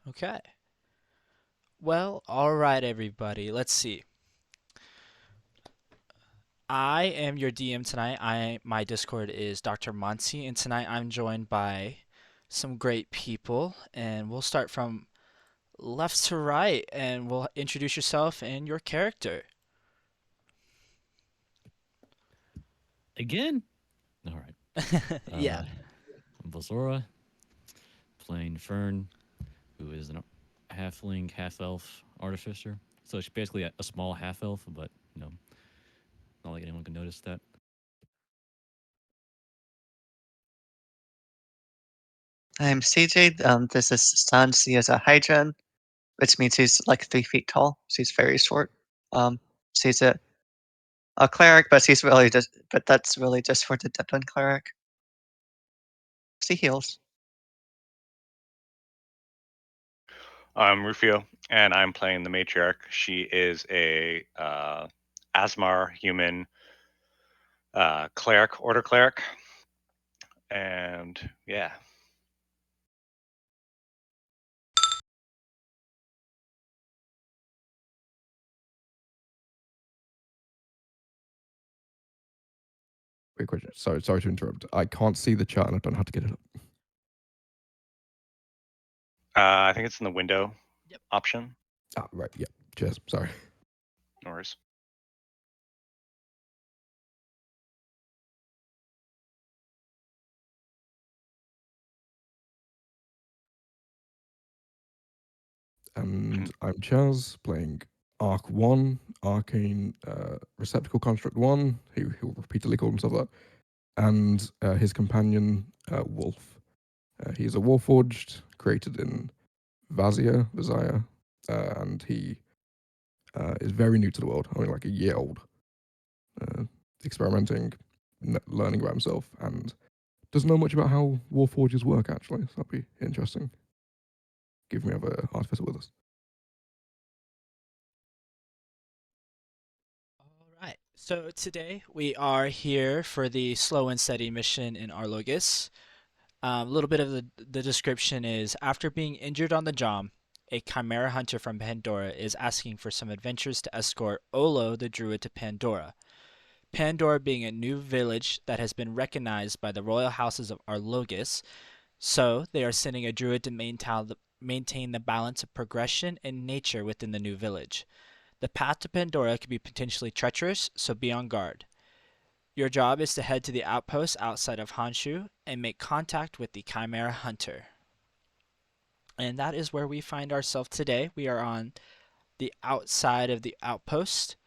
Okay. Well, all right, everybody. Let's see. I am your DM tonight. My Discord is Dr. Monty, and tonight I'm joined by some great people, and we'll start from left to right, and we'll introduce yourself and your character. Again? All right. Yeah. I'm Valsora, playing Fern, who is a halfling, half elf artificer. So she's basically a small half elf, but not like anyone can notice that. I'm CJ. This is Sansi as a Hydran, which means he's like 3 feet tall. So he's very short. So he's a cleric, but that's really just for the Dippin cleric. So he heals. I'm Rufio, and I'm playing the matriarch. She is a Asmar human cleric, order cleric, and yeah. Quick question. Sorry to interrupt. I can't see the chart and I don't know how to get it up. I think it's in the window Yep. option. Ah, right. Yeah. Cheers. Sorry. No worries. And I'm Chaz playing Arc 1, Arcane Receptacle Construct 1, who repeatedly called himself that, and his companion, Wolf. He is a Warforged created in Vazia, and he is very new to the world, only like a year old, uh, experimenting, learning about himself, and doesn't know much about how Warforges work, actually, so that'll be interesting. Given we have a artificer with us. All right. So today we are here for the slow and steady mission in Arlogus. A little bit of the description is after being injured on the job, a chimera hunter from Pandora is asking for some adventures to escort Olo the druid to Pandora. Pandora being a new village that has been recognized by the royal houses of Arlogus, so they are sending a druid to maintain the balance of progression and nature within the new village. The path to Pandora could be potentially treacherous, so be on guard. Your job is to head to the outpost outside of Honshu and make contact with the Chimera Hunter. And that is where we find ourselves today. We are on the outside of the outpost,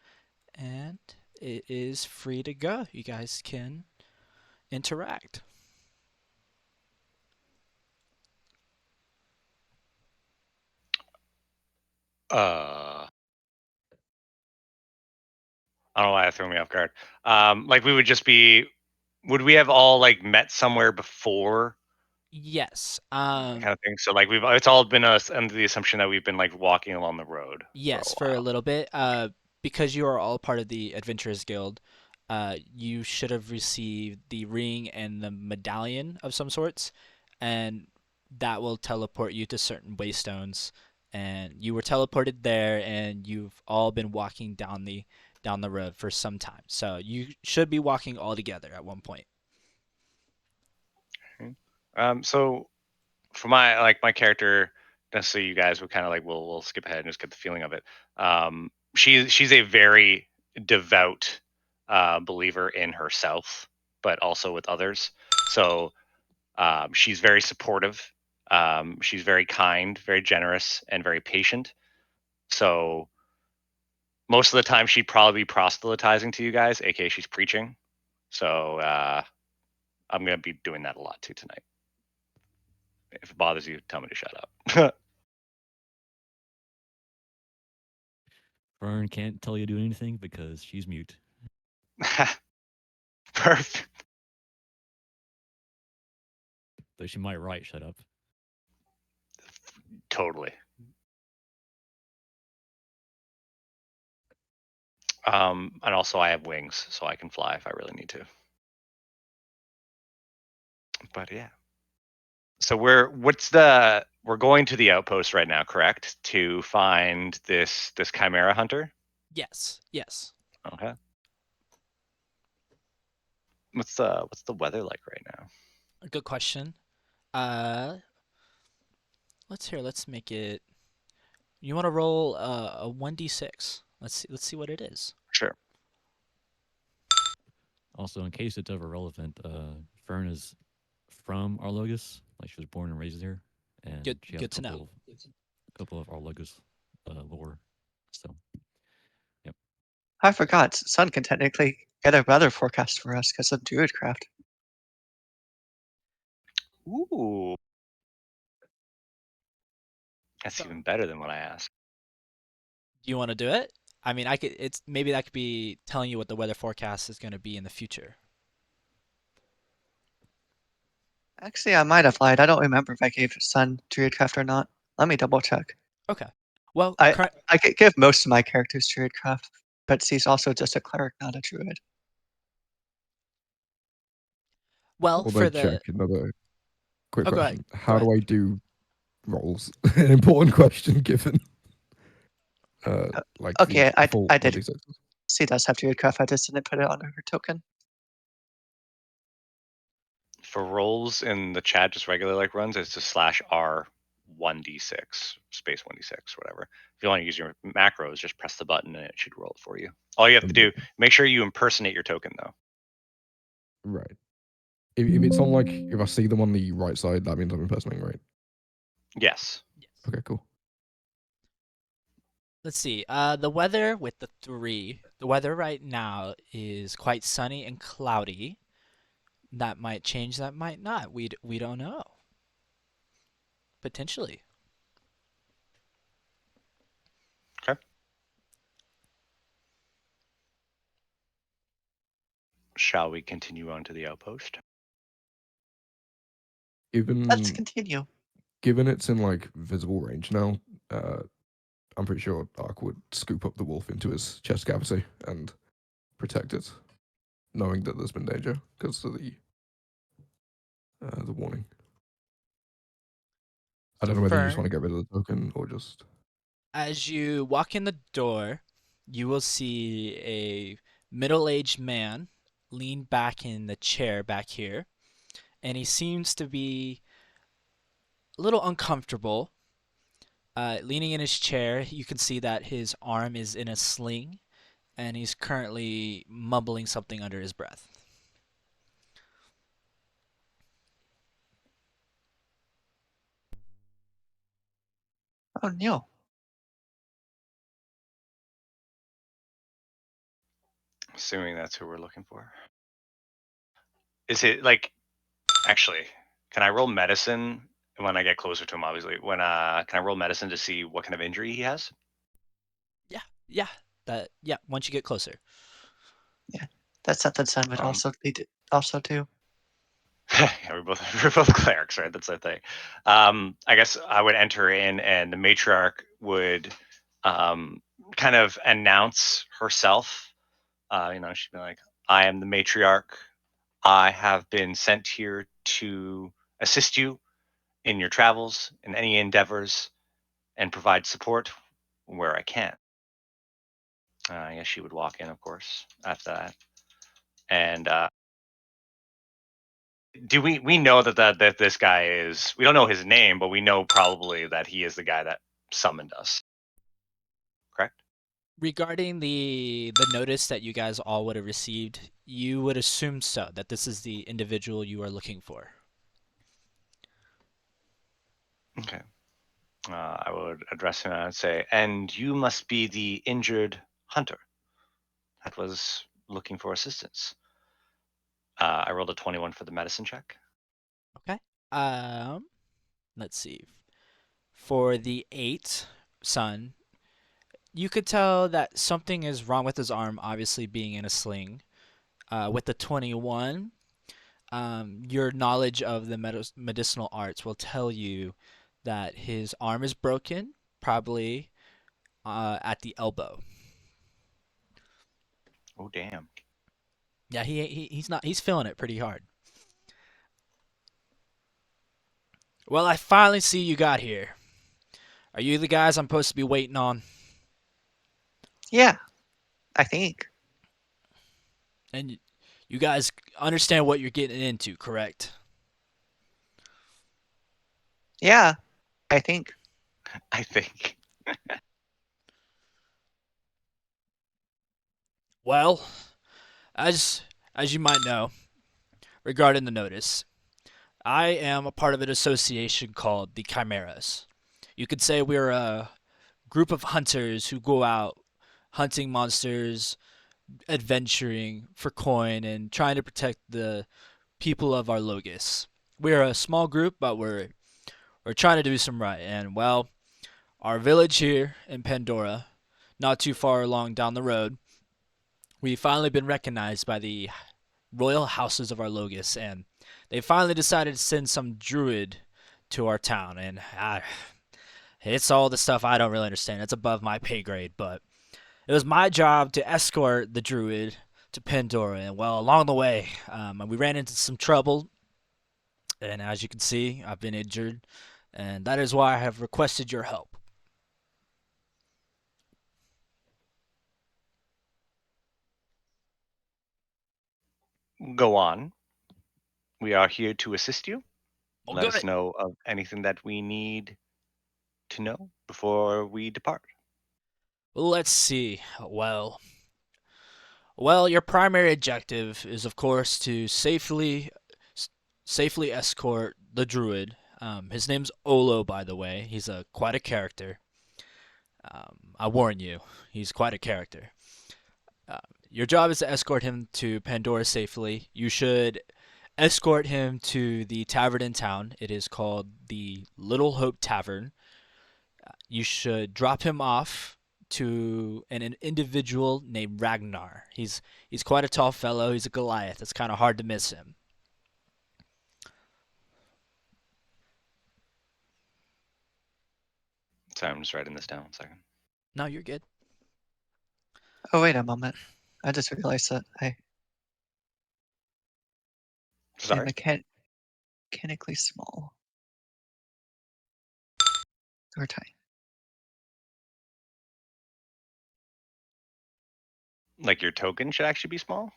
and it is free to go. You guys can interact. I don't know why that threw me off guard. Like we would just be. Would we have all like met somewhere before? Yes. Kind of thing. So like it's all been us under the assumption that we've been like walking along the road for a Yes, for a while. little bit. Because you are all part of the Adventurers Guild, you should have received the ring and the medallion of some sorts, and that will teleport you to certain waystones. And you were teleported there, and you've all been walking down the road for some time. So you should be walking all together at one point. So for my character, necessarily you guys would kind of like we'll skip ahead and just get the feeling of it. She's a very devout believer in herself, but also with others. So she's very supportive. She's very kind, very generous, and very patient. So most of the time she'd probably be proselytizing to you guys, aka she's preaching. So I'm gonna be doing that a lot too tonight. If it bothers you, tell me to shut up. Fern can't tell you to do anything because she's mute. Perfect. Though she might write, shut up. Totally. And also I have wings, so I can fly if I really need to. But yeah. So we're going to the outpost right now, correct? To find this chimera hunter. Yes, yes. Okay. What's the weather like right now? A good question. Uh, let's make it. You want to roll a 1d6. Let's see what it is. Sure. Also, in case it's ever relevant, Fern is from Arlogus. Like she was born and raised there, and Good she has good to know. a couple of Arlogus lore. So, yep. I forgot. Sun can technically get a weather forecast for us because of Druidcraft. Ooh, that's So, even better than what I asked. do you want to do it? I mean, I could. It's maybe that could be telling you what the weather forecast is going to be in the future. Actually, I might have lied. I don't remember if I gave Sun Druidcraft or not. Let me double check. Okay. Well, I I could give most of my characters Druidcraft, but he's also just a cleric, not a druid. Although for check the. another quick Oh, go ahead. question: Go how ahead. do I do rolls? An important question given. Uh, Like the okay, default I one did. d 6. She does have Druidcraft. I just didn't put it on her token. For rolls in the chat, just regular like runs, it's just /R1d6 space 1d6 whatever. If you want to use your macros, just press the button and it should roll it for you. All you have to do, make sure you impersonate your token though. Right. If it's on like if I see them on the right side, that means I'm impersonating, right? Yes. Okay, cool. Let's see. The weather with the 3. The weather right now is quite sunny and cloudy. That might change. That might not. We don't know. Potentially. Okay. Shall we continue on to the outpost? Let's Given continue. given it's in like visible range now, I'm pretty sure Ark would scoop up the wolf into his chest cavity and protect it, knowing that there's been danger because of the warning. I So don't know whether you just want Fern, to get rid of the token or just as you walk in the door, you will see a middle-aged man lean back in the chair back here, and he seems to be a little uncomfortable. Leaning in his chair, you can see that his arm is in a sling, and he's currently mumbling something under his breath. Oh no. Assuming that's who we're looking for. Is it like actually? Can I roll medicine when I get closer to him? Obviously, when can I roll medicine to see what kind of injury he has? Yeah, yeah, yeah. Once you get closer, Yeah, that's something Sun would Um, also do. yeah, we're both clerics, right? That's the thing. I guess I would enter in, and the matriarch would kind of announce herself. She'd be like, "I am the matriarch. I have been sent here to assist you in your travels, in any endeavors, and provide support where I can." I guess she would walk in, of course, after that. And do we know that this guy is? We don't know his name, but we know probably that he is the guy that summoned us. Correct. regarding the notice that you guys all would have received, you would assume so that this is the individual you are looking for. Okay. I would address him and I would say, "And you must be the injured hunter that was looking for assistance." I rolled a 21 for the medicine check. Okay. Let's see. For the 8 Sun, you could tell that something is wrong with his arm, obviously being in a sling. With the 21, your knowledge of the medicinal arts will tell you that his arm is broken, probably at the elbow. Oh damn. Yeah, he's not he's feeling it pretty hard. Well, I finally see you got here. Are you the guys I'm supposed to be waiting on? Yeah, I think. And you guys understand what you're getting into, correct? Yeah, I think. I think. Well, as as you might know, regarding the notice, I am a part of an association called the Chimeras. You could say we're a group of hunters who go out hunting monsters, adventuring for coin, and trying to protect the people of our Logis. We're a small group, but we're trying to do some right. And well, our village here in Pandora, not too far along down the road, we've finally been recognized by the royal houses of our Logis, and they finally decided to send some druid to our town. And it's all the stuff I don't really understand. It's above my pay grade, but it was my job to escort the druid to Pandora. And well, along the way, we ran into some trouble, and as you can see, I've been injured, and that is why I have requested your help. Go on. We are here to assist you. Oh, Let us good. know of anything that we need to know before we depart. Well, let's see. Well, your primary objective is, of course, to safely escort the druid. His name's Olo, by the way. He's quite a character. I warn you, he's quite a character. Uh, your job is to escort him to Pandora safely. You should escort him to the tavern in town. It is called the Little Hope Tavern. You should drop him off to an individual named Ragnar. He's quite a tall fellow. He's a Goliath. It's kind of hard to miss him. So I'm just writing this down 1 second. No, you're good. Oh, wait a moment. I just realized that I am Sorry. mechanically small or tiny. Like your token should actually be small.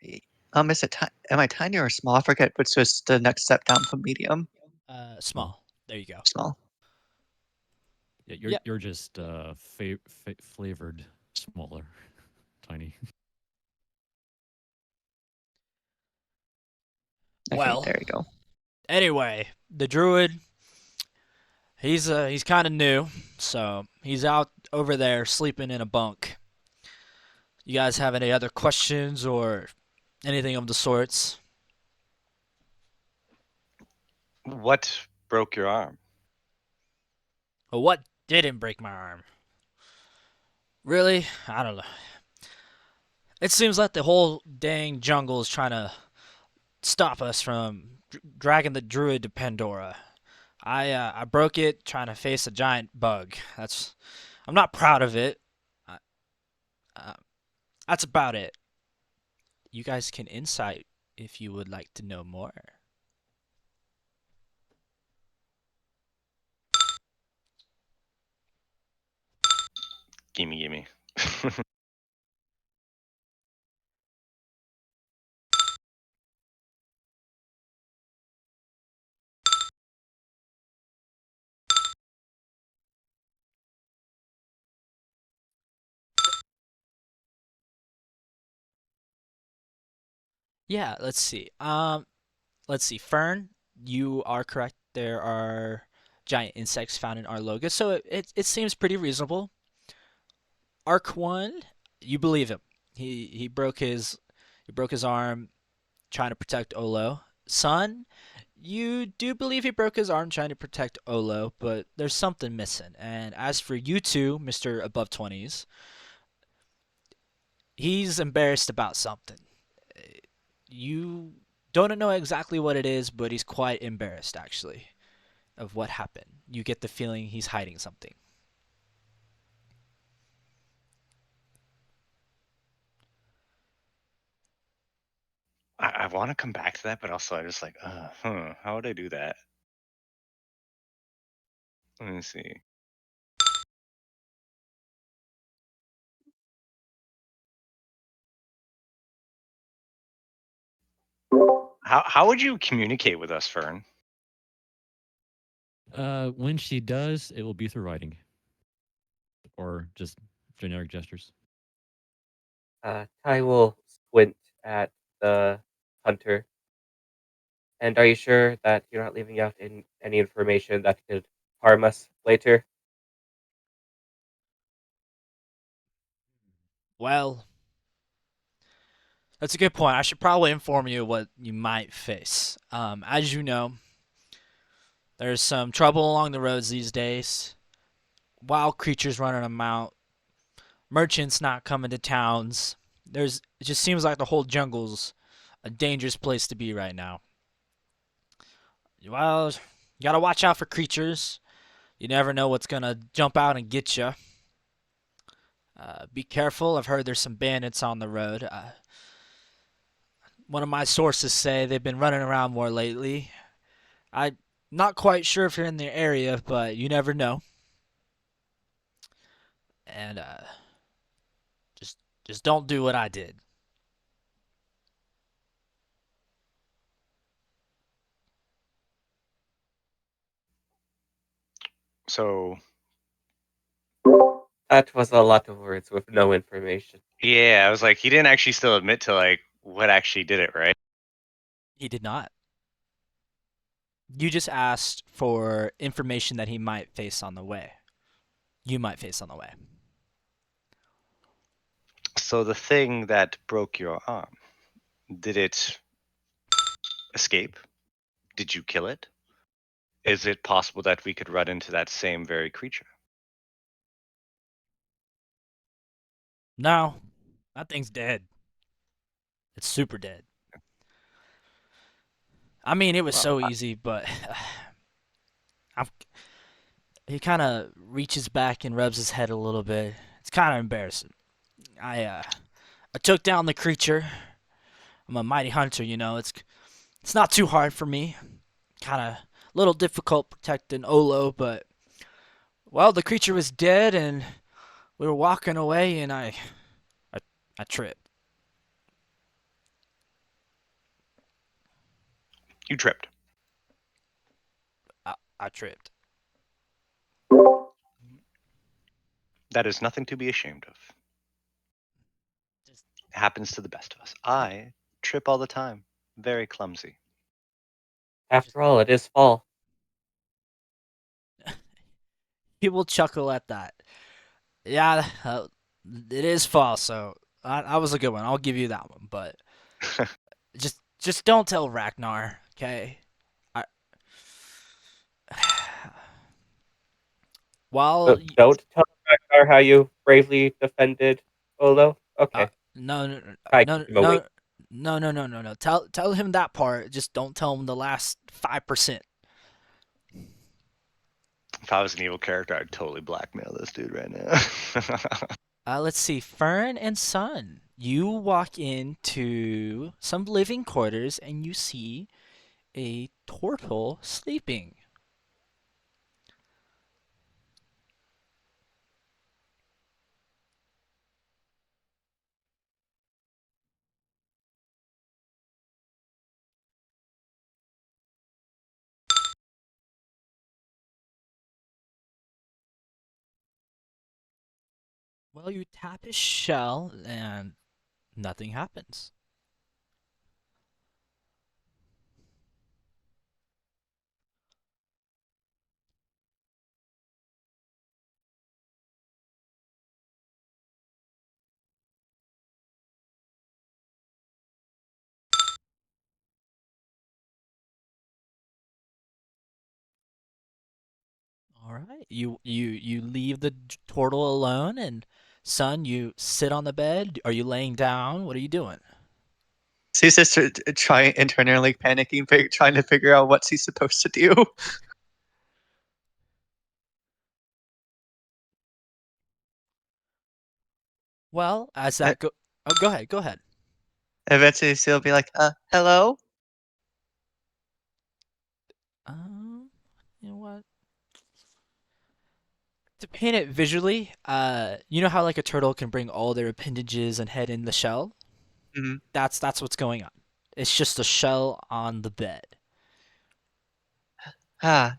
Is it am I tiny or small? I forget which was the next step down from medium. Small. Small. There you go. Small. Yeah, Yep. you're just flavored smaller, tiny. Okay, Well, there you go. anyway, the druid, he's kind of new, so he's out over there sleeping in a bunk. You guys have any other questions or anything of the sorts? What broke your arm? Well, what didn't break my arm? Really? I don't know. It seems like the whole dang jungle is trying to stop us from dragging the druid to Pandora. I broke it trying to face a giant bug. I'm not proud of it. I, uh, that's about it. You guys can insight if you would like to know more. Gimme, gimme. Yeah, let's see. Let's see. Fern, you are correct. There are giant insects found in Arloga, so it seems pretty reasonable. Arc one, you believe him. He broke his arm trying to protect Olo. Sun, you do believe he broke his arm trying to protect Olo, but there's something missing. And as for you two, Mister Above 20s, he's embarrassed about something. You don't know exactly what it is, but he's quite embarrassed actually of what happened. You get the feeling he's hiding something. I want to come back to that, but also I just like, how would I do that? Let me see. How would you communicate with us, Fern? When she does, it will be through writing or just generic gestures. Ty will squint at the hunter. And are you sure that you're not leaving out any information that could harm us later? Well, that's a good point. I should probably inform you what you might face. As you know, there's some trouble along the roads these days. Wild creatures running amok, merchants not coming to towns. It just seems like the whole jungle's a dangerous place to be right now. Well, you gotta watch out for creatures. You never know what's gonna jump out and get you. Be careful. I've heard there's some bandits on the road. One of my sources say they've been running around more lately. I'm not quite sure if you're in the area, but you never know. And just just don't do what I did. So That was a lot of words with no information. yeah, I was like, he didn't actually still admit to like what actually did it, right? He did not. You just asked for information that he might face on the way. You might face on the way. So the thing that broke your arm, did it escape? Did you kill it? Is it possible that we could run into that same very creature? No, that thing's dead. It's super dead. I mean, it was Well, so easy, but I'm, he kind of reaches back and rubs his head a little bit. It's kind of embarrassing. I took down the creature. I'm a mighty hunter, you know. It's not too hard for me. Kind of a little difficult protecting Olo, but well, the creature was dead, and we were walking away, and I, I tripped. you tripped. I tripped. That is nothing to be ashamed of. Just It happens to the best of us. I trip all the time. Very clumsy. just After all, it is fall. people chuckle at that. Yeah, it is false. So that was a good one. I'll give you that one. But just don't tell Ragnar, okay? I, while Don't tell Ragnar how you bravely defended Olo. uh, Okay, no I no keep him awake. no no. Tell him that part. Just don't tell him the last 5%. If I was an evil character, I'd totally blackmail this dude right now. Let's see. Fern and Sun. You walk into some living quarters and you see a turtle sleeping. Well, you tap his shell and nothing happens. All right. You leave the turtle alone, and Sun, you sit on the bed. Are you laying down? What are you doing? So he's just trying internally panicking, trying to figure out what's he supposed to do. Well, as Uh, that go. Oh, go ahead. Go ahead. Eventually, she'll be like, hello? You know what? To paint it visually, you know how like a turtle can bring all their appendages and head in the shell? Hmm. That's what's going on. It's just a shell on the bed.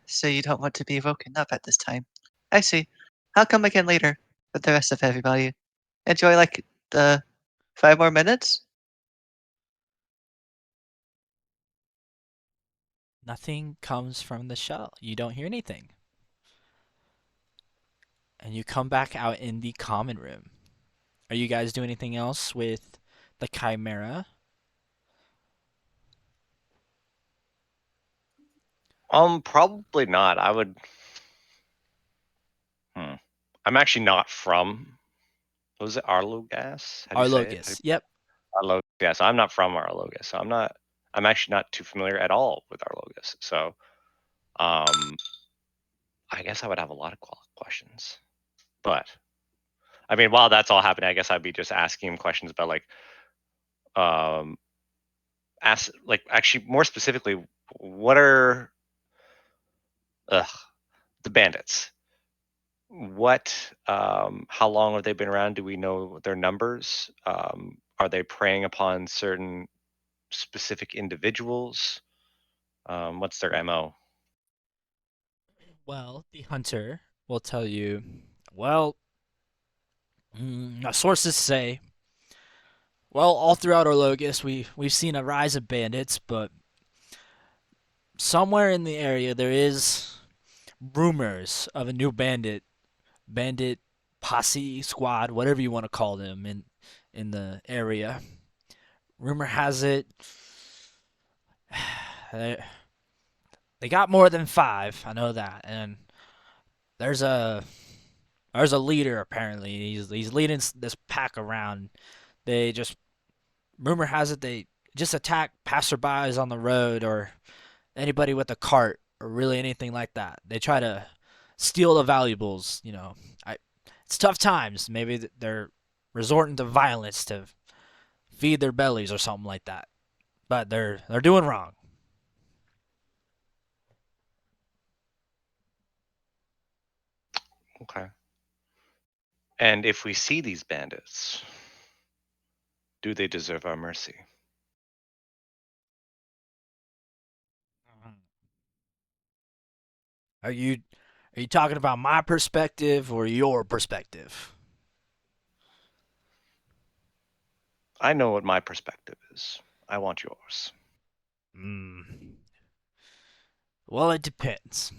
So you don't want to be woken up at this time. I see. I'll come again later with the rest of everybody. Enjoy, like, the 5 more minutes? Nothing comes from the shell. You don't hear anything. And you come back out in the common room. Are you guys doing anything else with the chimera? Probably not. I would. Hmm. I'm actually not from. What was it? Arlogas? How do you say it? Arlogus. Yep. Arlogas. Yeah, so I'm not from Arlogas, so I'm not. I'm actually not too familiar at all with Arlogas. So, um, I guess I would have a lot of questions. But I mean, while that's all happening, I guess I'd be just asking him questions about um, ask like actually more specifically, what are ugh, the bandits? How long have they been around? Do we know their numbers? Are they preying upon certain specific individuals? What's their MO? Well, the hunter will tell you, well, sources say, well, all throughout Orlogus, we've seen a rise of bandits, but somewhere in the area there is rumors of a new bandit posse squad, whatever you want to call them in the area. Rumor has it they, they got more than 5, I know that. And there's a there's a leader apparently. He's leading this pack around. They just rumor has it they just attack passerbys on the road or anybody with a cart or really anything like that. They try to steal the valuables. It's tough times. Maybe they're resorting to violence to feed their bellies or something like that. But they're doing wrong. Okay. And if we see these bandits, do they deserve our mercy? Are you talking about my perspective or your perspective? I know what my perspective is. I want yours. Hmm. Well, it depends.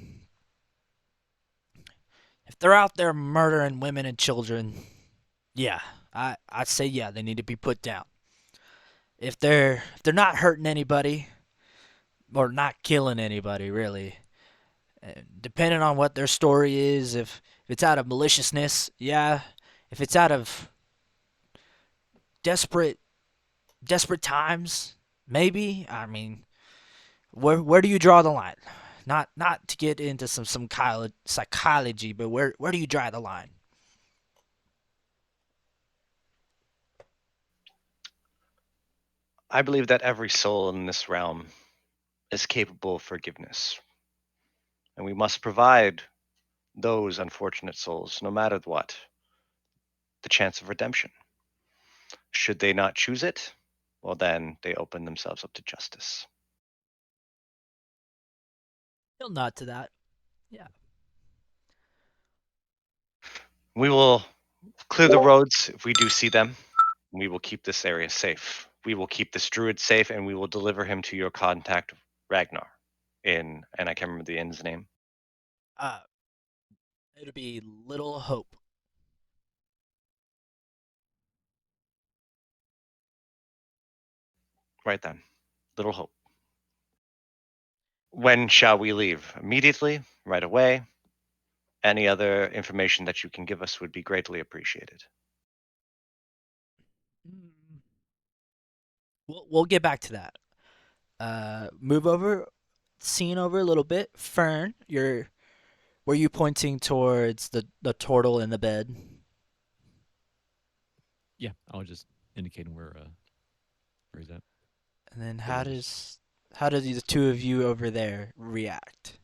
If they're out there murdering women and children, yeah, I'd say yeah, they need to be put down. If they're not hurting anybody or not killing anybody, really, depending on what their story is, if it's out of maliciousness, yeah. If it's out of desperate desperate times, maybe. I mean, where do you draw the line? Not to get into some psychology, but where do you draw the line? I believe that every soul in this realm is capable of forgiveness, and we must provide those unfortunate souls, no matter what, the chance of redemption. Should they not choose it, well, then they open themselves up to justice. He'll nod to that. Yeah. We will clear the roads if we do see them. We will keep this area safe. We will keep this druid safe, and we will deliver him to your contact, Ragnar. And I can't remember the inn's name. Uh, it'll be Little Hope. Right then, Little Hope. When shall we leave? Immediately? Right away? Any other information that you can give us would be greatly appreciated. Mm, we'll get back to that. Move over, scene over a little bit. Fern, were you pointing towards the turtle in the bed? Yeah, I was just indicating where Where is that? And then There he is. how do the two of you over there react?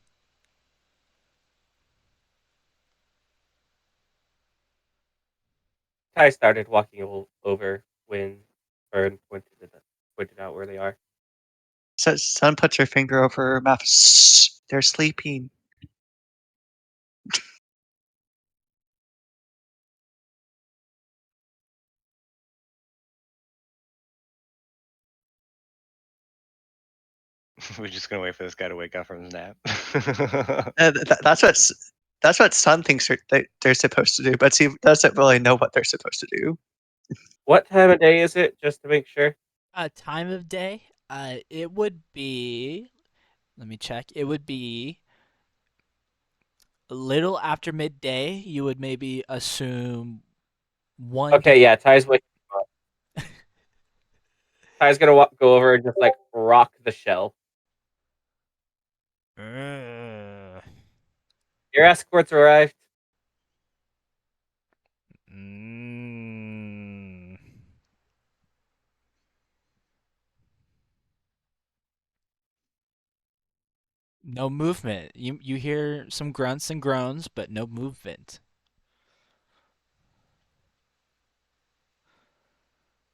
Ty started walking over when Fern pointed out where they are. So Sun puts her finger over her mouth. Shh, they're sleeping. We're just gonna wait for this guy to wake up from his nap. That's what Sun thinks they're supposed to do, but he doesn't really know what they're supposed to do. What time of day is it? Just to make sure. Time of day? It would be. Let me check. It would be a little after midday. You would maybe assume 1 Okay, yeah. Ty's waking up. Ty's gonna go over and just like rock the shell. Uh, Your escorts arrived. mm. No movement. You hear some grunts and groans, but no movement.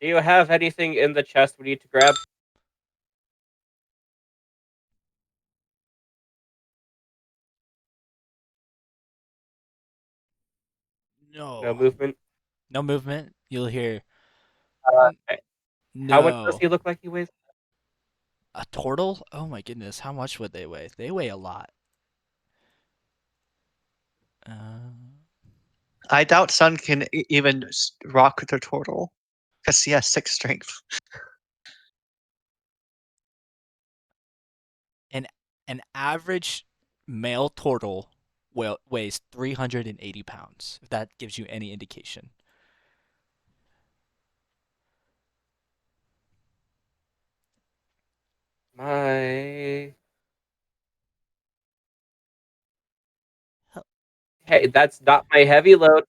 Do you have anything in the chest we need to grab? No No. movement. No movement. You'll hear Okay. How much does no. he look like he weighs? A turtle? Oh my goodness, how much would they weigh? They weigh a lot. Uh, I doubt Sun can even rock the turtle because he has 6 strength. an an average male turtle weighs 380 pounds, if that gives you any indication. My Hell, Hey, that's not my heavy load.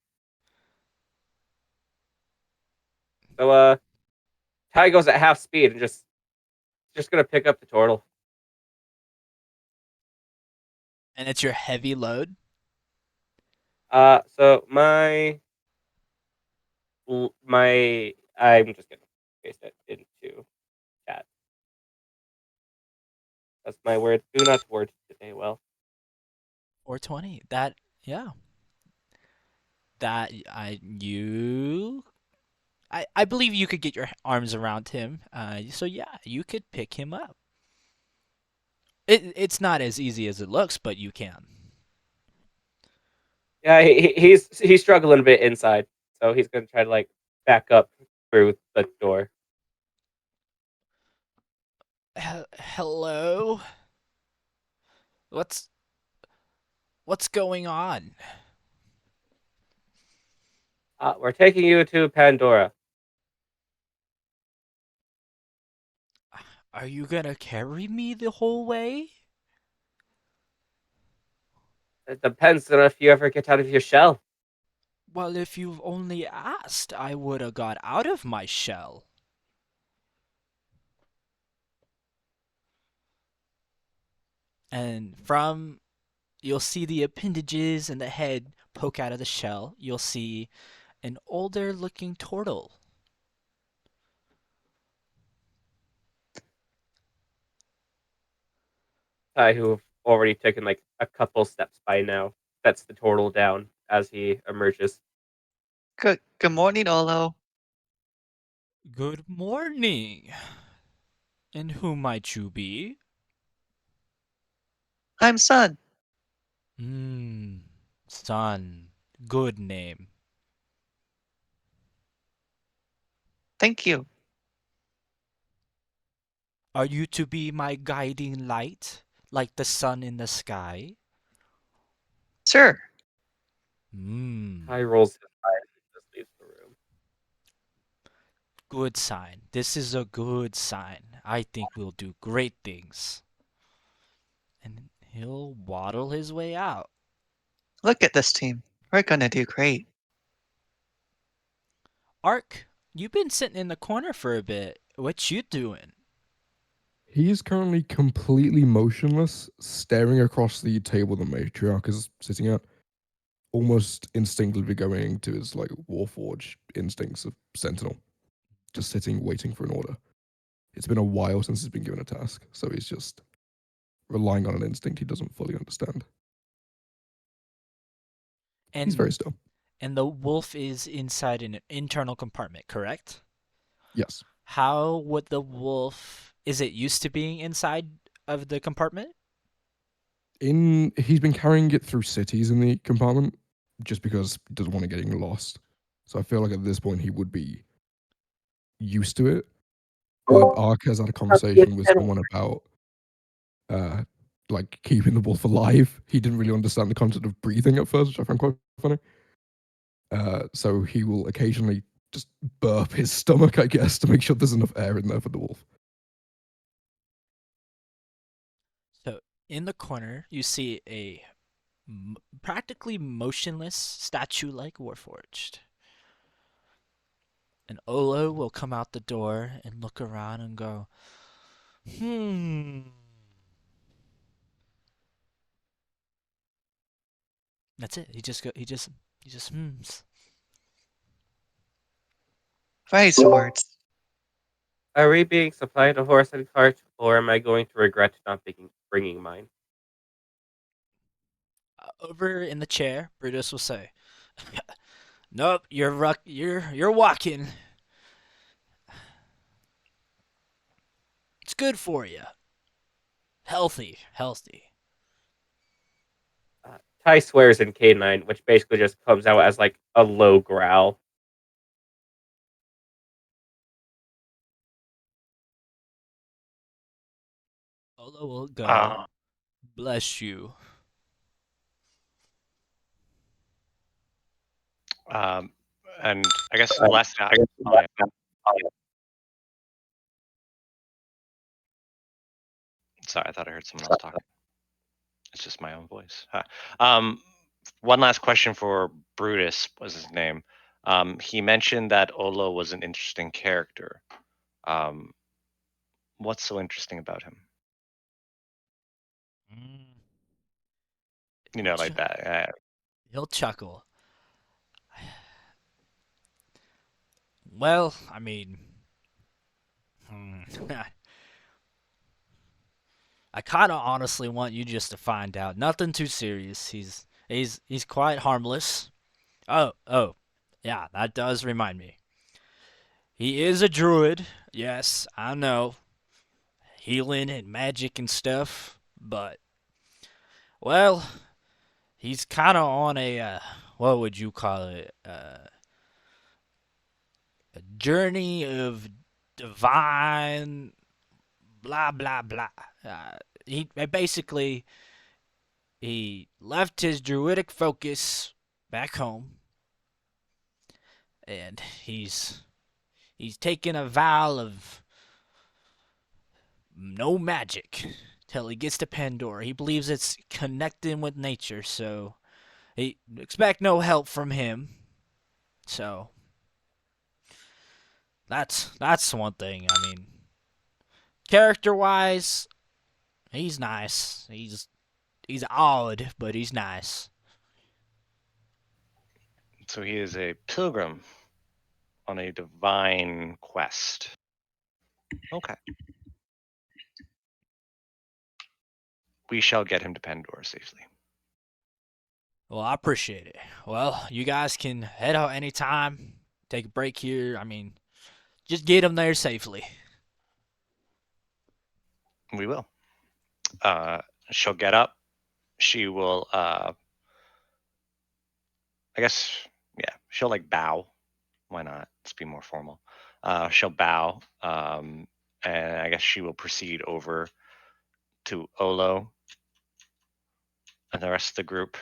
So Ty goes at half speed and just gonna pick up the turtle. and it's your heavy load? So my I'm just gonna paste it into chat. That's my word. Do not word today. Well, 420. That, yeah. That I believe you could get your arms around him. So yeah, you could pick him up. It's not as easy as it looks, but you can. yeah, he's struggling a bit inside, so he's gonna try to like back up through the door. Hello? What's what's going on? We're taking you to Pandora. Are you gonna carry me the whole way? It depends on if you ever get out of your shell. Well, if you've only asked, I would have got out of my shell. And from you'll see the appendages and the head poke out of the shell. You'll see an older looking turtle. Who've already taken like a couple steps by now, sets the turtle down as he emerges. Good morning, Olo. Good morning. And who might you be? I'm Sun. Hmm, son. Good name. Thank you. Are you to be my guiding light, like the sun in the sky? Sure. Hmm, Ty rolls his eyes and just leaves the room. good sign. This is a good sign. I think we'll do great things. And he'll waddle his way out. Look at this team. We're gonna do great. Ark, you've been sitting in the corner for a bit. What you doing? He is currently completely motionless, staring across the table the matriarch is sitting at, almost instinctively going to his like Warforge instincts of Sentinel, just sitting waiting for an order. It's been a while since he's been given a task, so he's just relying on an instinct he doesn't fully understand. He's very And still. and the wolf is inside an internal compartment, correct? Yes. How would the wolf? Is it used to being inside of the compartment? He's been carrying it through cities in the compartment just because he doesn't want to getting lost. So I feel like at this point he would be used to it. But Ark has had a conversation with someone about uh like keeping the wolf alive. He didn't really understand the concept of breathing at first, which I found quite funny. So he will occasionally just burp his stomach, I guess, to make sure there's enough air in there for the wolf. So in the corner, you see a practically motionless statue-like Warforged. And Olo will come out the door and look around and go, hmm. That's it. He just hmms. Wise words. Are we being supplied a horse and cart, or am I going to regret not bringing mine? Over in the chair, Brutus will say, "Nope, you're walking. It's good for you. Healthy, healthy." Ty swears in K9, which basically just comes out as like a low growl. Olo will go, Uh, "Bless you." um, and I guess last time. Oh, yeah. Sorry, I thought I heard someone else talking. It's just my own voice. Huh. One last question for Brutus was his name. He mentioned that Olo was an interesting character. Um, what's so interesting about him? Mm. You He'll know, ch- like that. he'll chuckle. Well, I mean, I kind of honestly want you just to find out. Nothing too serious. He's quite harmless. Oh, yeah, that does remind me. He is a druid. Yes, I know. Healing and magic and stuff, but well, he's kind of on a what would you call it? A journey of divine blah blah blah. He basically he left his druidic focus back home, and he's taken a vow of no magic till he gets to Pandora. He believes it's connecting with nature, so he expect no help from him. So that's one thing. I mean, character wise, he's nice. He's odd, but he's nice. So he is a pilgrim on a divine quest. Okay. We shall get him to Pandora safely. Well, I appreciate it. Well, you guys can head out anytime. Take a break here. I mean, just get him there safely. We will. She'll get up. She will, I guess, yeah, she'll like bow. Why not? Let's be more formal. She'll bow, and I guess she will proceed over to Olo and the rest of the group.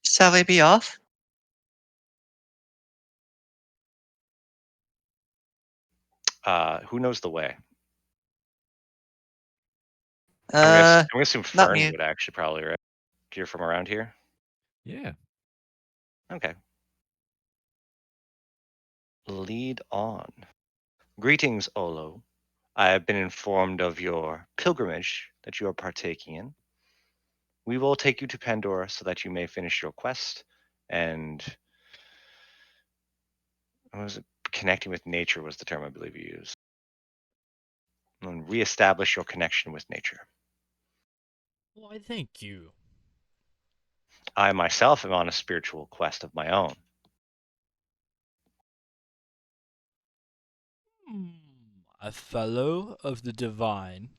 Shall we be off? Who knows the way? I'm Uh, gonna assume not Fern me. would actually probably, right? You're from around here. Yeah. Okay. Lead on. Greetings, Olo. I have been informed of your pilgrimage that you are partaking in. We will take you to Pandora so that you may finish your quest and what was it? Connecting with nature was the term I believe you used. And reestablish your connection with nature. Why, thank you. I myself am on a spiritual quest of my own. A fellow of the divine.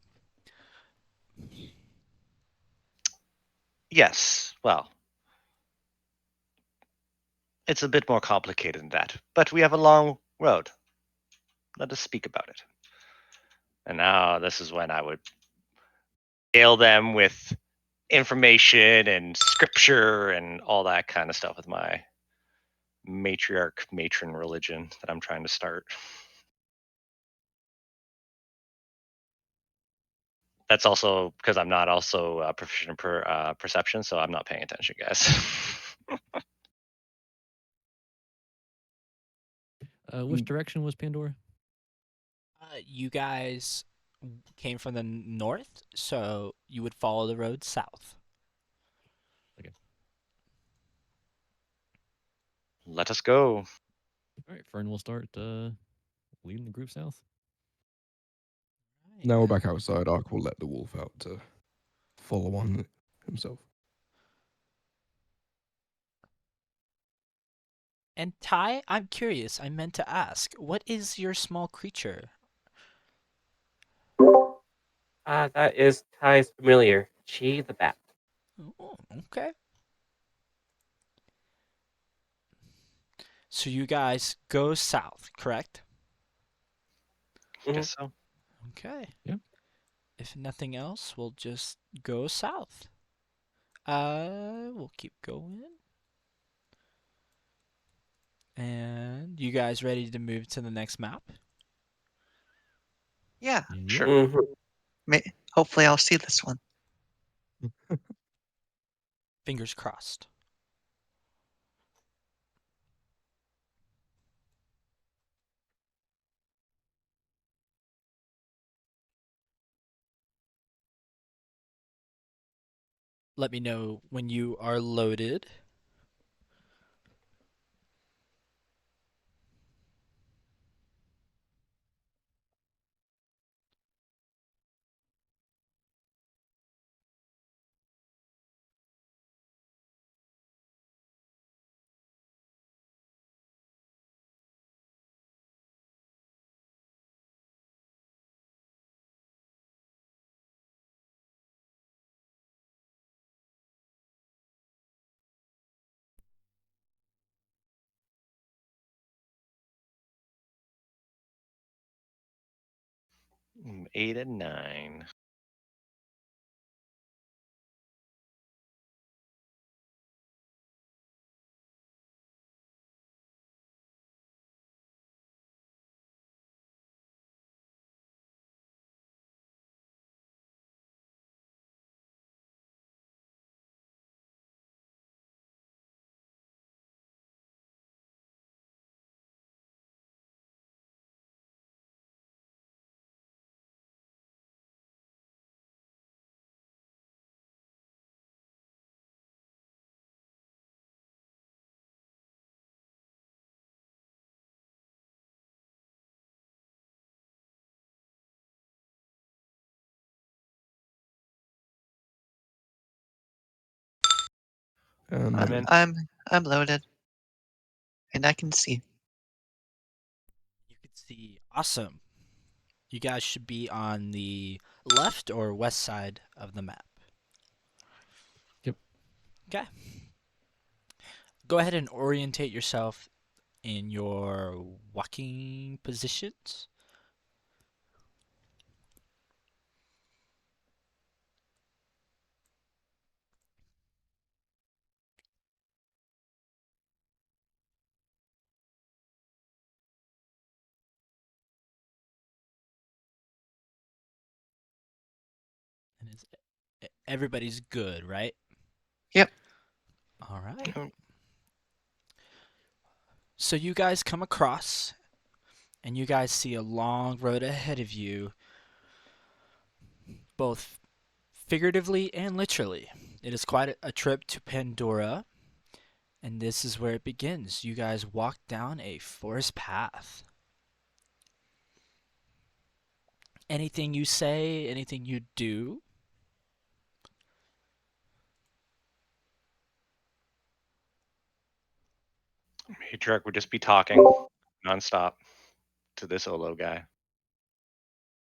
Yes, well, it's a bit more complicated than that, but we have a long road. Let us speak about it. And now this is when I would hail them with information and scripture and all that kind of stuff with my matriarch matron religion that I'm trying to start. That's also because I'm not also proficient in perception, so I'm not paying attention, guys. Which direction was Pandora? You guys came from the north, so you would follow the road south. Okay. Let us go. All right, Fern will start leading the group south. Now we're back outside. Ark will let the wolf out to follow on himself. And Ty, I'm curious. I meant to ask, what is your small creature? That is Ty's familiar, Chi the bat. Oh, okay. So you guys go south, correct? Guess so. Okay. Yeah. If nothing else, we'll just go south. We'll keep going. And you guys ready to move to the next map? Yeah, Yep. sure. Mm-hmm. Hopefully, I'll see this one. Fingers crossed. Let me know when you are loaded. Mm, 8 and 9. And I'm in. I'm loaded, and I can see. You can see. Awesome. You guys should be on the left or west side of the map. Yep. Okay. Go ahead and orientate yourself in your walking positions. And everybody's good, right? Yep. All right. Mm, So you guys come across, and you guys see a long road ahead of you, both figuratively and literally. It is quite a trip to Pandora, and this is where it begins. You guys walk down a forest path. Anything you say, anything you do? Matriarch would just be talking nonstop to this Olo guy.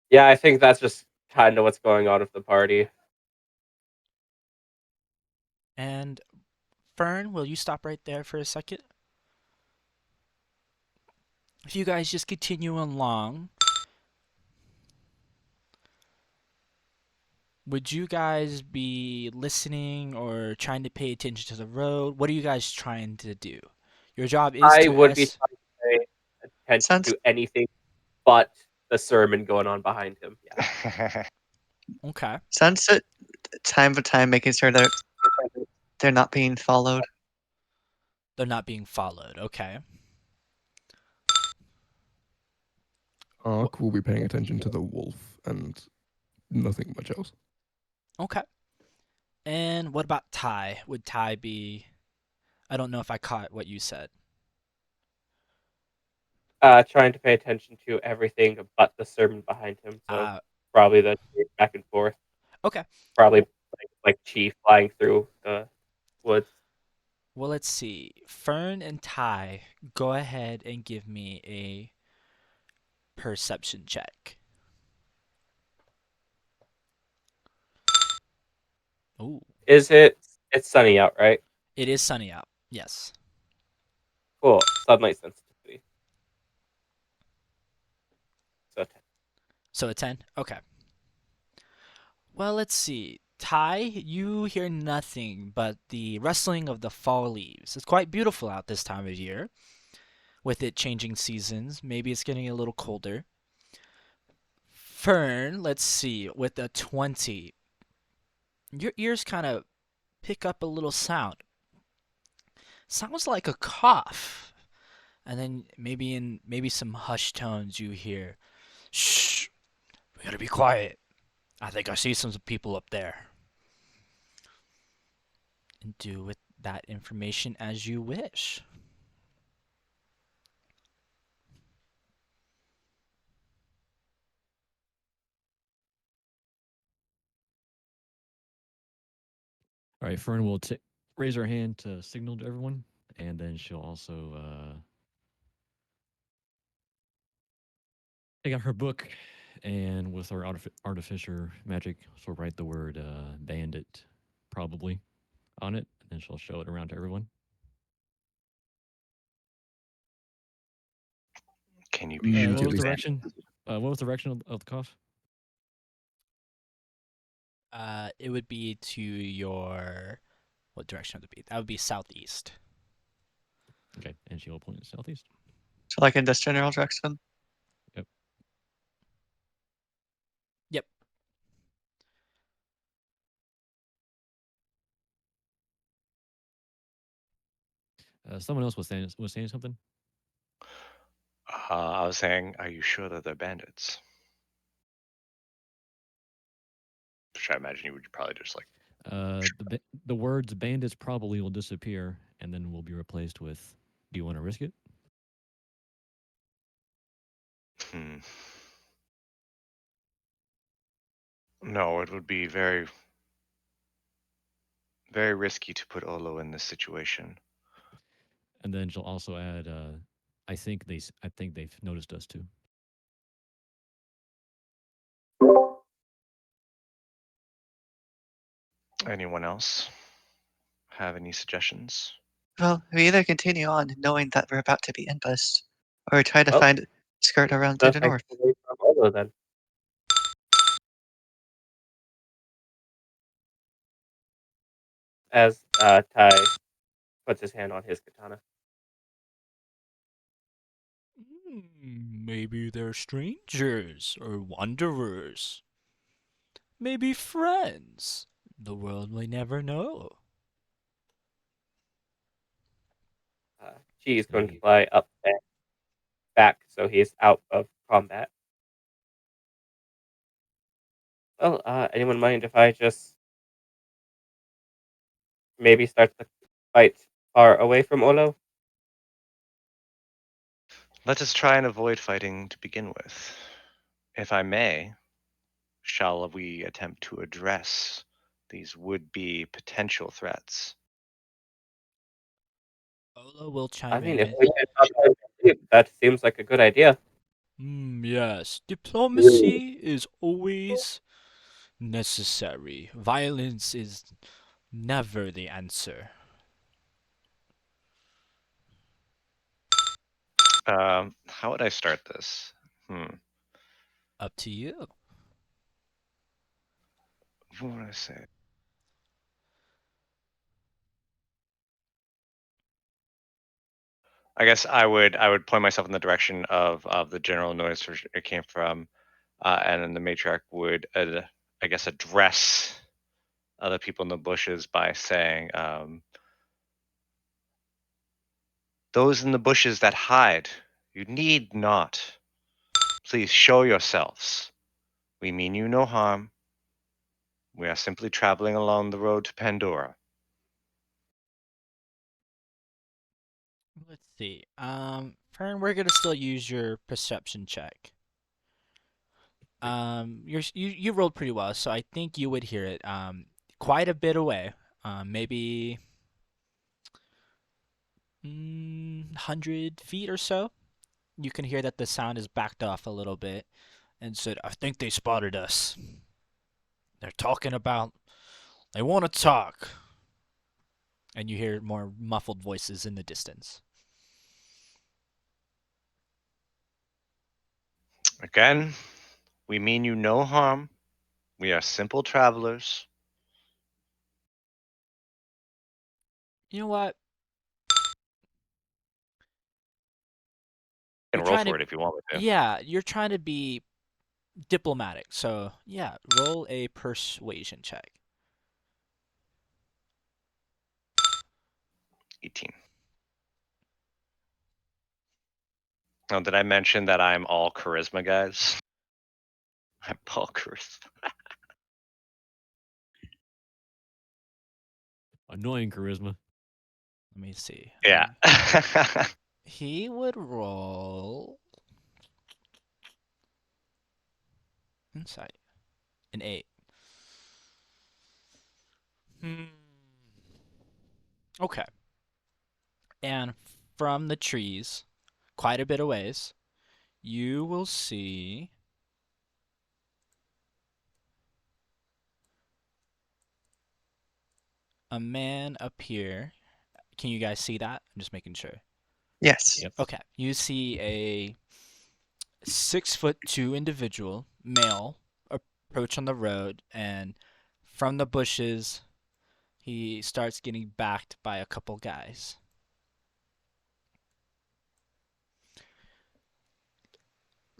Yeah, I think that's just kind of what's going on with the party. And Fern, will you stop right there for a second? If you guys just continue along, would you guys be listening or trying to pay attention to the road? What are you guys trying to do? Your job is I to would be trying to pay attention Sounds to anything but the sermon going on behind him. Yeah. Okay. sounds at time to time making sure that they're not being followed. They're not being followed. Okay. Ark will be paying attention to the wolf and nothing much else. Okay. And what about Ty? Would Ty be? I don't know if I caught what you said. Trying to pay attention to everything but the sermon behind him. So Uh, probably the back and forth. okay. Probably like Chief flying through the woods. Well, let's see. Fern and Ty, go ahead and give me a perception check. Ooh, Is it? It's sunny out, right? it is sunny out. Yes. Cool. Sunlight sensitivity. So 10. So a 10? Okay. Well, let's see. Ty, you hear nothing but the rustling of the fall leaves. It's quite beautiful out this time of year, with it changing seasons. Maybe it's getting a little colder. Fern, let's see, with a 20, your ears kind of pick up a little sound. Sounds like a cough. And then maybe some hushed tones you hear. Shh, we gotta be quiet. I think I see some people up there. And do with that information as you wish. All right, Fern will raise her hand to signal to everyone, and then she'll also take out her book, and with her artificer magic, she'll write the word bandit, probably, on it, and then she'll show it around to everyone. Can you We be sure? What was immediately the direction? What was the direction of the cough? It would be to your. What direction would it be? That would be southeast. Okay, and she will point to southeast. So like in this general direction. Yep. Yep. Someone else was saying something. I was saying, are you sure that they're bandits? Which I imagine you would probably just like. The words bandits probably will disappear, and then will be replaced with, "Do you want to risk it?" Hmm. No, it would be very, very risky to put Olo in this situation. And then she'll also add, I think they've noticed us too." Anyone else have any suggestions? Well, we either continue on knowing that we're about to be ambushed, or try to Well, find skirt around to the the thanks north. away from Olo then. As Ty puts his hand on his katana. Maybe they're strangers or wanderers. Maybe friends. The world may never know. Chi is going to See. fly up and back, so he is out of combat. Well, anyone mind if I just maybe start the fight far away from Olo? Let us try and avoid fighting to begin with. If I may, shall we attempt to address these would-be potential threats? Olo will I chime mean, if in. we can talk them to sleep, that seems like a good idea. Yes, diplomacy is always necessary. Violence is never the answer. How would I start this? Up to you. What would I say? I guess I would point myself in the direction of the general noise where it came from, and then the matriarch would, I guess, address other people in the bushes by saying, "Those in the bushes that hide, you need not. Please show yourselves. We mean you no harm. We are simply traveling along the road to Pandora." Let's see. Fern, we're gonna still use your perception check. You rolled pretty well, so I think you would hear it. Quite a bit away. Maybe 100 feet or so. You can hear that the sound is backed off a little bit, and said, "I think they spotted us. They're talking about. They want to talk." And you hear more muffled voices in the distance. Again, we mean you no harm. We are simple travelers. You know what? You You're can roll trying for to. it if you want me to. Yeah, you're trying to be diplomatic. So yeah, roll a persuasion check. 18. Oh, did I mention that I'm all charisma, guys? I'm all charisma. Annoying charisma. Let me see. Yeah. He would roll insight an 8. Hmm. Okay. And from the trees, quite a bit of ways, you will see a man appear. Can you guys see that? I'm just making sure. Yes. Yep. Okay. You see a 6'2" individual, male, approach on the road, and from the bushes, he starts getting backed by a couple guys.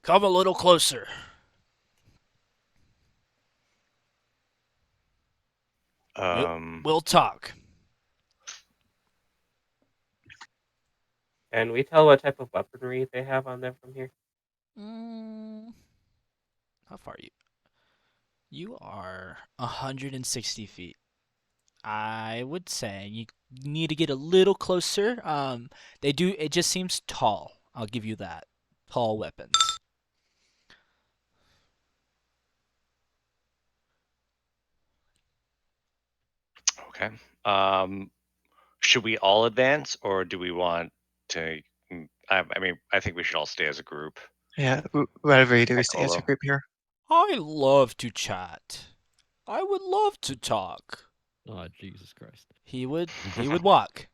Come a little closer. We'll, um, we'll talk. Can we tell what type of weaponry they have on them from here? Mm, how far are you? You are 160 feet. I would say you need to get a little closer. They do. It just seems tall. I'll give you that. Tall weapons. okay. Um, should we all advance, or do we want to? I mean, I think we should all stay as a group. Yeah. Whatever you do, we Like stay as a Olo. group here. I love to chat. I would love to talk. Oh, Jesus Christ. He would walk.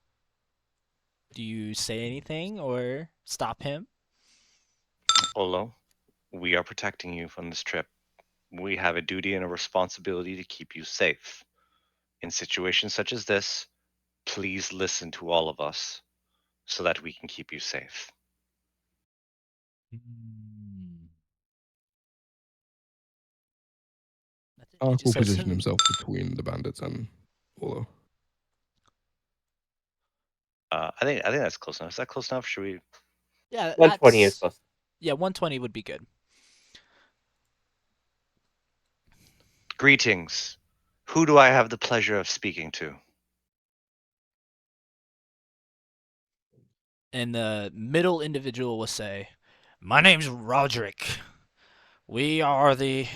Do you say anything or stop him? Olo, we are protecting you from this trip. We have a duty and a responsibility to keep you safe. In situations such as this, please listen to all of us so that we can keep you safe. Hmm. That's it. He Ark just will says, position himself between the bandits and Olo. I think that's close enough. Is that close enough? Should we? Yeah, 120 is that's close. yeah, 120 would be good. Greetings. Who do I have the pleasure of speaking to? And the middle individual will say, "My name's Roderick. We are the,"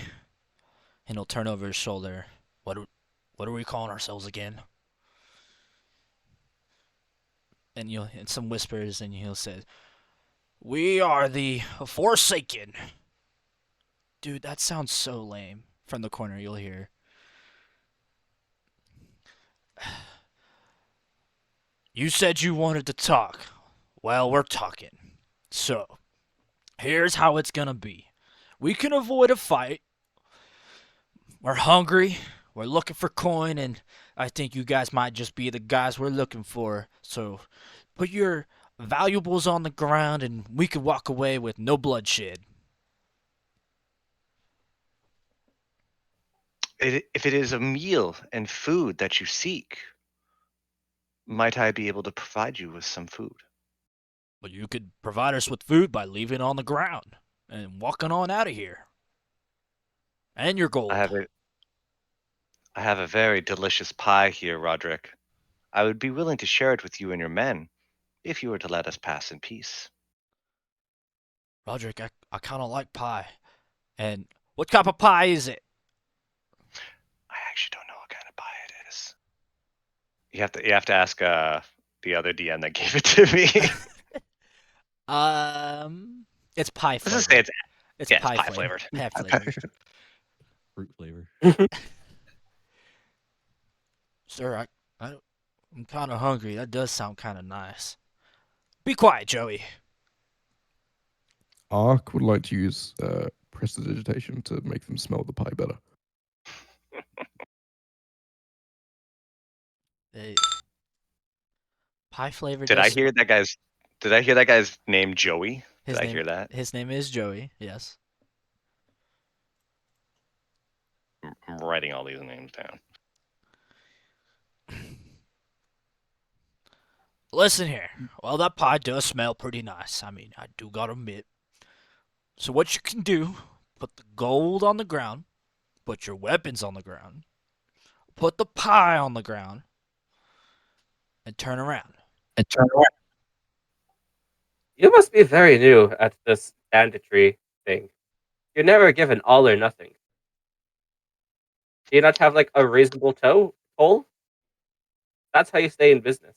and he'll turn over his shoulder. What are we calling ourselves again? And you'll and some whispers, and he'll say, "We are the Forsaken." Dude, that sounds so lame. From the corner, you'll hear, "You said you wanted to talk. Well, we're talking. So, here's how it's gonna be. We can avoid a fight. We're hungry. We're looking for coin, and I think you guys might just be the guys we're looking for. So, put your valuables on the ground, and we could walk away with no bloodshed." If it is a meal and food that you seek, might I be able to provide you with some food? But you could provide us with food by leaving it on the ground and walking on out of here. And your I gold. have a I have a very delicious pie here, Roderick. I would be willing to share it with you and your men if you were to let us pass in peace. Roderick, I kind of like pie. And what type of pie is it? I actually don't know what kind of pie it is. You have to ask the other DM that gave it to me. It's pie Let's just say flavored. it's It's yeah, it's pie pie flavored. flavored. Pie flavored. Fruit flavor. Sir, I'm kind of hungry. That does sound kind of nice. Be quiet, Joey. Ark would like to use prestidigitation to make them smell the pie better. Hey, pie flavor Did does I smell. hear that guy's Did I hear that guy's name Joey? Did His I name hear that? his name is Joey. Yes. I'm writing all these names down. Listen here. Well, that pie does smell pretty nice. I mean, I do gotta admit. So what you can do, put the gold on the ground, put your weapons on the ground, put the pie on the ground, and turn around. And turn around. You must be very new at this banditry thing. You're never given all or nothing. Do you not have like a reasonable toll? That's how you stay in business.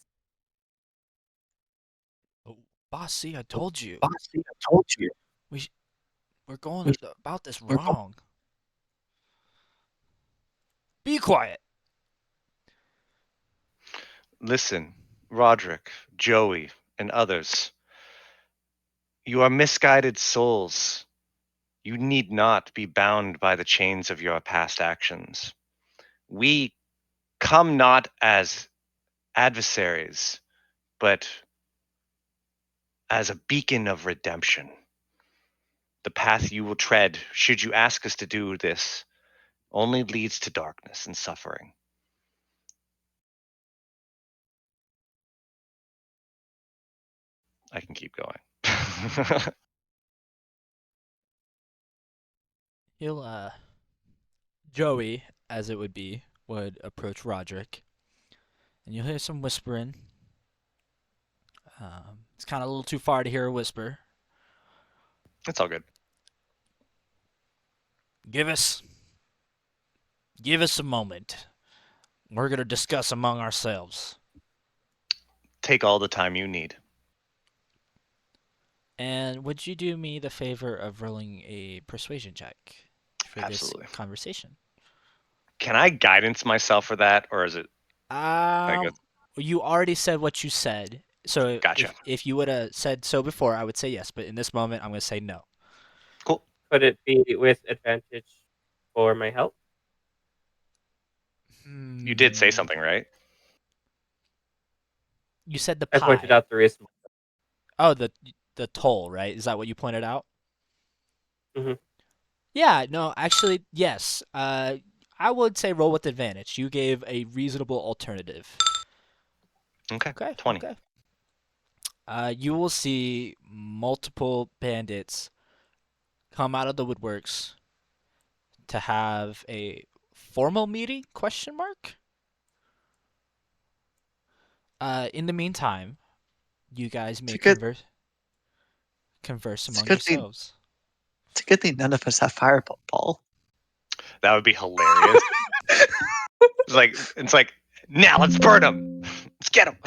Oh, boss, see, I told you. Bossy, I told you. We sh- we're going about this We're going. wrong. Be quiet. Listen, Roderick, Joey, and others. You are misguided souls. You need not be bound by the chains of your past actions. We come not as adversaries, but as a beacon of redemption. The path you will tread, should you ask us to do this, only leads to darkness and suffering. I can keep going. He'll Joey, as it would be, would approach Roderick, and you'll hear some whispering. It's kind of a little too far to hear a whisper. It's all good. Give us Give us a moment. We're going to discuss among ourselves. Take all the time you need. And would you do me the favor of rolling a persuasion check for this Absolutely. conversation? Can I guidance myself for that, or is it like a Um, you already said what you said. So gotcha? if you would have said so before, I would say yes. But in this moment, I'm going to say no. Cool. Could it be with advantage for my help? You did say Hmm. something, right? You said the I pointed pie. out the reason. Oh, the toll, right? Is that what you pointed out? hmm Yeah, no, actually, yes. I would say roll with advantage. You gave a reasonable alternative. Okay. Okay, 20. okay. You will see multiple bandits come out of the woodworks to have a formal meeting? Question mark. In the meantime, you guys It's may a good. converse It's a among good thing. yourselves. It's a good thing none of us have fireball. That would be hilarious. It's like now let's burn him. Let's get him.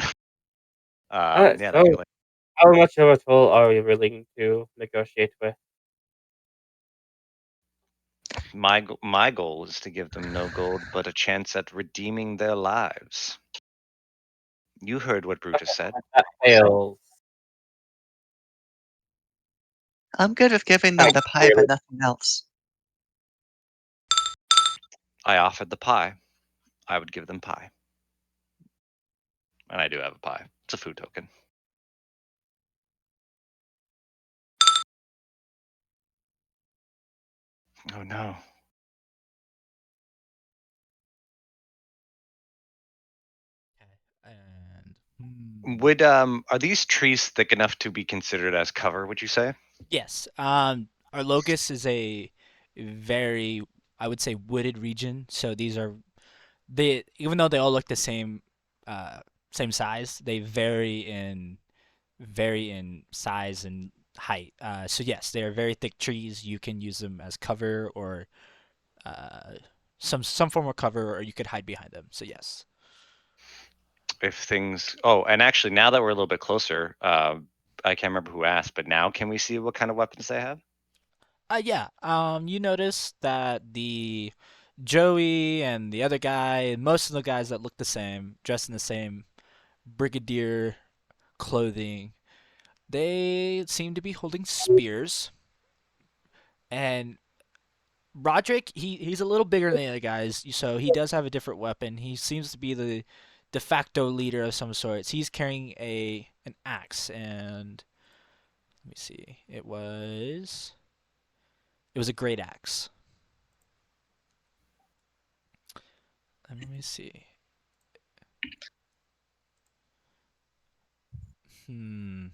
Yeah, that'd be So hilarious. how much of a toll are we willing to negotiate with? My goal is to give them no gold, but a chance at redeeming their lives. You heard what Brutus said. That fails. I'm good with giving them Quite the pie, clearly. but nothing else. I offered the pie. I would give them pie, and I do have a pie. It's a food token. Oh no. Okay. And Would are these trees thick enough to be considered as cover? Would you say? yes, our locus is a very, I would say, wooded region. So these are they, even though they all look the same, uh, same size, they vary in size and height. So yes, they are very thick trees. You can use them as cover or uh, some form of cover, or you could hide behind them. So yes. If things. Oh, and actually, now that we're a little bit closer, I can't remember who asked, but now can we see what kind of weapons they have? Yeah. You notice that the Joey and the other guy, most of the guys that look the same, dressed in the same brigadier clothing, they seem to be holding spears. And Roderick, he's a little bigger than the other guys, so he does have a different weapon. He seems to be the de facto leader of some sorts. He's carrying a an axe, and let me see. It was a great axe. Let me see. Hmm.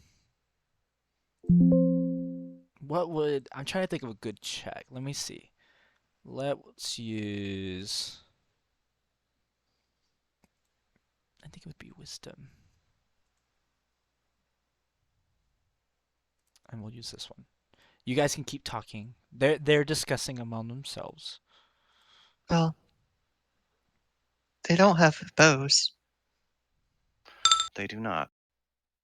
What would I'm trying to think of a good check. Let me see. Let's use. I think it would be wisdom, and we'll use this one. You guys can keep talking. They're discussing among themselves. Well, they don't have bows. They do not.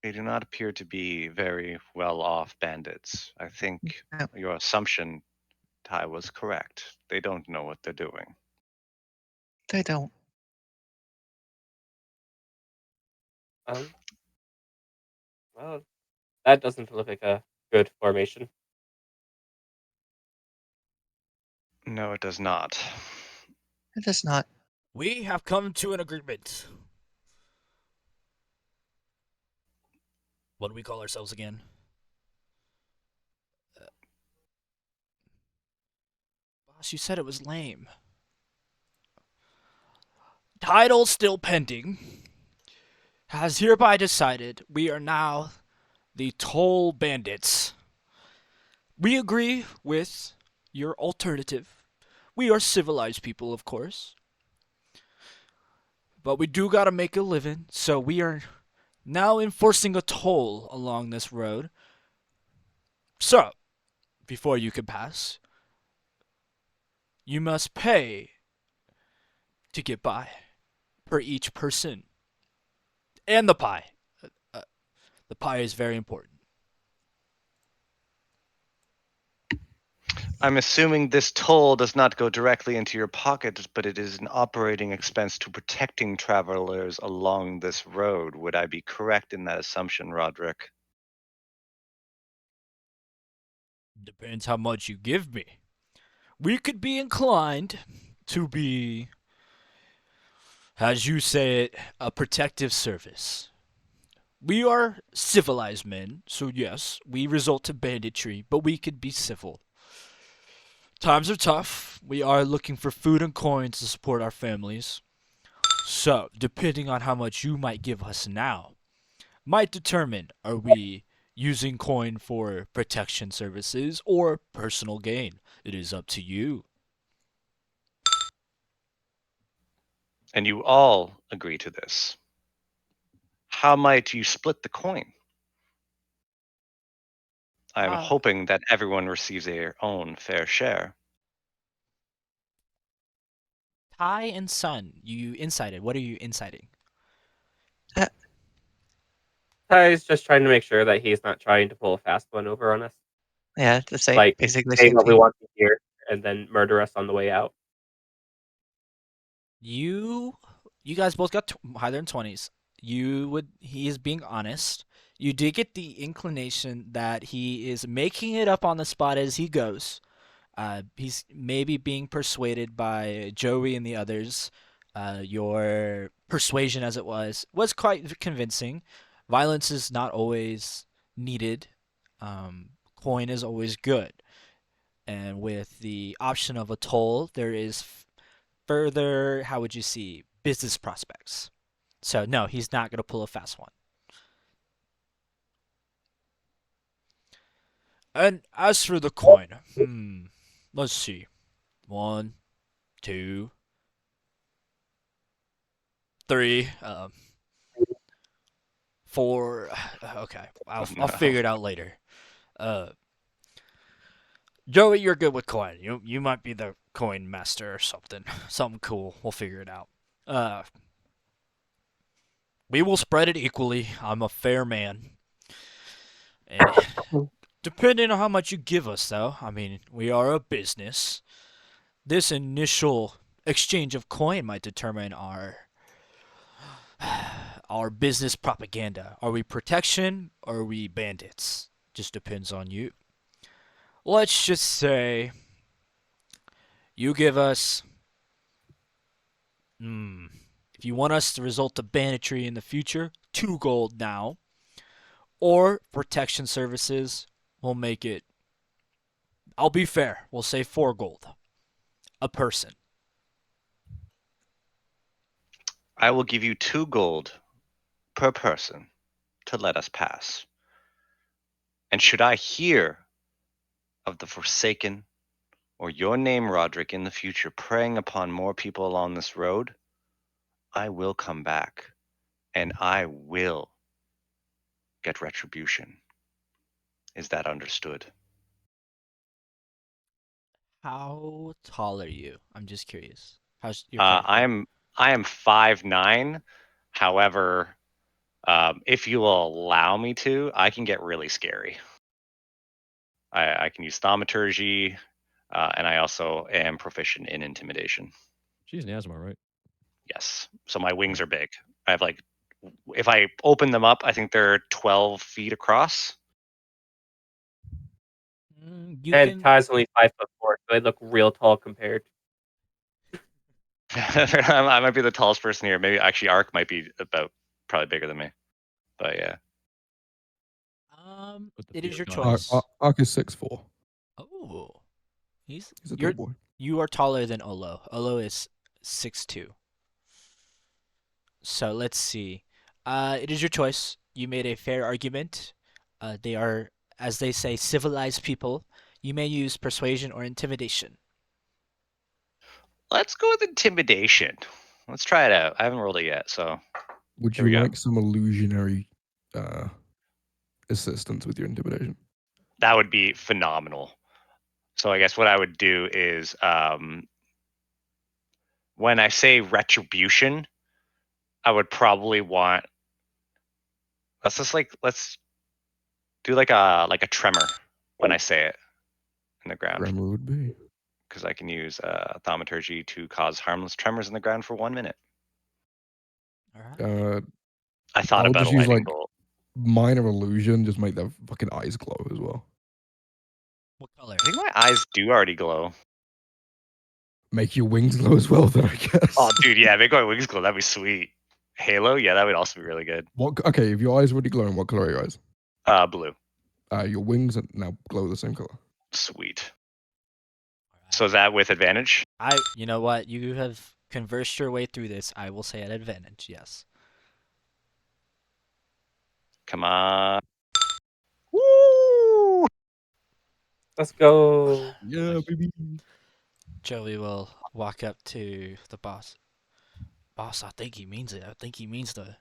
They do not appear to be very well off bandits. I think No, your assumption, Ty, was correct. They don't know what they're doing. they don't. Um, well, that doesn't look like a good formation. No, it does not. It is not. We have come to an agreement. What do we call ourselves again? Boss, you said it was lame. Title still pending. Has hereby decided we are now the Toll Bandits. We agree with your alternative. We are civilized people, of course, but we do gotta make a living, so we are now enforcing a toll along this road. So, before you can pass, you must pay to get by per each person. And the pie. Uh, the pie is very important. I'm assuming this toll does not go directly into your pocket, but it is an operating expense to protecting travelers along this road. Would I be correct in that assumption, Roderick? Depends how much you give me. We could be inclined to be, as you say it, a protective service. We are civilized men, so yes, we resort to banditry, but we could be civil. Times are tough. We are looking for food and coins to support our families. So, depending on how much you might give us now, might determine are we using coin for protection services or personal gain. It is up to you. And you all agree to this. How might you split the coin? I'm Uh, hoping that everyone receives their own fair share. Ty and Sun, you incited. What are you inciting? Uh, Ty's just trying to make sure that he's not trying to pull a fast one over on us, yeah, the same, like basically say same what we thing. want to hear and then murder us on the way out. You you guys both got higher than 20s. He is being honest. You did get the inclination that he is making it up on the spot as he goes. He's maybe being persuaded by Joey and the others. Your persuasion, as it was quite convincing. Violence is not always needed. Coin is always good. And with the option of a toll, there is further, how would you see, business prospects. So, no, he's not going to pull a fast one. And as for the coin, let's see. One, two, three, four. Okay, I'll No. figure it out later. Uh, Joey, you're good with coin. You might be the coin master or something. Something cool. We'll figure it out. Uh, we will spread it equally. I'm a fair man. And depending on how much you give us, though, I mean, we are a business. This initial exchange of coin might determine our business propaganda. Are we protection or are we bandits? Just depends on you. Let's just say you give us if you want us to result to banditry in the future, 2 gold now. Or protection services, we'll make it I'll be fair, we'll say 4 gold a person. I will give you 2 gold per person to let us pass. And should I hear of the Forsaken or your name, Roderick, in the future preying upon more people along this road, I will come back and I will get retribution. Is that understood? How tall are you? I'm just curious. How's your Uh, character? I'm I am 5'9". However, if you will allow me to, I can get really scary. I can use thaumaturgy, and I also am proficient in intimidation. She's an asthma, right? Yes, so my wings Right. are big. I have like, if I open them up, I think they're 12 feet across. You And can Ty's only 5'4", so they look real tall compared. I might be the tallest person here. Maybe actually Ark might be about probably bigger than me. But yeah, With the it feet is of your God. choice. Ark is 6'4". Oh, he's He's a tall you're boy. you are taller than Olo. Olo is 6'2". So let's see. It is your choice. You made a fair argument. They are, as they say, civilized people. You may use persuasion or intimidation. let's go with intimidation. Let's try it out. I haven't rolled it yet, so Would here we you go. like some illusionary uh, assistance with your intimidation? That would be phenomenal. So I guess what I would do is, when I say retribution, I would probably want, let's do like a tremor when I say it in the ground, Grammar would be. because I can use thaumaturgy to cause harmless tremors in the ground for 1 minute. All right. Uh, I thought I would about a just use lightning like bolt. minor illusion, just make their fucking eyes glow as well. What color? I think my eyes do already glow. Make your wings glow as well, then I guess. Oh, dude, yeah, make my wings glow. That'd be sweet. Halo, yeah, that would also be really good. Okay, if your eyes are already glowing, what color are your eyes? Blue, Your wings are now glow the same color. sweet. All So right. is that with advantage? You know what? You have conversed your way through this. I will say at advantage, yes. Come on. Woo! Let's go. Yeah, baby. Joey will walk up to the boss. Boss, I think he means it. I think he means to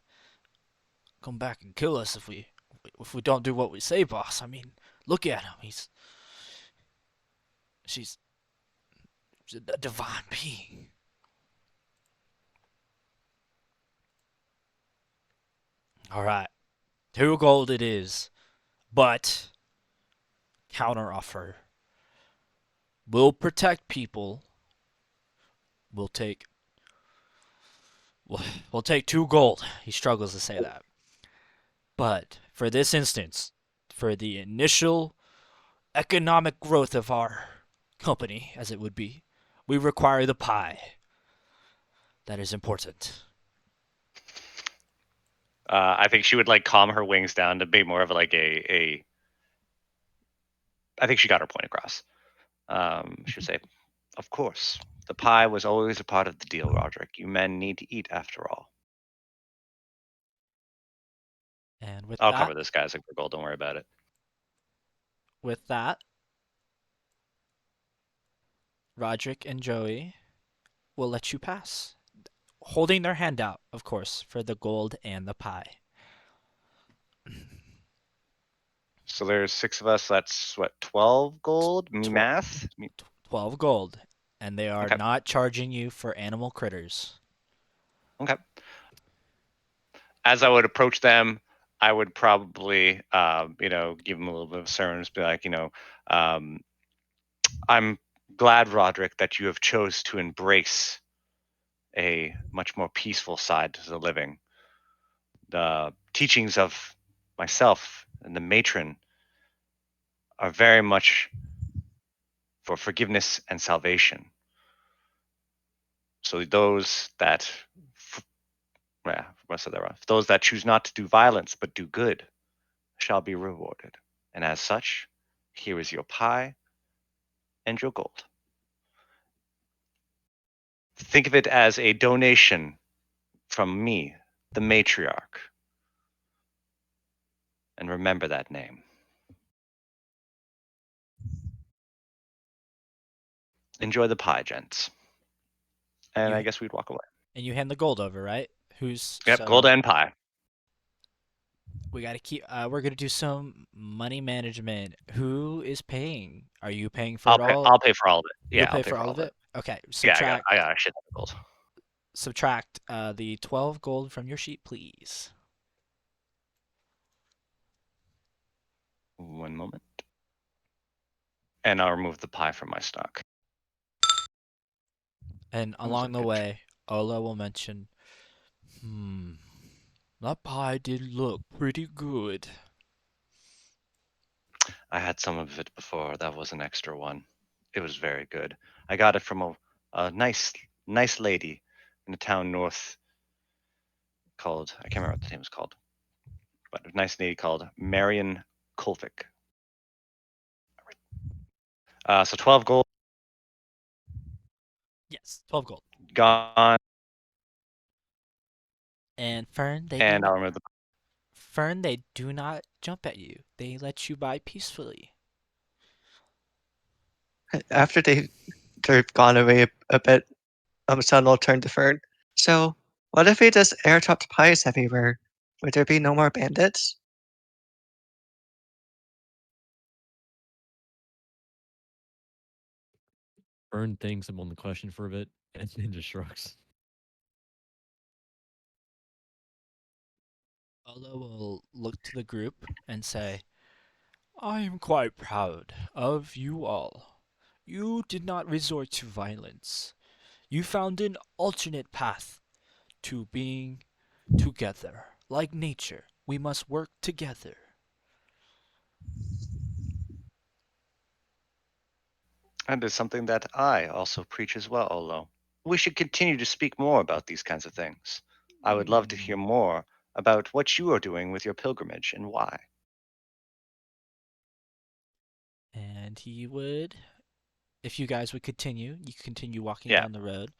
come back and kill us if we don't do what we say, boss. I mean, look at him. She's a divine being. All right, 2 gold it is, but counter offer. We'll protect people. We'll take we'll, we'll take 2 gold. He struggles to say that, but for this instance, for the initial economic growth of our company, as it would be, we require the pie. That is important. I think she would like calm her wings down to be more of like a. I think she got her point across. She would say, "Of course, the pie was always a part of the deal, Roderick. You men need to eat after all. And with I'll that, cover this, guys. Like for gold, don't worry about it." with that, Roderick and Joey will let you pass, holding their hand out, of course, for the gold and the pie. So there's 6 of us. That's what, 12 gold? Me Tw- math? 12 gold, and they are Okay. not charging you for animal critters. Okay. As I would approach them, I would probably, give them a little bit of service, be like, um, I'm glad, Roderick, that you have chose to embrace a much more peaceful side to the living. The teachings of myself and the matron are very much for forgiveness and salvation. So those that, yeah, I said that wrong. Those that choose not to do violence but do good shall be rewarded. And as such, here is your pie and your gold. Think of it as a donation from me, the matriarch. And remember that name. Enjoy the pie, gents. And I You guess we'd walk away. and you hand the gold over, right? Who's Yep, gold so and pie. we got to keep we're going to do some money management. Who is paying? Are you paying for I'll it pay. all? I'll pay for all of it. You'll Yeah, I'll pay pay for for all all of of it. it? Okay, Yeah, I got a shit ton of gold. subtract the 12 gold from your sheet, please. One moment. And I'll remove the pie from my stock. And That was a along the good way, Ola will mention, that pie did look pretty good. I had some of it before. That was an extra one. It was very good. I got it from a nice lady in a town north called, I can't remember what the name was called, but a nice lady called Marion Kolvik. So 12 gold Yes, 12 gold. gone, And Fern, and I'll remove the. they do not jump at you. They let you buy peacefully. After they've gone away a bit, Sun will turn to Fern. So, what if he just airdropped pies everywhere? Would there be no more bandits? Fern thinks I'm on the question for a bit and then just shrugs. Ola will look to the group and say, I am quite proud of you all. You did not resort to violence. You found an alternate path to being together. Like nature, we must work together. And is something that I also preach as well, Olo. We should continue to speak more about these kinds of things. I would love to hear more about what you are doing with your pilgrimage and why. And he would, if you guys would continue, you continue walking Yeah. down the road,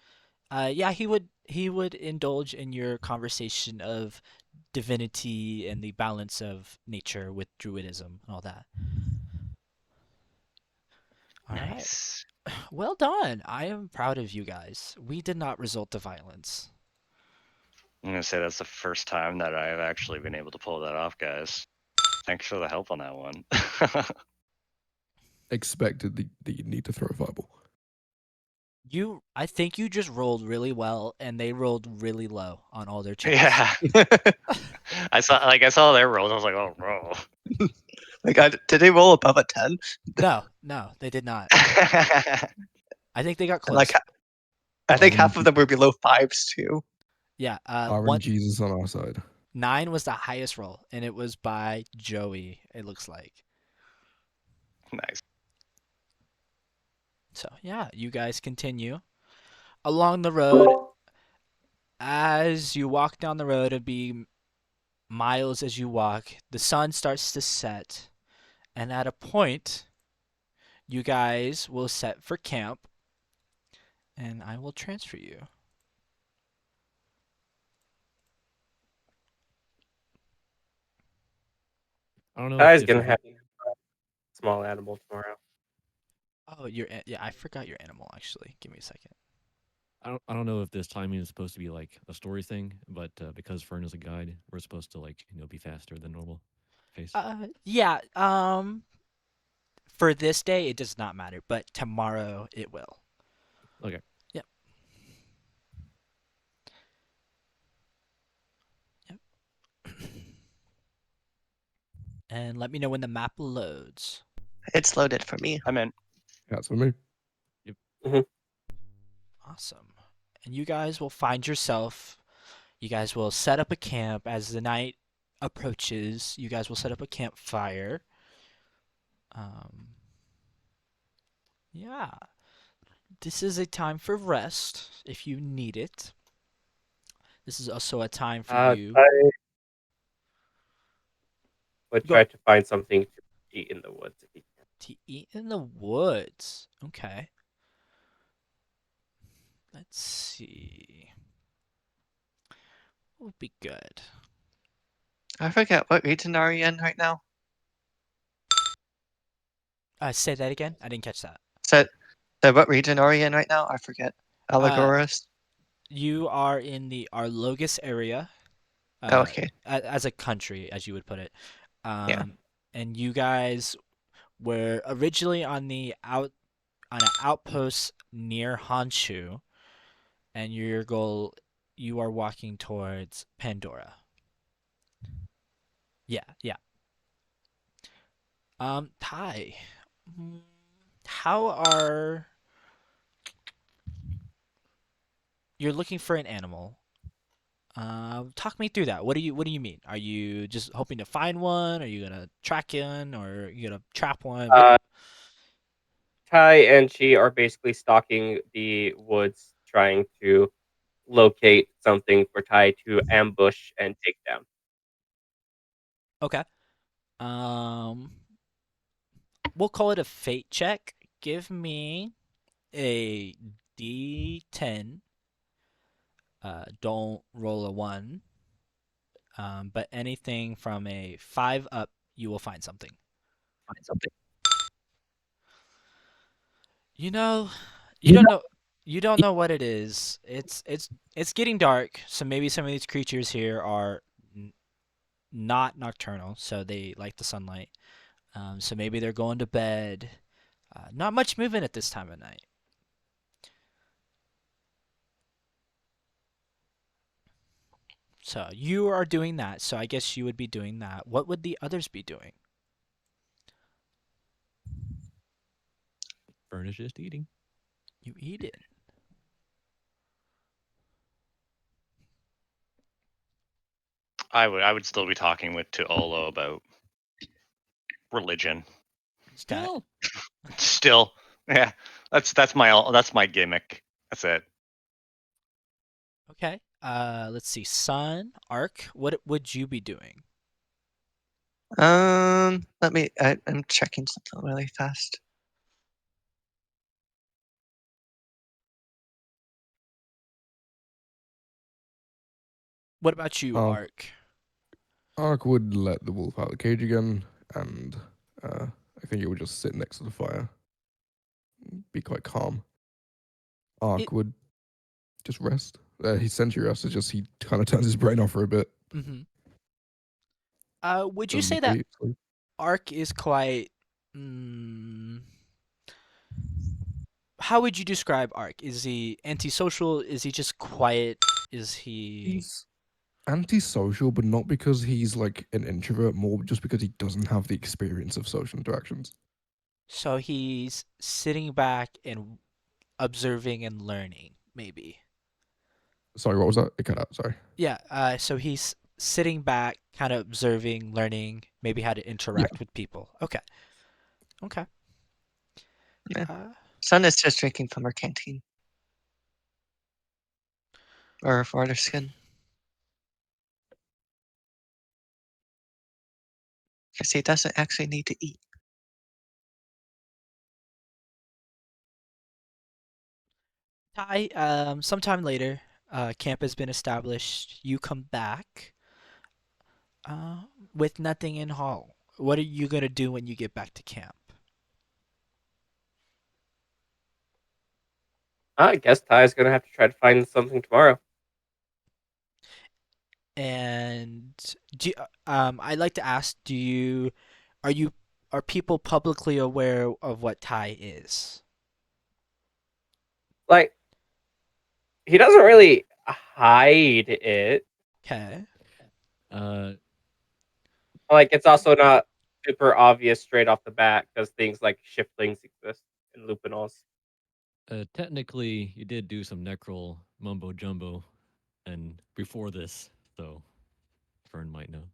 Yeah, he would indulge in your conversation of divinity and the balance of nature with druidism and all that. All right. Nice. Well done. I am proud of you guys. We did not resort to violence. I'm gonna say that's the first time that I've actually been able to pull that off, guys. Thanks for the help on that one. Expected that you need to throw a fireball. I think you just rolled really well, and they rolled really low on all their checks. Yeah, I saw their rolls. I was like, oh, bro. Like, did they roll above a 10? No, no, they did not. I think they got And like, close. I think half of RNG, them were below fives too. Yeah, one RNG's is on our side. 9 was the highest roll, and it was by Joey. It looks like. Nice. So yeah, you guys continue along the road. As you walk down the road, it'd be miles as you walk. The sun starts to set, and at a point, you guys will set for camp, and I will transfer you. I don't know Ty's if gonna you're have a small animal tomorrow. Oh, yeah, I forgot your animal actually. Give me a second. I don't know if this timing is supposed to be like a story thing, but because Fern is a guide, we're supposed to like be faster than normal pace. Yeah, for this day it does not matter, but tomorrow it will. Okay. Yep. Yep. And let me know when the map loads. It's loaded for me. I'm in. That's for me. Awesome. And you guys will find yourself. You guys will set up a camp as the night approaches. You guys will set up a campfire. Um, yeah. This is a time for rest if you need it. This is also a time for you. I would Go try to find something to eat in the woods if he can. to eat in the woods. Okay. Let's see. What would be good? I forget, what region are you in right now? Say that again. I didn't catch that. What region are you in right now? I forget. Uh, Allegoris? you are in the Arlogus area, Oh, okay. as a country, as you would put it. Yeah. And you guys were originally on an outpost near Honshu, and you are walking towards Pandora. Yeah, yeah. Ty, mm, how are you're looking for an animal? Talk me through that. What do you mean? Are you just hoping to find one? Are you gonna track in, or are you gonna trap one? What? Uh, Ty and she are basically stalking the woods, trying to locate something for Ty to ambush and take down. Okay. Um, we'll call it a fate check. Give me a D10. Don't roll a 1. But anything from a 5 up, you will find something. Find something. You know, you You don't know, know you don't know what it is. It's getting dark, so maybe some of these creatures here are not nocturnal, so they like the sunlight. So maybe they're going to bed. Not much movement at this time of night. So you are doing that. So I guess you would be doing that. What would the others be doing? Fern is just eating. You eat it. I would still be talking to Olo about religion. Okay. Still, Still, yeah, that's my gimmick. That's it. Okay. Let's see. Sun, Arc. What would you be doing? I'm checking something really fast. What about you, Ark, Ark? Ark would let the wolf out of the cage again, and I think it would just sit next to the fire, be quite calm. It. Ark would just rest. His sentry rest is just he kind of turns his brain off for a bit, Mhm. Would you doesn't say that immediately. Ark is quite? Mm, how would you describe Ark? Is he antisocial? Is he just quiet? Is he He's antisocial, but not because he's like an introvert, more just because he doesn't have the experience of social interactions. so he's sitting back and observing and learning, maybe? Sorry, what was that? It cut out. Sorry. Yeah. So he's sitting back, kind of observing, learning, maybe how to Yeah. interact with people. Okay. Okay. Yeah. Uh, Sun is just drinking from her canteen or her water skin because he doesn't actually need to eat. Ty, sometime later, camp has been established. You come back, uh, with nothing in Hall. What are you gonna do when you get back to camp? I guess Ty's gonna have to try to find something tomorrow. And I'd like to ask, are you, are people publicly aware of what Ty is? Like, he doesn't really hide it. Okay. Uh, Like, it's also not super obvious straight off the bat because things like shiftlings exist and lupinos. technically, you did do some necral mumbo jumbo, and before this, so Fern might know.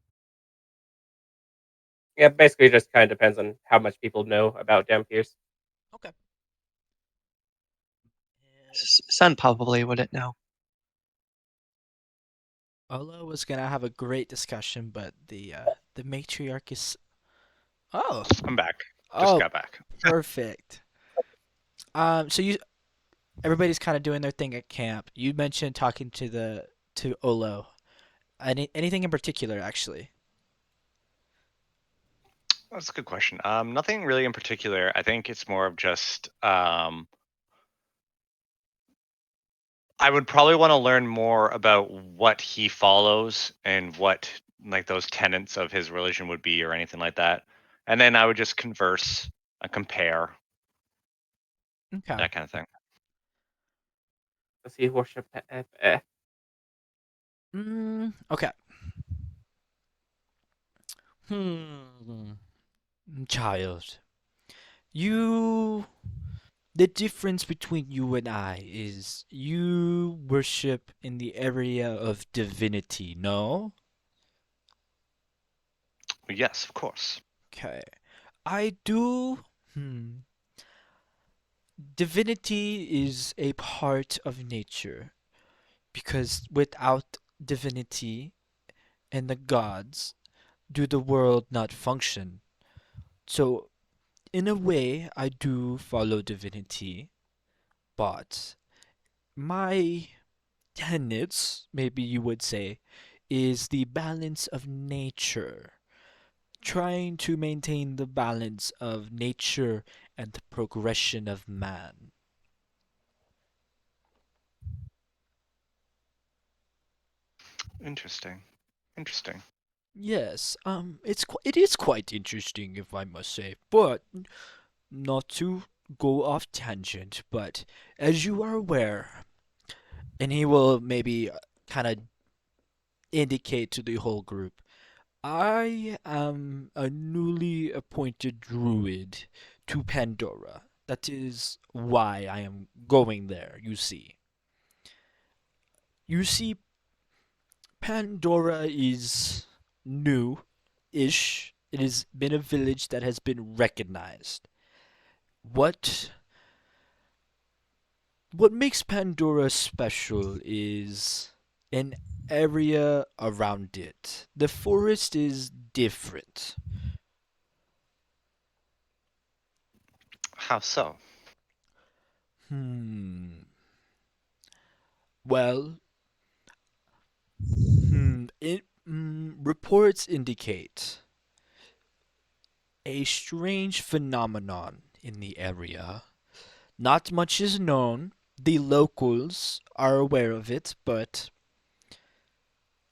Yeah, basically, it just kind of depends on how much people know about Dampiers. Okay. Sun probably wouldn't know. Ola was gonna have a great discussion, but the matriarch is. Oh. I'm back. Just Oh, got back. perfect. So you everybody's kind of doing their thing at camp. You mentioned talking to Olo. Anything in particular, actually? That's a good question. Nothing really in particular. I think it's more of just I would probably want to learn more about what he follows and what like those tenets of his religion would be or anything like that. And then I would just converse, compare, Okay. that kind of thing. Does he worship? Okay. Hmm. Child, you. The difference between you and I is you worship in the area of divinity, no? Yes, of course. Okay. I do. Divinity is a part of nature because without divinity and the gods, do the world not function? So, in a way, I do follow divinity, but my tenets, maybe you would say, is the balance of nature. Trying to maintain the balance of nature and the progression of man. Interesting. Interesting. Yes, it is quite interesting, if I must say, but not to go off tangent, but as you are aware, and he will maybe kind of indicate to the whole group, I am a newly appointed druid to Pandora. That is why I am going there, you see. You see, Pandora is new ish. It has been a village that has been recognized. What what makes Pandora special is an area around it. The forest is different. How so? Hmm. Well, Reports indicate a strange phenomenon in the area. Not much is known. The locals are aware of it, but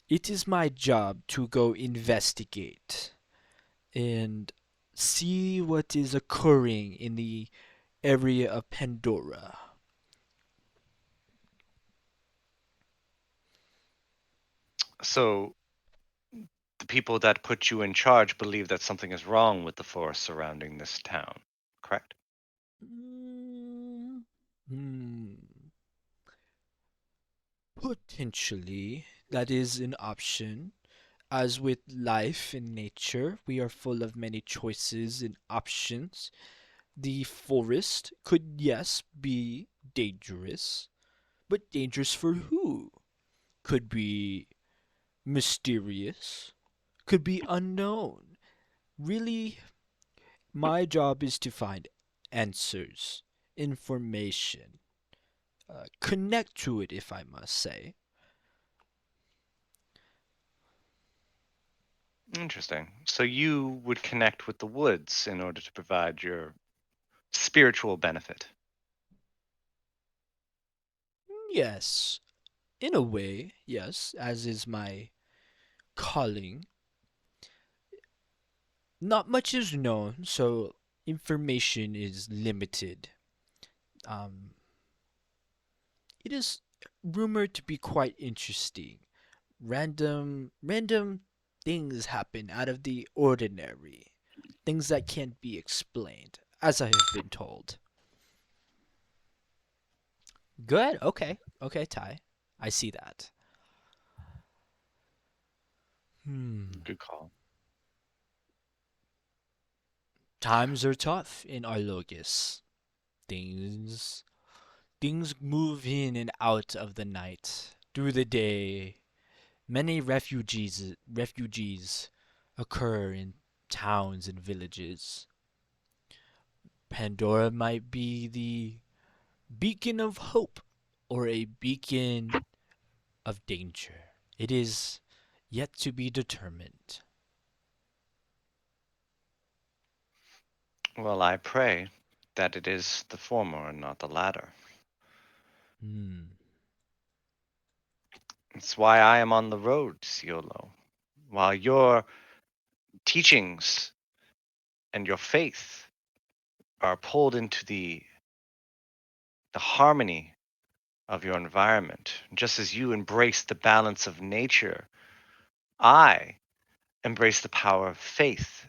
it is my job to go investigate and see what is occurring in the area of Pandora. So the people that put you in charge believe that something is wrong with the forest surrounding this town, correct? Mm, hmm. Potentially, that is an option. As with life in nature, we are full of many choices and options. The forest could, yes, be dangerous, but dangerous for who? Could be mysterious, could be unknown. Really, my job is to find answers, information, connect to it, if I must say. Interesting. So you would connect with the woods in order to provide your spiritual benefit. Yes, in a way, yes, as is my calling. Not much is known, so information is limited. Um, it is rumored to be quite interesting. Random things happen out of the ordinary. Things that can't be explained, as I have been told. Good. Okay. Okay, Ty. I see that. Hmm. Good call. Times are tough in Arlogus. Things things move in and out of the night, through the day. Many refugees occur in towns and villages. Pandora might be the beacon of hope or a beacon of danger. It is yet to be determined. Well, I pray that it is the former and not the latter. Hmm. It's why I am on the road, Ciolo. While your teachings and your faith are pulled into the harmony of your environment, just as you embrace the balance of nature, I embrace the power of faith,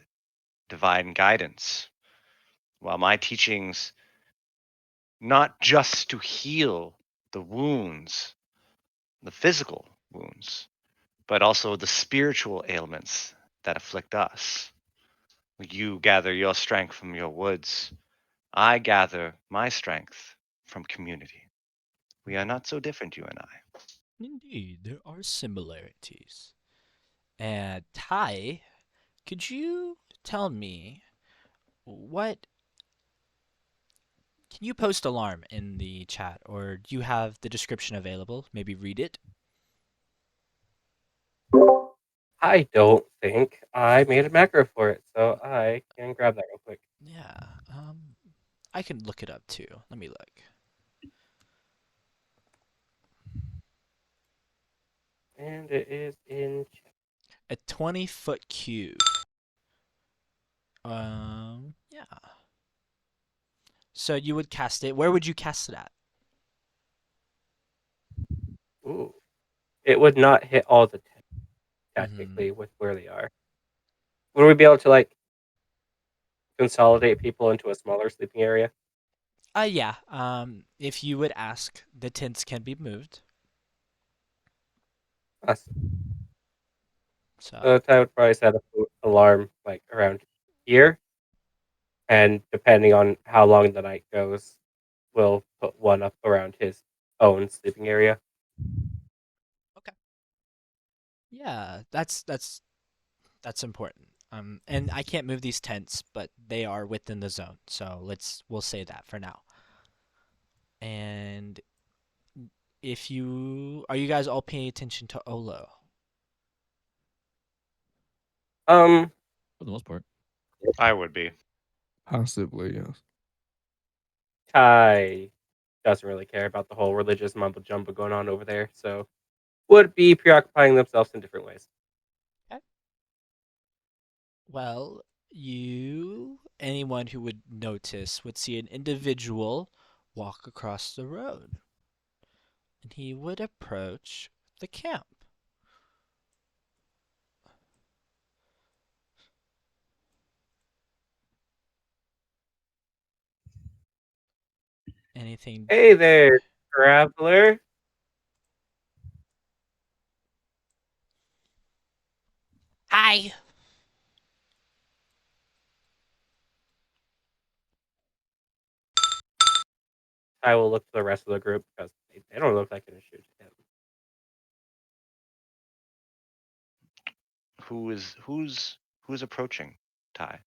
divine guidance. While my teachings, not just to heal the wounds, the physical wounds, but also the spiritual ailments that afflict us. You gather your strength from your woods. I gather my strength from community. We are not so different, you and I. Indeed, there are similarities. And Ty, could you tell me what can you post alarm in the chat or do you have the description available? Maybe read it? I don't think I made a macro for it, so I can grab that real quick. Yeah. I can look it up too. Let me look. And it is in chat. A 20-foot cube. Yeah. So you would cast it. Where would you cast it at? Ooh. It would not hit all the Mm-hmm. technically with where they are. Would we be able to like consolidate people into a smaller sleeping area? Yeah. If you would ask, the tents can be moved. Awesome. So, So I would probably set an alarm like around here, and depending on how long the night goes, we'll put one up around his own sleeping area. okay. Yeah, that's important. And I can't move these tents, but they are within the zone. So we'll say that for now. And if you are you guys all paying attention to Olo? for the most part. I would be. Passively, yes. Ty doesn't really care about the whole religious mumbo jumbo going on over there, so would be preoccupying themselves in different ways. Okay. Well, anyone who would notice, would see an individual walk across the road, and he would approach the camp. Anything? Hey there, traveler. Hi. I will look to the rest of the group because they don't look like an issue to him. Who's approaching Ty?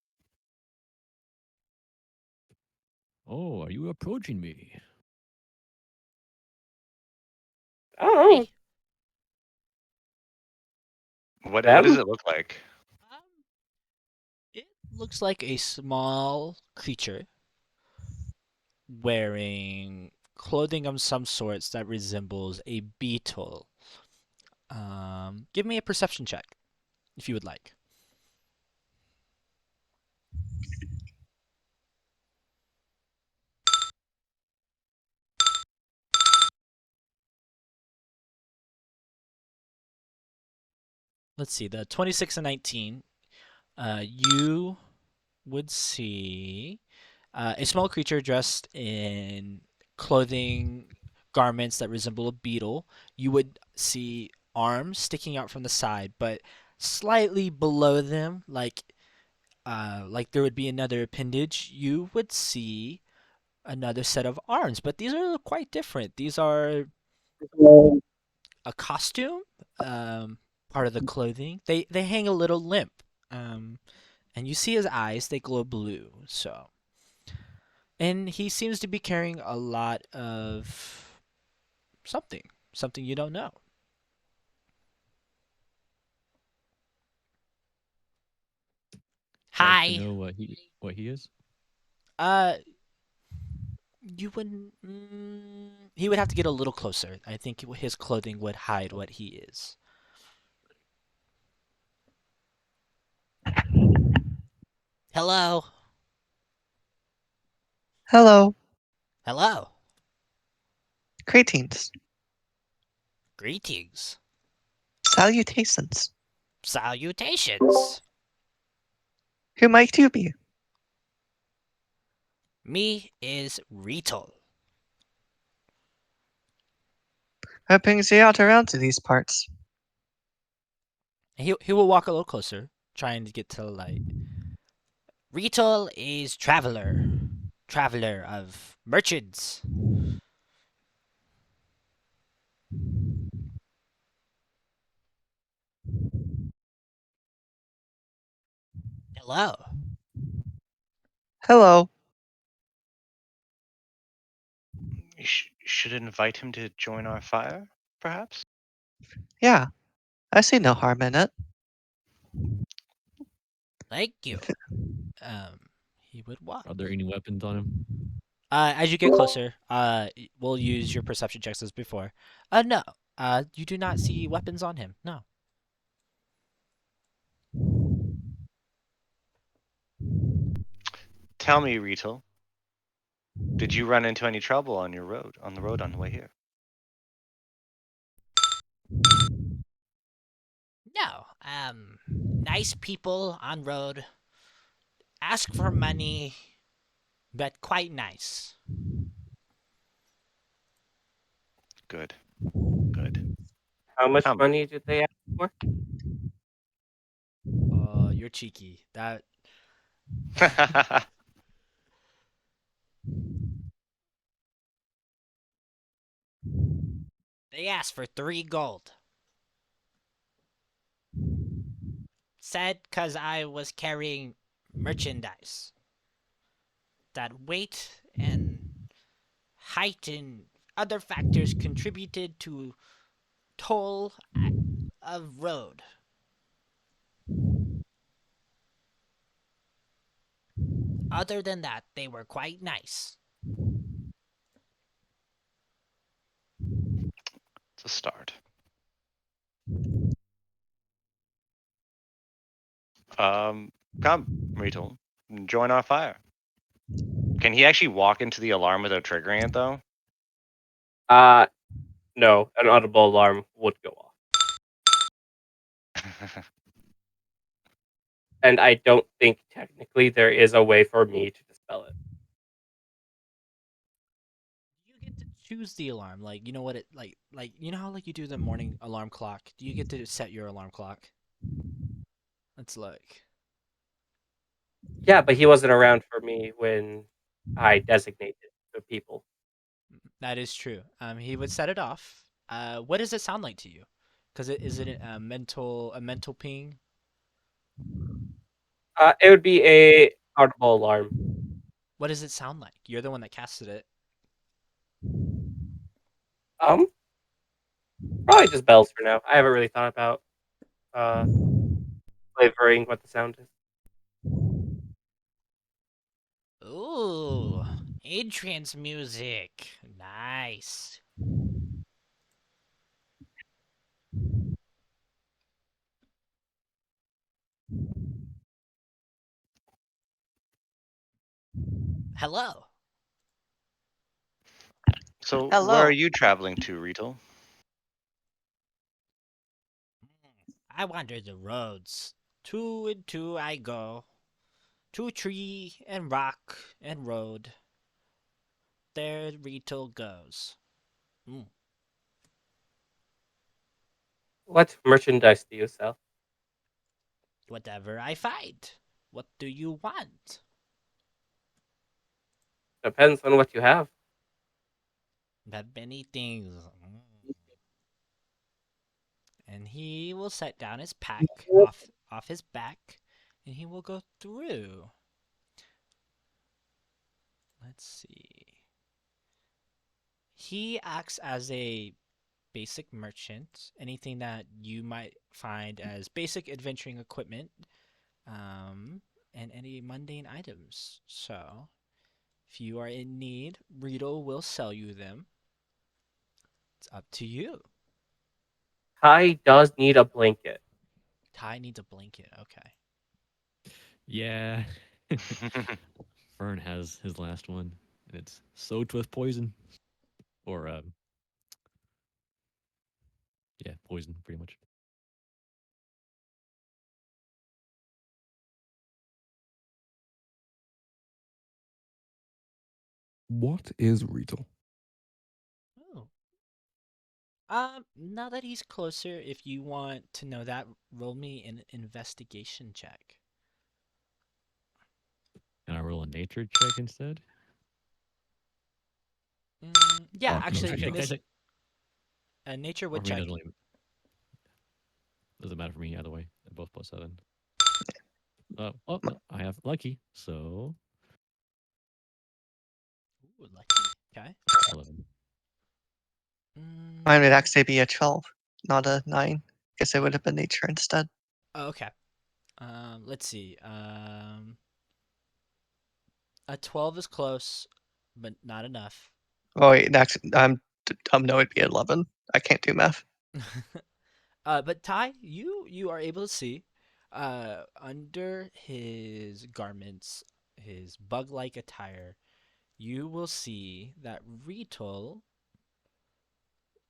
Oh, are you approaching me? Oh, Hi. What does them? it look like? Um, it looks like a small creature wearing clothing of some sorts that resembles a beetle. Give me a perception check if you would like. Let's see, the 26 and 19. You would see a small creature dressed in clothing garments that resemble a beetle. You would see arms sticking out from the side, but slightly below them, like there would be another appendage. You would see another set of arms, but these are quite different. These are a costume, um, part of the clothing. They hang a little limp, um, and you see his eyes. They glow blue. So, and he seems to be carrying a lot of something you don't know. Would like to Hi. know what he is. Uh, you wouldn't. He would have to get a little closer. I think his clothing would hide what he is. Hello. Hello. Hello. Greetings. Greetings. Salutations. Salutations. Who might you be? Me is Rital. What brings you out around to these parts? He will walk a little closer, trying to get to the light. Rital is traveler of merchants. Hello. Hello. You should invite him to join our fire, perhaps. Yeah, I see no harm in it. Thank you. Um, he would walk. Are there any weapons on him? As you get closer, we'll use your perception checks as before. No. You do not see weapons on him. No. Tell me, Rital, did you run into any trouble on the road on the way here? No. Nice people on road. Ask for money, but quite nice. Good, good. How much How money did they ask for? Oh, you're cheeky. That they asked for 3 gold. Said cause I was carrying merchandise. That weight and height and other factors contributed to toll of road. Other than that, they were quite nice. It's a start. Come, Rito. Join our fire. Can he actually walk into the alarm without triggering it, though? Uh, no, an audible alarm would go off. And I don't think technically there is a way for me to dispel it. You get to choose the alarm. Like, you know what it like you know how like you do the morning alarm clock? Do you get to set your alarm clock? Let's look. Yeah, but he wasn't around for me when I designated the people. That is true. He would set it off. What does it sound like to you? Because is it a mental ping? It would be a audible alarm. What does it sound like? You're the one that casted it. Um, Probably just bells for now. I haven't really thought about uh flavoring what the sound is. Ooh, entrance music. Nice. Hello. So, where are Hello. you traveling to, Rito? I wander the roads. Two and two I go. To tree and rock and road. There Rito goes. Mm. What merchandise do you sell? Whatever I find. What do you want? Depends on what you have. That many things. And he will set down his pack off his back, and he will go through. Let's see. He acts as a basic merchant. Anything that you might find as basic adventuring equipment, um, and any mundane items. So, if you are in need, Rito will sell you them. It's up to you. Kai does need a blanket. Ty needs a blanket. Okay. Yeah. Fern has his last one, and it's soaked with poison, or yeah, poison, pretty much. What is Retail? Oh. Now that he's closer, if you want to know that, roll me an investigation check. Can I roll a nature check instead? Yeah, Arc knows actually, who's Actually, in up. this, nature or would for me, check. doesn't matter for me either way. They're both +7. Oh no, I have lucky, so Ooh, lucky. Okay. 11. Mine would Mm, actually be a 12, not a 9. Guess it would have been nature instead. oh, okay. Let's see. A 12 is close, but not enough. Oh, wait, next, no, it'd be 11. I can't do math. But Ty, you are able to see, under his garments, his bug-like attire, you will see that Retool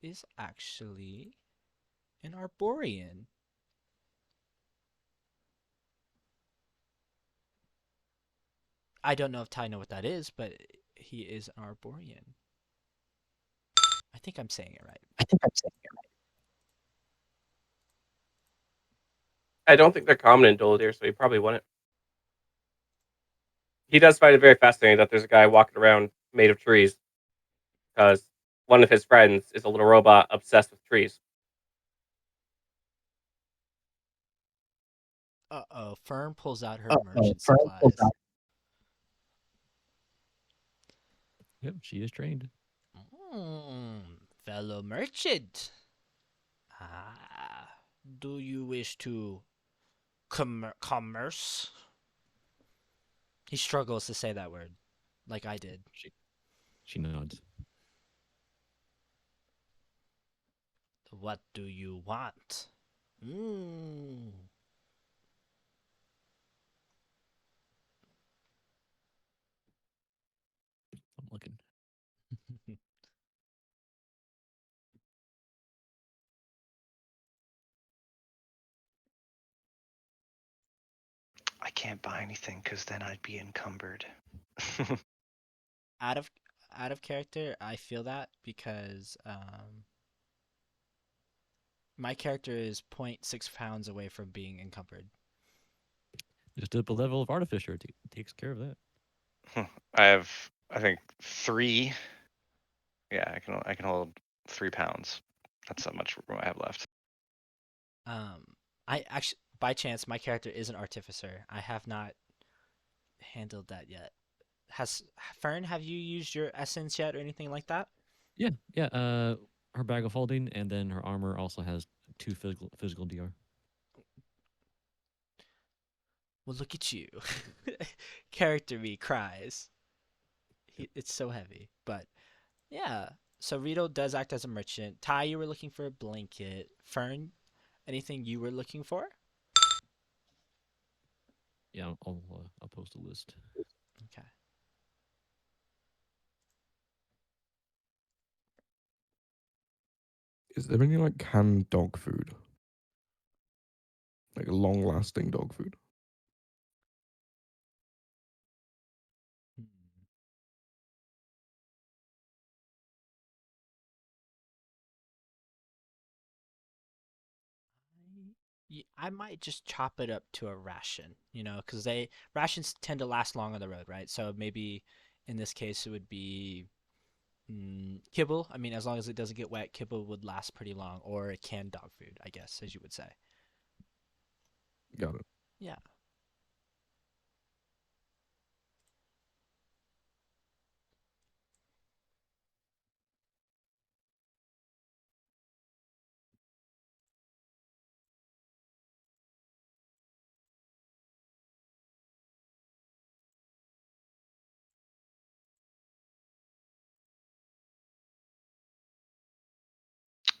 is actually an Arborian. I don't know if Ty know what that is, but he is an Arborian. I think I'm saying it right. I don't think they're common in Doldir, so he probably wouldn't. He does find it very fascinating that there's a guy walking around made of trees because one of his friends is a little robot obsessed with trees. Uh-oh, Fern pulls out her merchant supplies. Yep, she is trained. Fellow merchant. Ah, do you wish to commerce? He struggles to say that word, like I did. She she nods. What do you want? Mm. I'm looking. I can't buy anything because then I'd be encumbered. out of out of character, I feel that because my character is zero point 0.6 pounds away from being encumbered. Just up a level of artificer takes care of that. I have, I think, 3. Yeah, I can hold 3 pounds. That's how much room I have left. I actually, by chance, my character is an artificer. I have not handled that yet. Has Fern, have you used your essence yet or anything like that? Yeah, yeah. Her bag of holding, and then her armor also has 2 physical DR. Well, look at you. Character me cries. It's so heavy, but yeah. So Rito does act as a merchant. Ty, you were looking for a blanket. Fern, anything you were looking for? Yeah, I'll post a list. Okay. Is there any like canned dog food? Like long lasting dog food? Hmm. I might just chop it up to a ration, because they rations tend to last long on the road, right? So maybe in this case it would be kibble. I mean, as long as it doesn't get wet, kibble would last pretty long, or a canned dog food, I guess, as you would say. Got it. Yeah.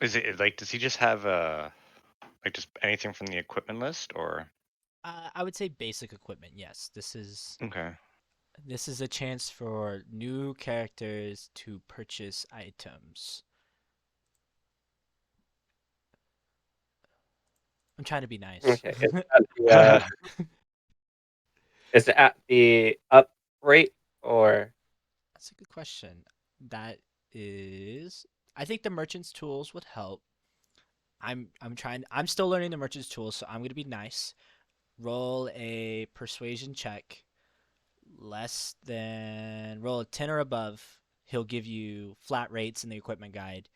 Is it like, does he just have like just anything from the equipment list, or? I would say basic equipment. Yes, Okay. this is a chance for new characters to purchase items. I'm trying to be nice. Okay, is it at the up rate or That's a good question. That is, I think the merchant's tools would help. I'm still learning the merchant's tools, so I'm gonna be nice. Roll a persuasion check less than roll a 10 or above. He'll give you flat rates in the equipment guide.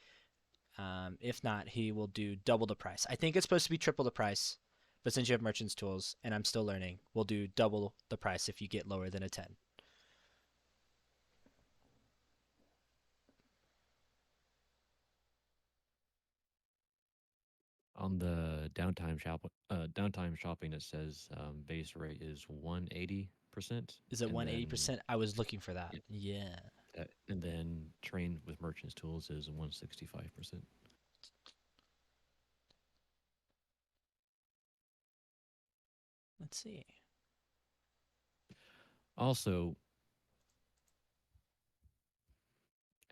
If not, he will do double the price. I think it's supposed to be triple the price, but since you have merchant's tools and I'm still learning, we'll do double the price if you get lower than a 10. On the downtime shopping, it says base rate is 180%, Is it and then 180%? I was looking for that. yeah, Yeah. and then trained with merchants tools is 165%. Let's see. Also,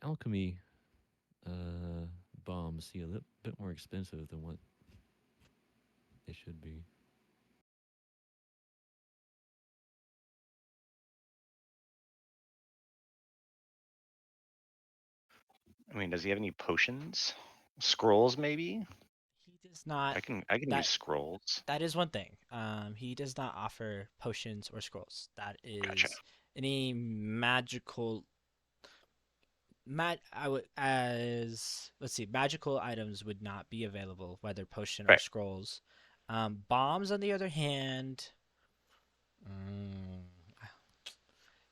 alchemy bombs see a little bit more expensive than what they should be. I mean, does he have any potions? Scrolls, maybe? He does not. I can use That scrolls. that is one thing. He does not offer potions or scrolls. That Gotcha. is any magical I would as let's see, magical items would not be available, whether potion or Right. scrolls. Bombs, on the other hand, mm,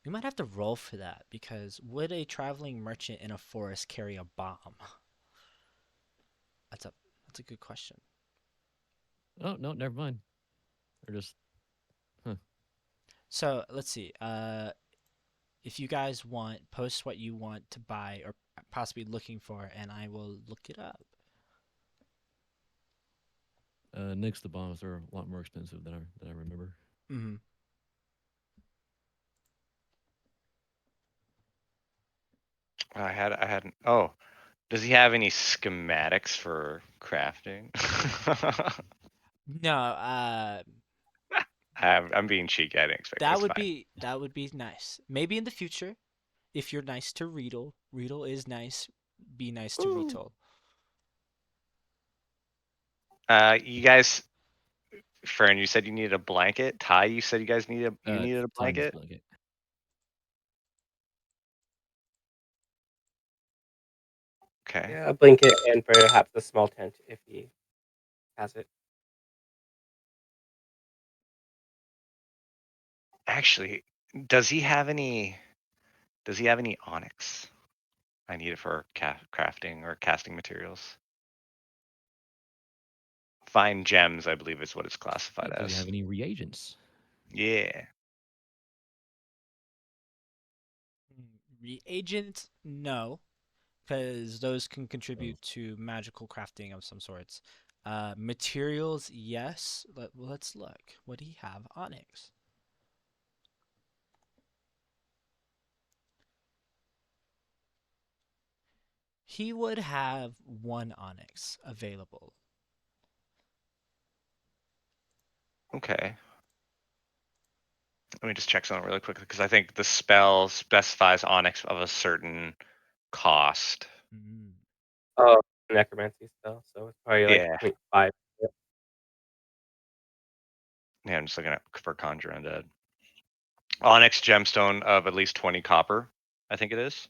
we might have to roll for that because would a traveling merchant in a forest carry a bomb? That's a that's a good question. Oh no, never mind. They're just huh. So let's see. If you guys want, post what you want to buy or possibly looking for, and I will look it up. Next, the bombs are a lot more expensive than I remember. Mm-hmm. I hadn't. Oh, does he have any schematics for crafting? No, I'm being cheeky. I didn't expect it. It's fine. that would be nice. Maybe in the future, if you're nice to Riedel, Riedel is nice. Be nice to Ooh. Riedel. You guys, Fern, you said you needed a blanket. Ty, you said you needed a Timeless blanket. blanket. Okay. Yeah, a blanket and perhaps a small tent if he has it. Actually, does he have any? Does he have any onyx? I need it for crafting or casting materials. Fine gems, I believe, is what it's classified Does he as. have any reagents? Yeah. Reagent, no, because those can contribute to magical crafting of some sorts. Materials, yes. Let's look. What do you have? Onyx. He would have one onyx available. Okay. Let me just check something really quickly because I think the spell specifies onyx of a certain cost. Mm. Oh, necromancy spell, so it's probably like Yeah. 0.5. Yeah, I'm just looking at for conjure undead. Onyx gemstone of at least 20 copper, I think it is.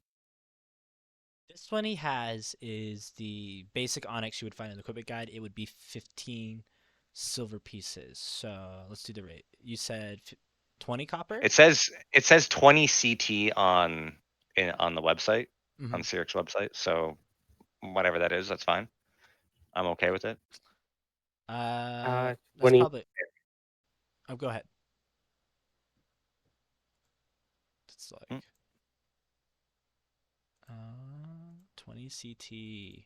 This one he has is the basic onyx you would find in the equipment guide. It would be 15 silver pieces. So let's do the rate. You said 20 copper? It says 20 CT on the website, Mm-hmm. on Syrik's website. So whatever that is, that's fine. I'm okay with it. That's 20. probably. Oh, go ahead. It's Mm, like 20 CT.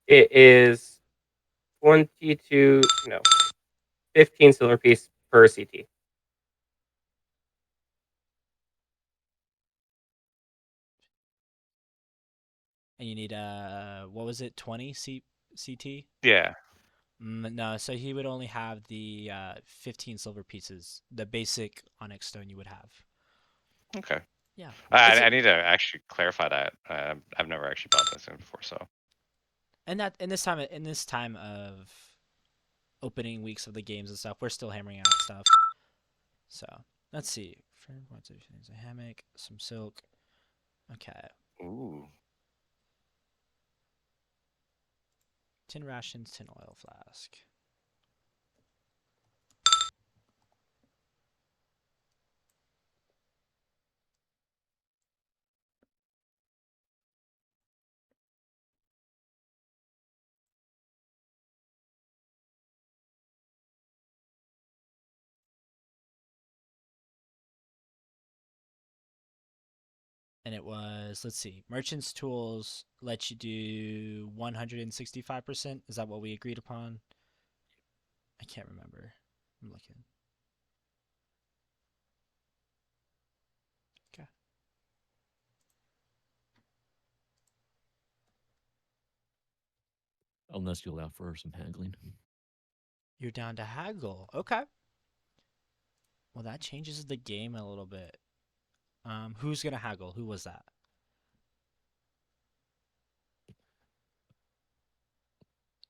It is 22, no, 15 silver piece per CT. And you need what was it? 20 CT? Yeah. No, so he would only have the 15 silver pieces, the basic onyx stone you would have. Okay. Yeah. I, It's a, I need to actually clarify that. I've never actually bought this in before, so. and that in this time of opening weeks of the games and stuff, we're still hammering out stuff. So, let's see. Fern points of things, a hammock, some silk. Okay. Ooh. Tin rations, tin oil flask. And it was, let's see, merchant's tools let you do 165%. Is that what we agreed upon? I can't remember. I'm looking. Okay. Unless you allow for some haggling. You're down to haggle. Okay. Well, that changes the game a little bit. Who's gonna haggle? Who was that?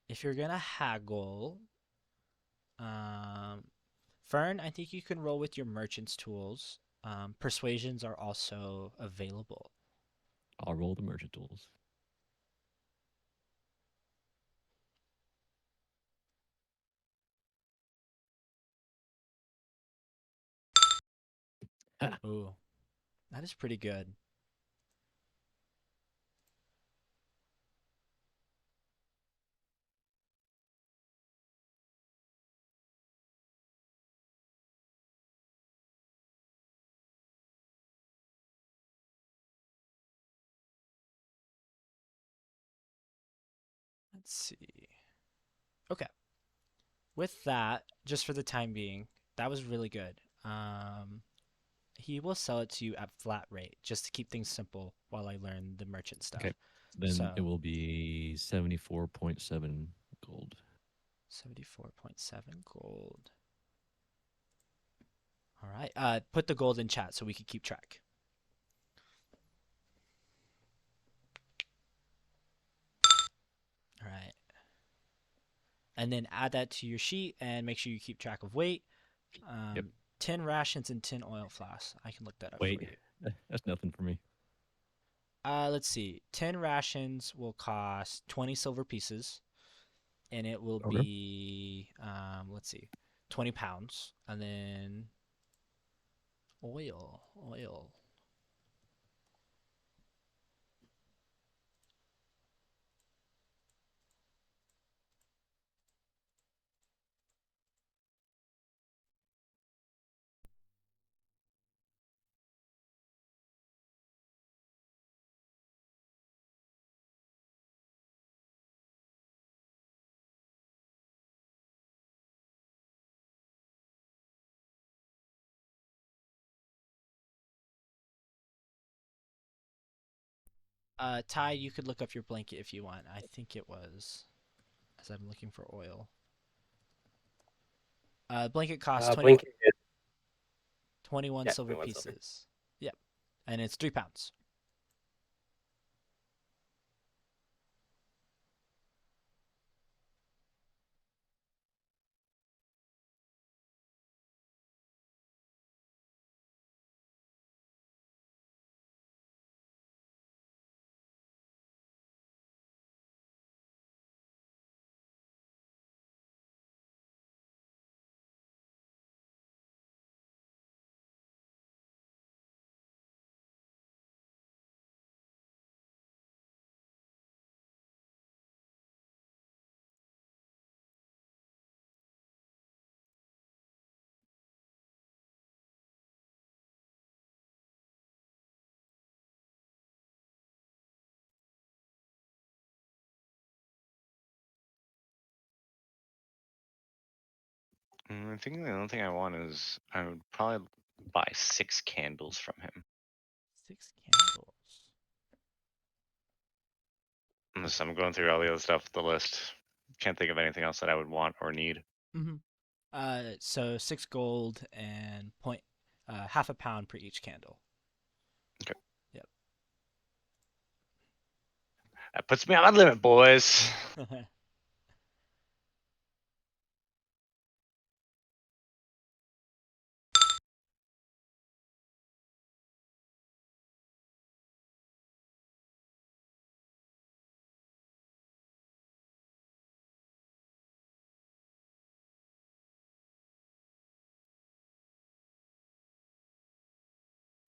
If you're gonna haggle, um, Fern, I think you can roll with your merchant's tools. Persuasions are also available. I'll roll the merchant tools. Ha! Ooh, that is pretty good. Let's see. Okay. With that, just for the time being, that was really good. He will sell it to you at flat rate just to keep things simple while I learn the merchant Okay. stuff. Then it So will be 74.7 gold. 74.7 gold. All right. Put the gold in chat so we can keep track. All right. And then add that to your sheet and make sure you keep track of weight. Yep. 10 rations and 10 oil flasks. I can look that up for Wait, you. that's nothing for me. Let's see. 10 rations will cost 20 silver pieces, and it will Okay. be, let's see, 20 pounds. And then oil. Ty, you could look up your blanket if you want. I think it was, as I'm looking for oil. Blanket costs 20, Blinking is 21 yeah, silver 21 silver. pieces. Yep. And it's 3 pounds. I think the only thing I want is I would probably buy 6 candles from him. 6 candles. Unless I'm going through all the other stuff, the list. Can't think of anything else that I would want or need. Mm-hmm. So 6 gold and half a pound per each candle. Okay. Yep. That puts me on my limit, boys.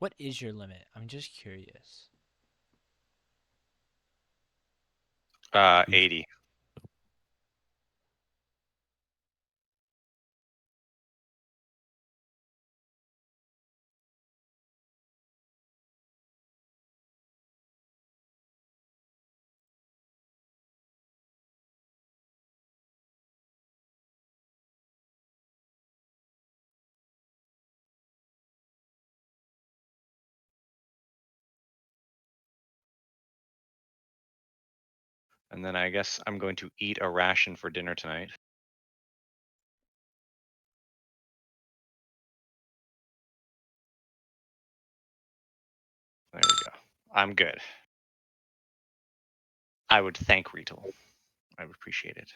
What is your limit? I'm just curious. 80. And then I guess I'm going to eat a ration for dinner tonight. There we go. I'm good. I would thank Retail. I would appreciate it.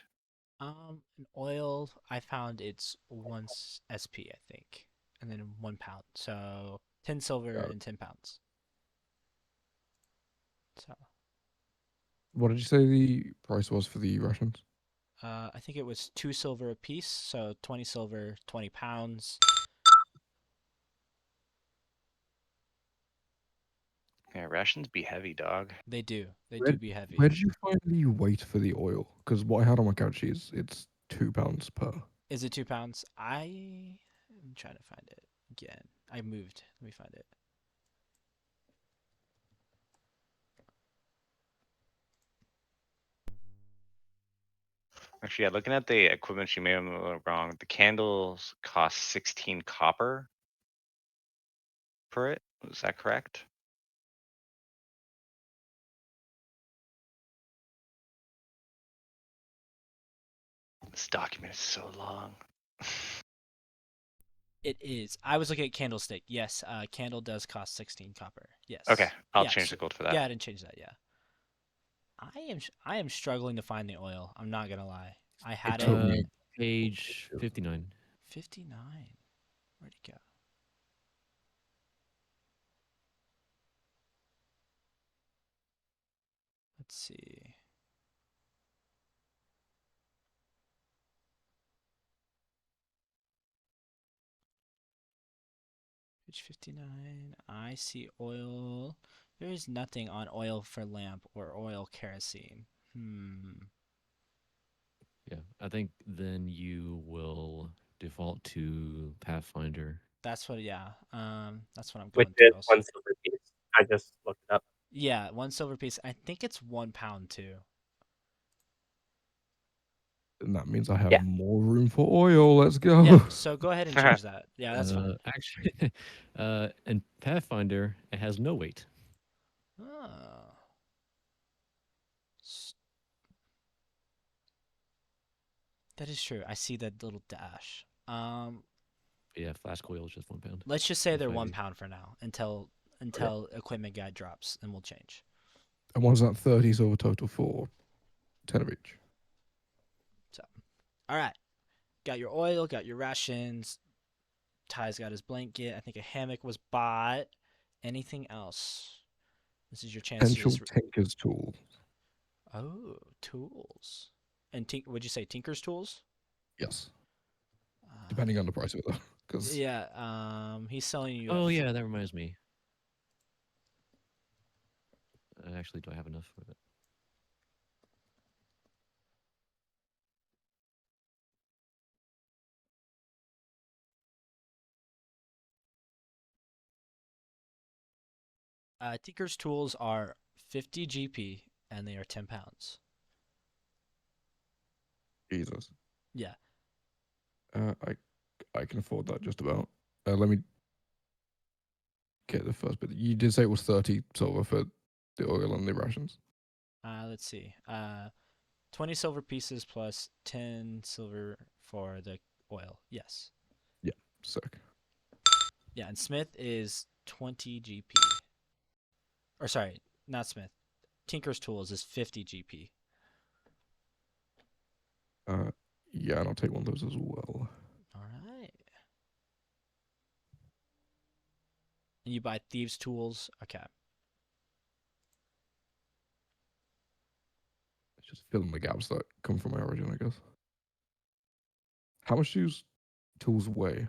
An oil, I found it's 1 SP, I think, and then 1 pound. So 10 silver Yeah. and 10 pounds. So, What did you say the price was for the rations? I think it was 2 silver a piece. So 20 silver, 20 pounds. Yeah, rations be heavy, dog. They do. They Where, do be where heavy. did you find the weight for the oil? Because what I had on my couch is it's 2 pounds per. Is it 2 pounds? I am trying to find it again. I moved. Let me find it. Actually, yeah, looking at the equipment, she may have wrong. The candles cost 16 copper per it. Is that correct? This document is so long. It is. I was looking at candlestick. Yes, candle does cost 16 copper. Okay, Yes. I'll Yeah. change the gold for Go that. ahead and change that. Yeah. I am struggling to find the oil. I'm not gonna lie. I It had it. took me Page 59. 59. Where'd it go? Let's see. Page 59. I see oil. There is nothing on oil for lamp or oil kerosene. Yeah, I think then you will default to Pathfinder. That's what. Yeah. That's what I'm which going is to also. 1 silver piece. I just looked it up. Yeah, 1 silver piece. I think it's 1 pound too. and that means I have Yeah. more room for oil. Let's go. Yeah. So go ahead and change that. Yeah, that's fine. Actually, in Pathfinder, it has no weight. Oh. S- That is true. I see that little dash. But yeah, flask oil is just 1 pound. Let's just say Or they're 5 1 each. pound for now until equipment guide drops, and we'll change. And one's at 30, so a total for 10 of each. So, all right. Got your oil. Got your rations. Ty's got his blanket. I think a hammock was bought. Anything else? This is your chance to Potential just. Tinker's Tool. Oh, tools. And would you say Tinker's tools? Yes. Uh, Depending on the price of it, though. Because yeah. He's selling you. Oh, yeah, that reminds me. Actually, do I have enough for it? Tinker's tools are 50 GP and they are 10 pounds. Jesus. Yeah. I can afford that just about. Let me get the first bit. You did say it was 30 silver for the oil and the rations. Let's see. 20 silver pieces plus 10 silver for the oil. Yes. Yeah, sick. Yeah, and Smith is 20 GP. Or sorry, not Smith. Tinker's tools is 50 GP. Yeah, and I'll take one of those as well. All right. And you buy thieves' tools. Okay. It's just filling the gaps that come from my origin, I guess. How much do tools weigh?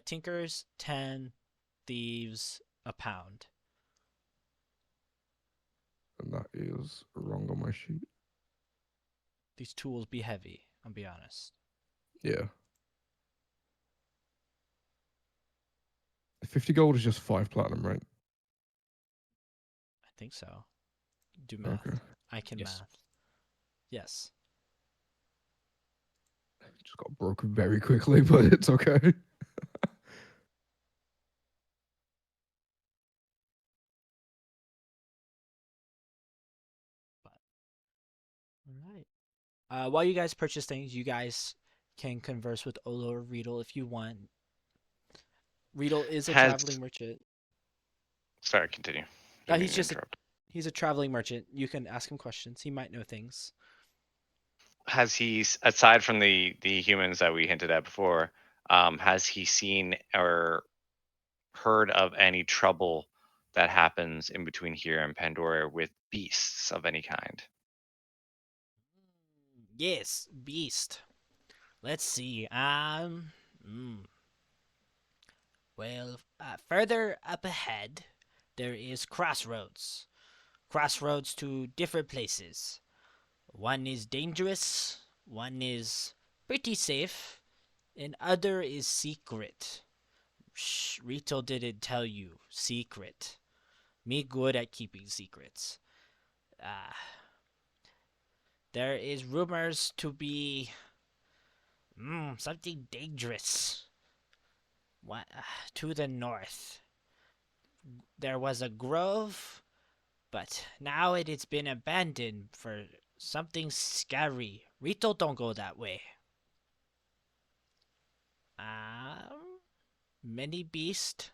Tinkers 10, thieves a pound. And that is wrong on my sheet. These tools be heavy. I'll be honest. Yeah. 50 gold is just 5 platinum, right? I think so. Do math. Okay. I can Yes. math. Yes. Just got broken very quickly, but it's okay. But all right. While you guys purchase things, you guys can converse with Olo or Riedel if you want. Riedel is a Has traveling merchant. sorry, continue. Didn't mean He's to just interrupt. he's a traveling merchant. You can ask him questions. He might know things. Has he, aside from the humans that we hinted at before, has he seen or heard of any trouble that happens in between here and Pandora with beasts of any kind? Yes, beast. Let's see. Well, further up ahead, there is crossroads. Crossroads to different places. One is dangerous, one is pretty safe, and other is secret. Shh, Rito didn't tell you. Secret. Me good at keeping secrets. Ah, There is rumors to be something dangerous. What to the north? There was a grove, but now it has been abandoned for something scary. Rito, don't go that way. Many beast.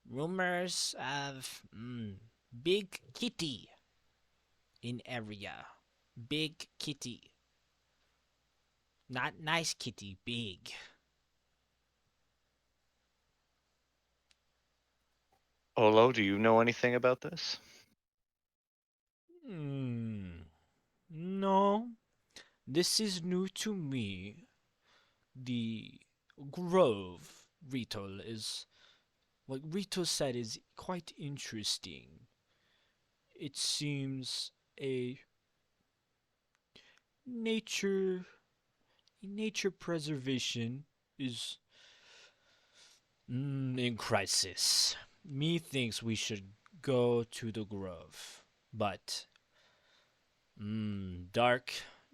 Rumors of big kitty in area. Big kitty. Not nice kitty, big. Olo, do you know anything about this? No, this is new to me. The grove Rito is what Rito said is quite interesting. It seems a nature nature preservation is in crisis. Methinks we should go to the grove, but dark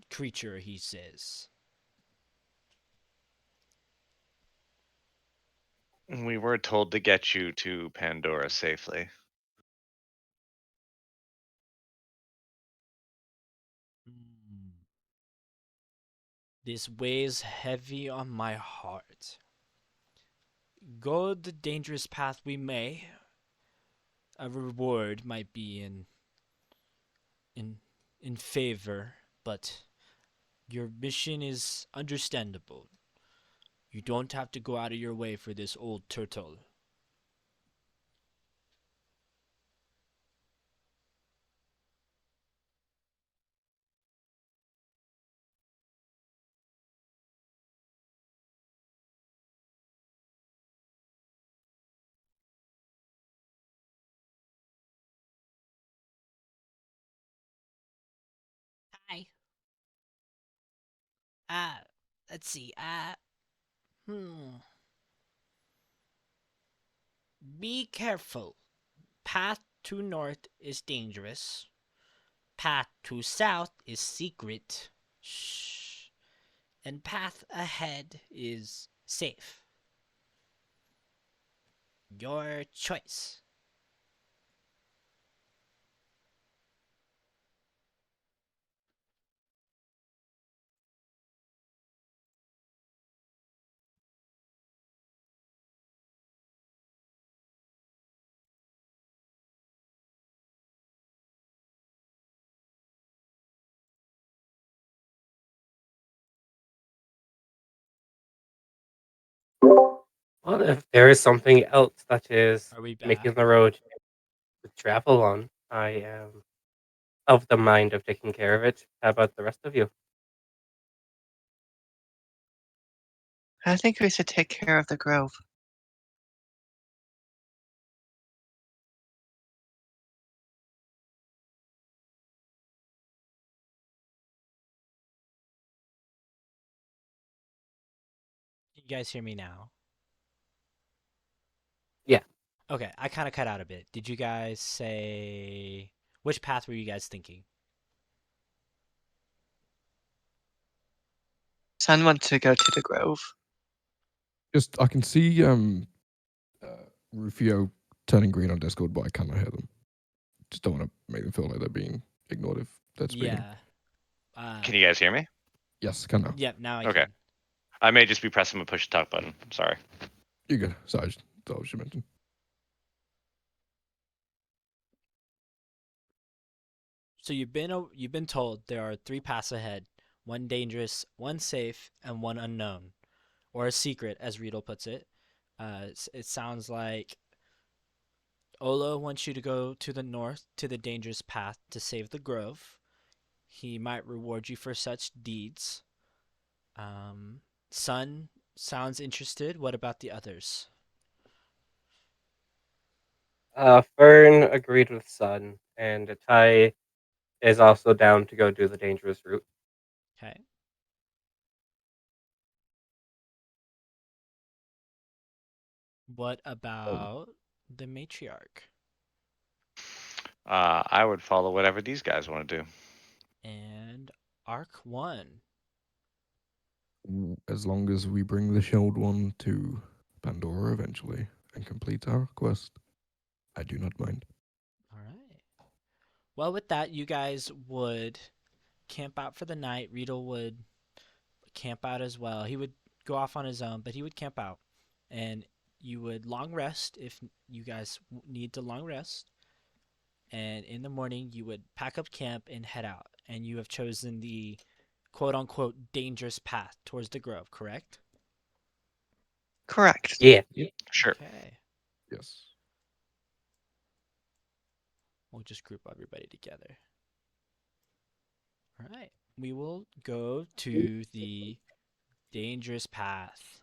creature, he says. We were told to get you to Pandora safely. Mm. This weighs heavy on my heart. Go the dangerous path we may, a reward might be in in favor, but your mission is understandable. You don't have to go out of your way for this old turtle. Hi. Uh, let's see. Hmm. Be careful. Path to north is dangerous. Path to south is secret. Shh. And path ahead is safe. Your choice. Well, if there is something else that is Are we making back? the road to travel on, I am of the mind of taking care of it. How about the rest of you? I think we should take care of the grove. Can you guys hear me now? Yeah. Okay, I kind of cut out a bit. Did you guys say which path were you guys thinking? Sun wants to go to the grove. Just I can see Rufio turning green on Discord, but I cannot hear them. Just don't want to make them feel like they're being ignored if they're speaking. Yeah. Uh, Can you guys hear me? Yes, can now. yep. Now I Okay. can. I may just be pressing the push to talk button. Sorry. You're good. Sorry, that was you mentioned. So you've been told there are three paths ahead: one dangerous, one safe, and one unknown, or a secret, as Riedel puts it. It sounds like Olo wants you to go to the north to the dangerous path to save the grove. He might reward you for such deeds. Um, Sun sounds interested. What about the others? Fern agreed with Sun, and Tai is also down to go do the dangerous route. Okay. What Oh, about the matriarch I would follow whatever these guys want to do. and Arc 1. As long as we bring the shelled one to Pandora eventually and complete our quest, I do not mind. All right. Well, with that, you guys would camp out for the night. Riedel would camp out as well. He would go off on his own, but he would camp out. And you would long rest if you guys need to long rest. And in the morning, you would pack up camp and head out. And you have chosen the quote unquote dangerous path towards the grove, correct? Correct. Yeah. Yep. Sure. Okay. Yes. We'll just group everybody together. All right. We will go to the dangerous path.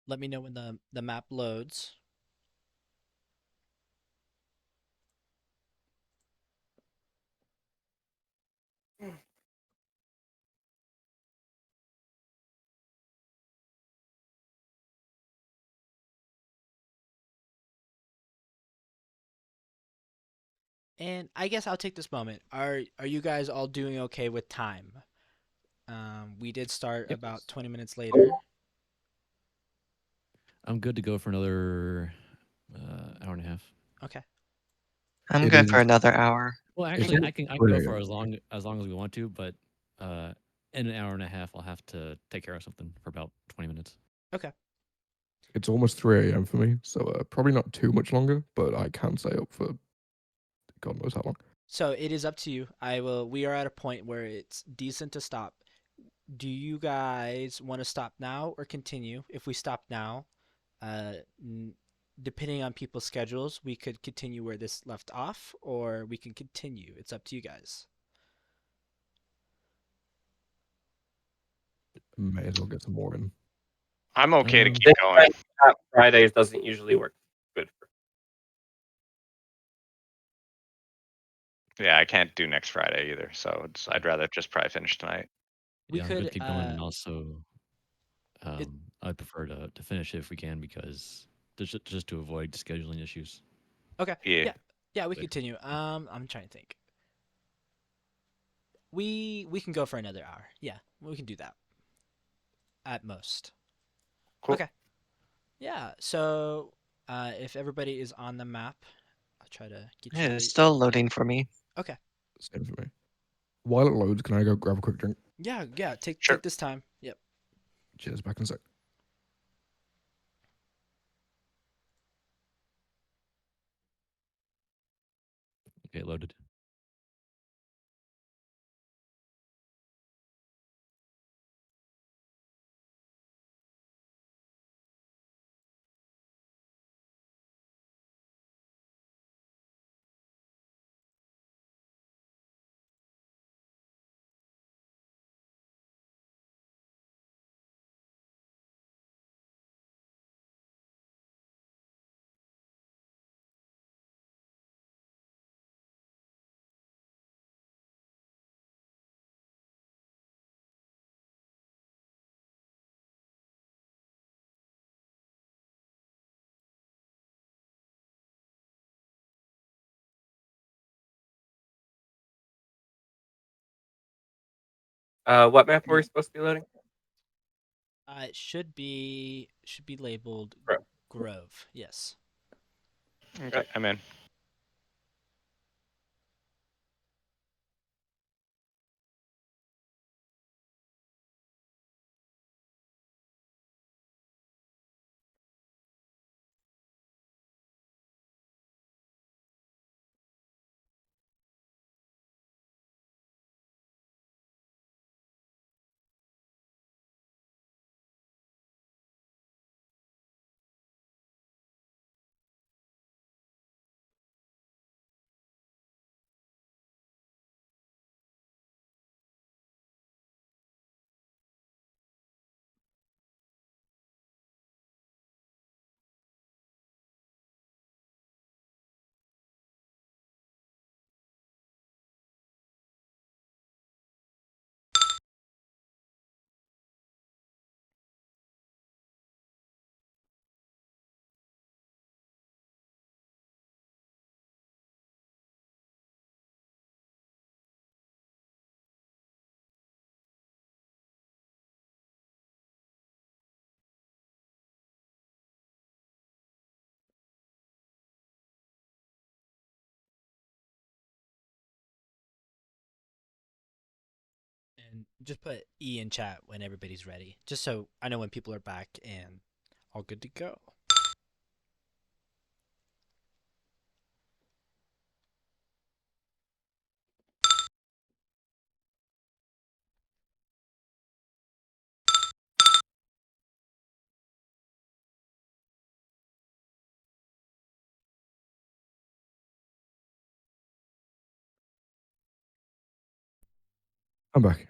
Let me know when the map loads. And I guess I'll take this moment. Are you guys all doing okay with time? We did start Yep. about 20 minutes later. I'm good to go for another hour and a half. Okay. I'm It good for is. another hour. Well, It's actually, almost I can go 3 for a.m. as long as we want to, but in an hour and a half, I'll have to take care of something for about 20 minutes. Okay. It's almost 3 a.m. for me, so probably not too much longer, but I can stay up for God knows how long. So it is up to you. I will. We are at a point where it's decent to stop. Do you guys want to stop now or continue? If we stop now, uh, depending on people's schedules, we could continue where this left off, or we can continue. It's up to you guys. May as well get some more in. I'm okay to Um, keep going. Fridays doesn't usually work good for. Yeah, I can't do next Friday either, so I'd rather just probably finish tonight. We yeah, I'm good could. to keep going, and also It. I'd prefer to finish it if we can because just to avoid scheduling issues Okay. Yeah. Yeah. Yeah. We later. continue. I'm trying to think. We can go for another hour. Yeah, we can do that at most. Cool. Okay. Yeah. So, if everybody is on the map, I'll try to get you It is ready. still loading for me. Okay. Same for me. While it loads, can I go grab a quick drink? Yeah. Yeah. Take Sure. this time. Yep. Cheers, back in a sec. Okay, loaded. What map were we supposed to be loading? It should be labeled Grove. Grove. Yes. Okay, I'm in. And just put E in chat when everybody's ready, just so I know when people are back and all good to go. I'm back.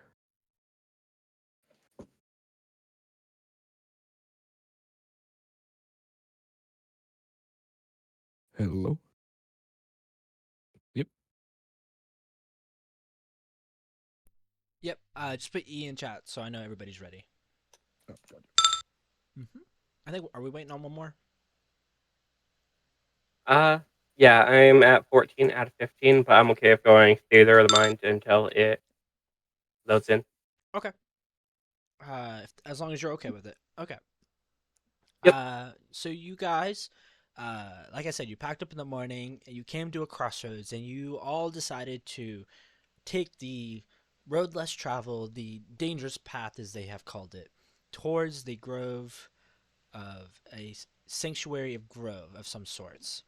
Hello. Yep. Yep. Just put E in chat so I know everybody's ready. Oh, God. I think are we waiting on one more? Uh, yeah, I'm at 14 out of 15, but I'm okay with going theater of the mind until it loads in. Okay. As long as you're okay with it. Okay. Yep. So you guys, like I said, you packed up in the morning and you came to a crossroads and you all decided to take the road less traveled, the dangerous path as they have called it, towards the grove of a sanctuary of grove of some sorts.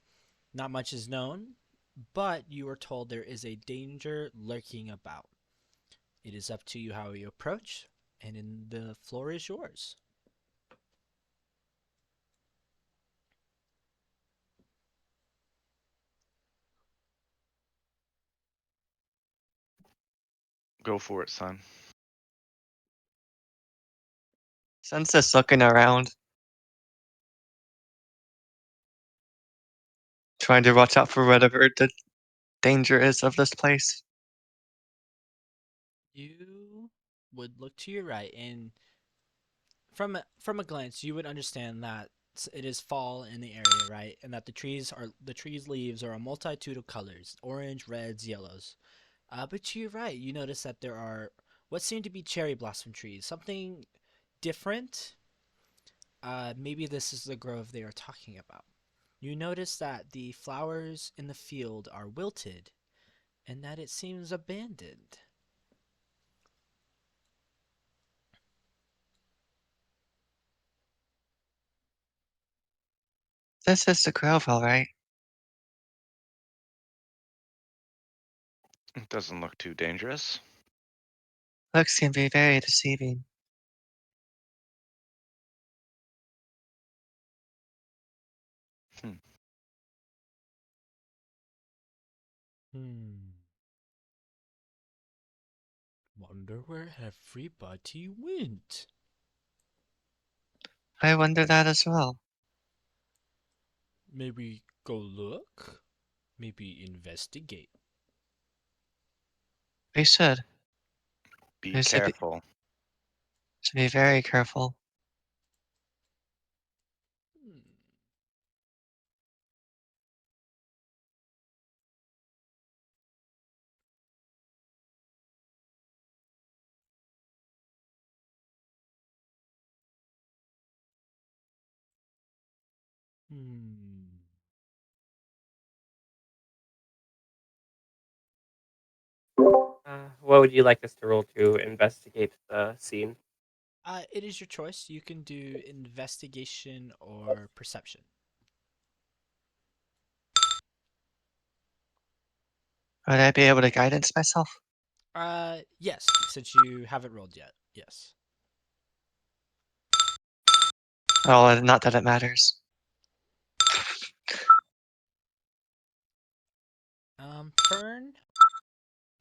Not much is known, but you are told there is a danger lurking about. It is up to you how you approach, and in the floor is yours. Go for it, son. Sun's just looking around, trying to watch out for whatever the danger is of this place. You would look to your right, and from a glance, you would understand that it is fall in the area, right? And that the trees' leaves are a multitude of colors: orange, reds, yellows. But to your right, you notice that there are what seem to be cherry blossom trees. Something different. Maybe this is the grove they are talking about. You notice that the flowers in the field are wilted, and that it seems abandoned. This is the grove, all right. It doesn't look too dangerous. Looks can be very deceiving. Hmm. Hmm. Wonder where everybody went. I wonder that as well. Maybe go look? Maybe investigate. We should. Be We careful. should be very careful. Hmm. Hmm. What would you like us to roll to investigate the scene? It is your choice. You can do investigation or perception. Would I be able to guidance myself? Yes, since you haven't rolled yet. Yes. Oh, not that it matters. Fern,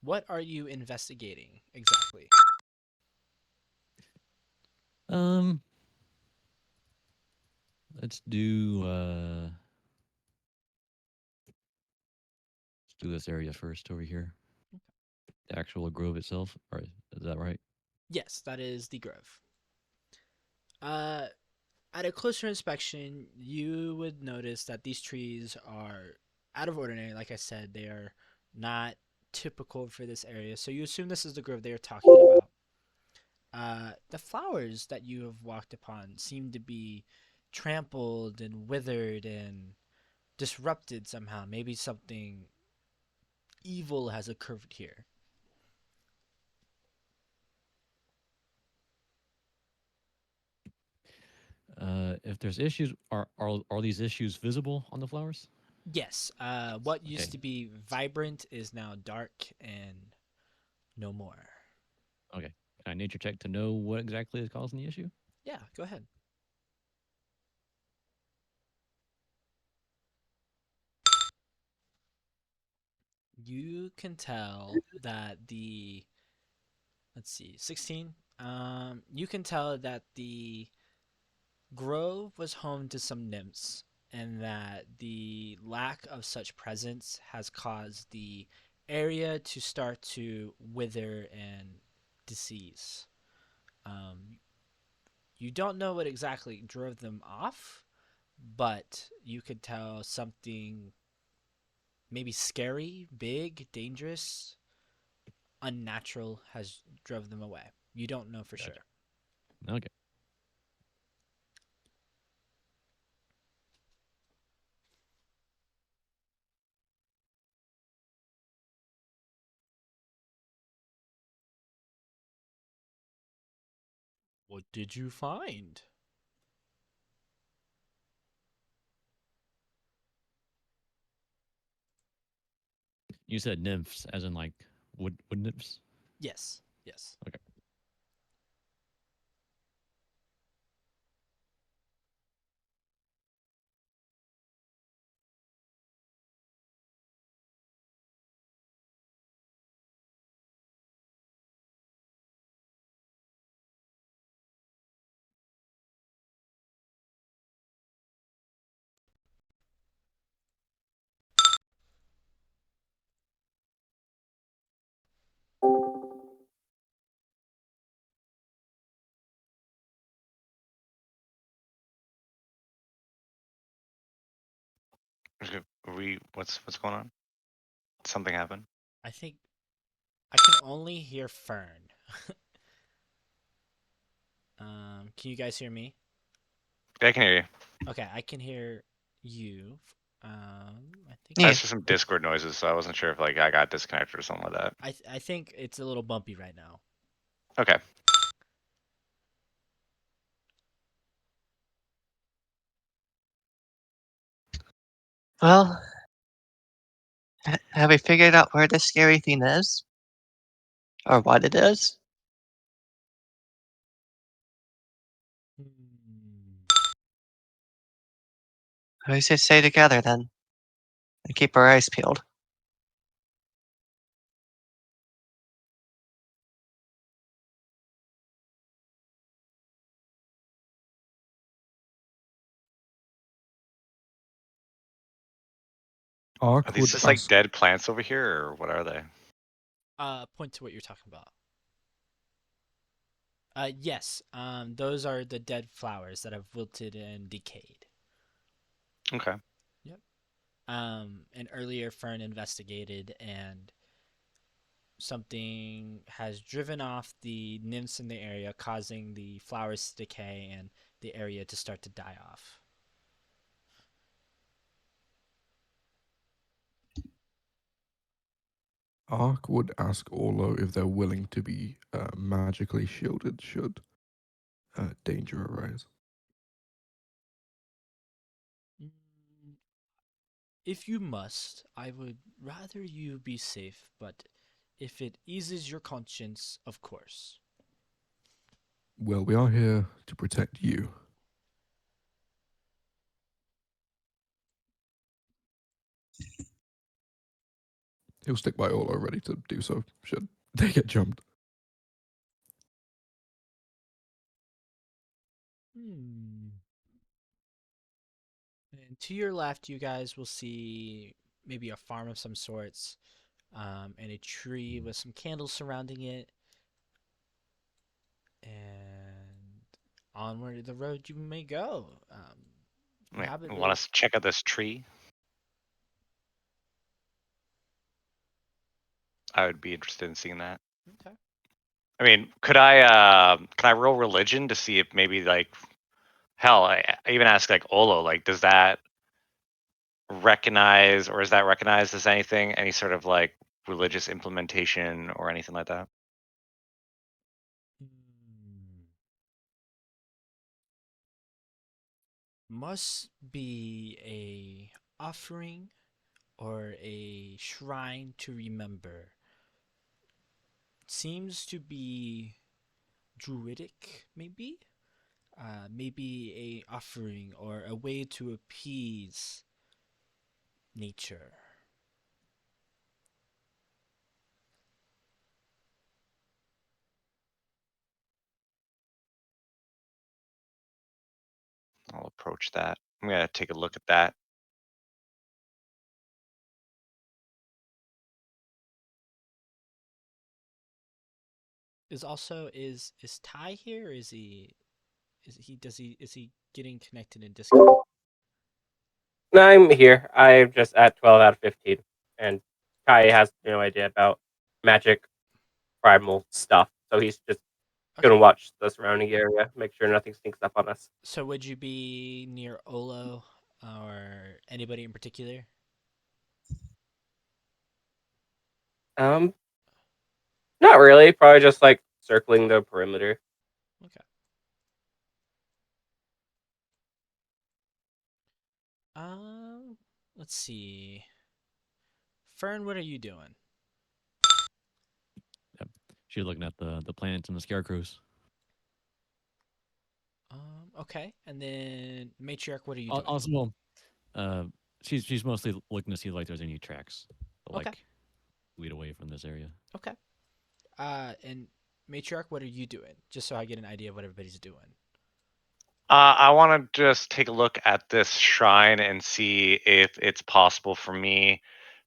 what are you investigating exactly? Um, let's do this area first over here. The actual grove itself. Or is that right? Yes, that is the grove. Uh, at a closer inspection, you would notice that these trees are out of ordinary. Like I said, they are not typical for this area. So you assume this is the grove they are talking about. The flowers that you have walked upon seem to be trampled and withered and disrupted somehow. Maybe something evil has occurred here. If there's issues, are these issues visible on the flowers? Yes. What used Okay. to be vibrant is now dark and no more. Okay. Can I nature check to know what exactly is causing the issue? Yeah, go ahead. You can tell that the let's see, 16. You can tell that the grove was home to some nymphs, and that the lack of such presence has caused the area to start to wither and disease. Um, you don't know what exactly drove them off, but you could tell something maybe scary, big, dangerous, unnatural has drove them away. You don't know for Okay. sure. Okay. What did you find? You said nymphs, as in like wood nymphs. Yes, yes. Okay. Are we what's going on? Something happened. I think I can only hear Fern. Can you guys hear me? Yeah, I can hear you. Okay, I can hear you. I think That's Yeah. just some Discord noises, so I wasn't sure if like I got disconnected or something like that. I think it's a little bumpy right now. Okay. Well, have we figured out where the scary thing is? Or what it is? Hmm. We should stay together then and keep our eyes peeled. Are Ark these would just like ask. dead plants over here, or what are they? Point to what you're talking about. Yes. Those are the dead flowers that have wilted and decayed. Okay. Yep. And earlier Fern investigated, and something has driven off the nymphs in the area, causing the flowers to decay and the area to start to die off. Ark would ask Orlo if they're willing to be magically shielded should danger arise. Mm, if you must, I would rather you be safe, but if it eases your conscience, of course. Well, we are here to protect you. He'll stick by Orlo ready to do so should they get jumped. Hmm. And to your left, you guys will see maybe a farm of some sorts, and a tree with some candles surrounding it. And onward the road you may go. You Wait, haven't want really. us to check out this tree? I would be interested in seeing that. Okay. I mean, can I roll religion to see if maybe like hell, I even ask like Olo, like, does that recognize or is that recognized as anything, any sort of like religious implementation or anything like that? Hmm. Must be a offering or a shrine to remember. Seems to be druidic, maybe? Maybe a offering or a way to appease nature. I'll approach that. I'm gonna take a look at that. Is Ty here? Or is he getting connected and disconnected? No, I'm here. I'm just at 12 out of 15, and Kai has no idea about magic primal stuff, so he's just gonna Okay. watch the surrounding area, make sure nothing sneaks up on us. So would you be near Olo or anybody in particular? Um, Not really. Probably just like circling the perimeter. Okay. Um, let's see. Fern, what are you doing? Yep. She's looking at the plants and the scarecrows. Okay. And then Matriarch, what are you doing? Also, well, uh, she's mostly looking to see like there's any tracks, to, Okay. like lead away from this area. Okay. And Matriarch, what are you doing? Just so I get an idea of what everybody's doing. I want to just take a look at this shrine and see if it's possible for me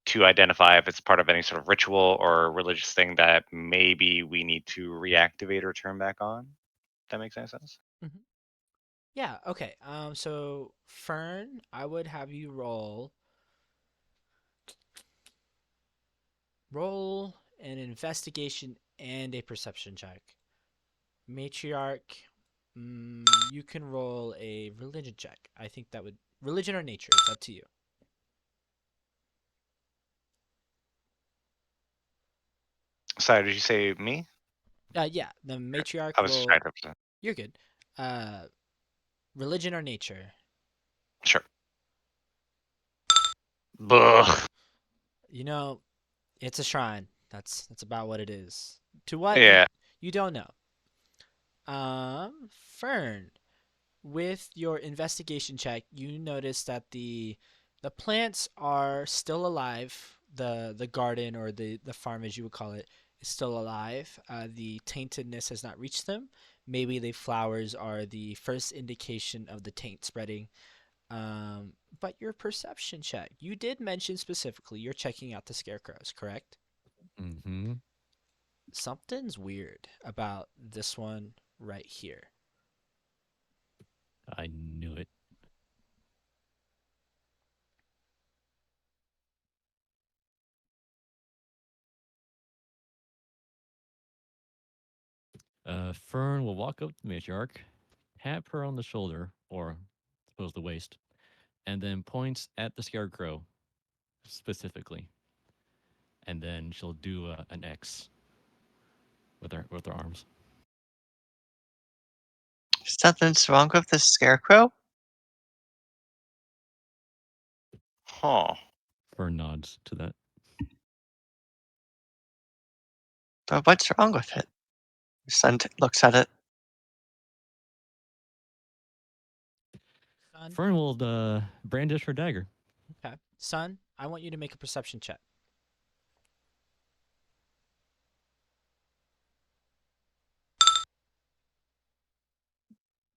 to identify if it's part of any sort of ritual or religious thing that maybe we need to reactivate or turn back on. That makes any sense? Mm-hmm. Yeah. Okay. So Fern, I would have you roll an investigation and a perception check. Matriarch, you can roll a religion check. I think that would religion or nature. It's up to you. Sorry, did you say me? Yeah, the matriarch I was just trying will. to represent. You're good. Uh, religion or nature. Sure. Buh. You know, it's a shrine. That's about what it is. To what Yeah. you don't know. Fern, with your investigation check, you notice that the plants are still alive. The garden or the farm as you would call it is still alive. The taintedness has not reached them. Maybe the flowers are the first indication of the taint spreading. But your perception check, you did mention specifically you're checking out the scarecrows, correct? Mm-hmm. Something's weird about this one right here. I knew it. Fern will walk up to the matriarch, tap her on the shoulder, or suppose the waist, and then points at the scarecrow specifically. And then she'll do an X with her arms. Something's wrong with the scarecrow? Huh. Fern nods to that. But what's wrong with it? Sun looks at it. Son, Fern will brandish her dagger. okay. Son, I want you to make a perception check.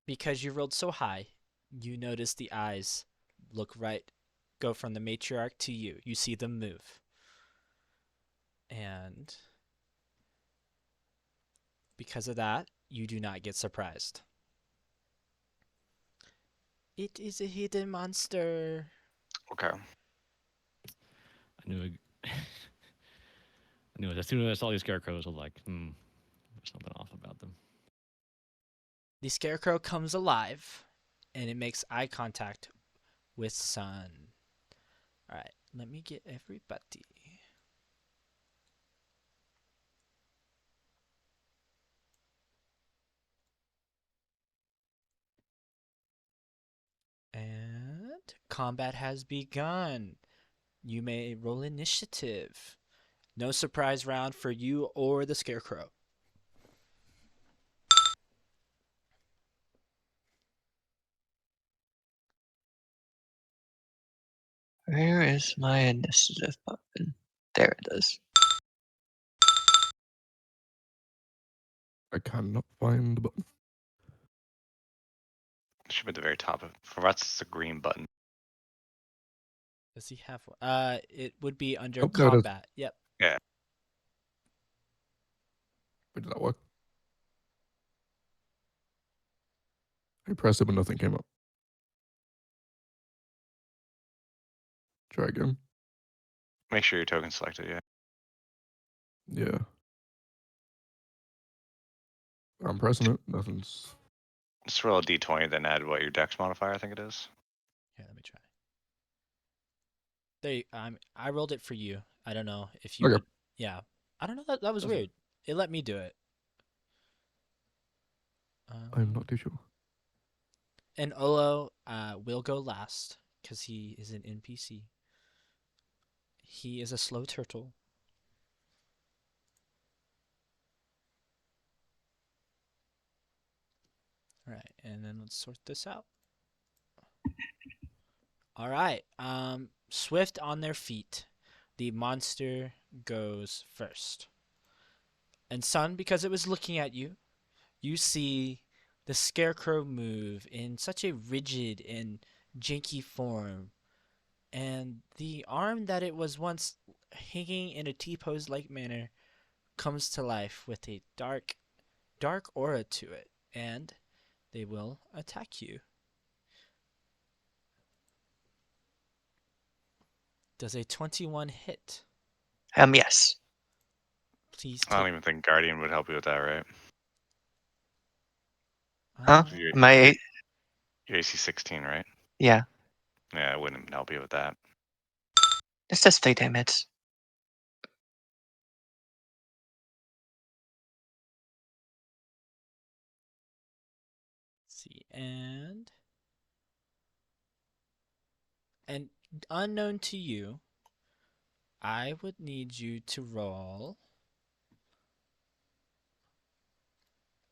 Because you rolled so high, you notice the eyes look right, go from the matriarch to you. You see them move. And because of that, you do not get surprised. It is a hidden monster. Okay. I knew it. I knew it. As soon as I saw these scarecrows, I was like, there's something off about them. The scarecrow comes alive and it makes eye contact with Sun. Alright, let me get everybody. combat has begun. You may roll initiative. No surprise round for you or the Scarecrow. Where is my initiative button? There it is. I cannot find the button. It should be at the very top. For us, it's a green button. Does he have one? It would be under Oh, there it is. combat. Yep. Yeah. Wait, did that work? I pressed it, but nothing came up. Try again. Make sure your token's selected. Yeah. Yeah. I'm pressing it. Nothing's. Just roll a d20, then add what your dex modifier I think it is. Here, let me try. There, I rolled it for you. I don't know if you Okay. would. Yeah, I don't know. That was That's weird. It let me do it. I'm not too sure. And Olo will go last because he is an NPC. He is a slow turtle. All right, and then let's sort this out. All right. Swift on their feet. The monster goes first. And Sun, because it was looking at you, you see the Scarecrow move in such a rigid and janky form. And the arm that it was once hanging in a T-pose like manner comes to life with a dark aura to it. And they will attack you. Does a 21 hit? Yes. Please I don't take. even think Guardian would help you with that, right? Huh? Your, My your AC 16, right? yeah. Yeah, it wouldn't help you with that. It's just 3 damage. See, and unknown to you, I would need you to roll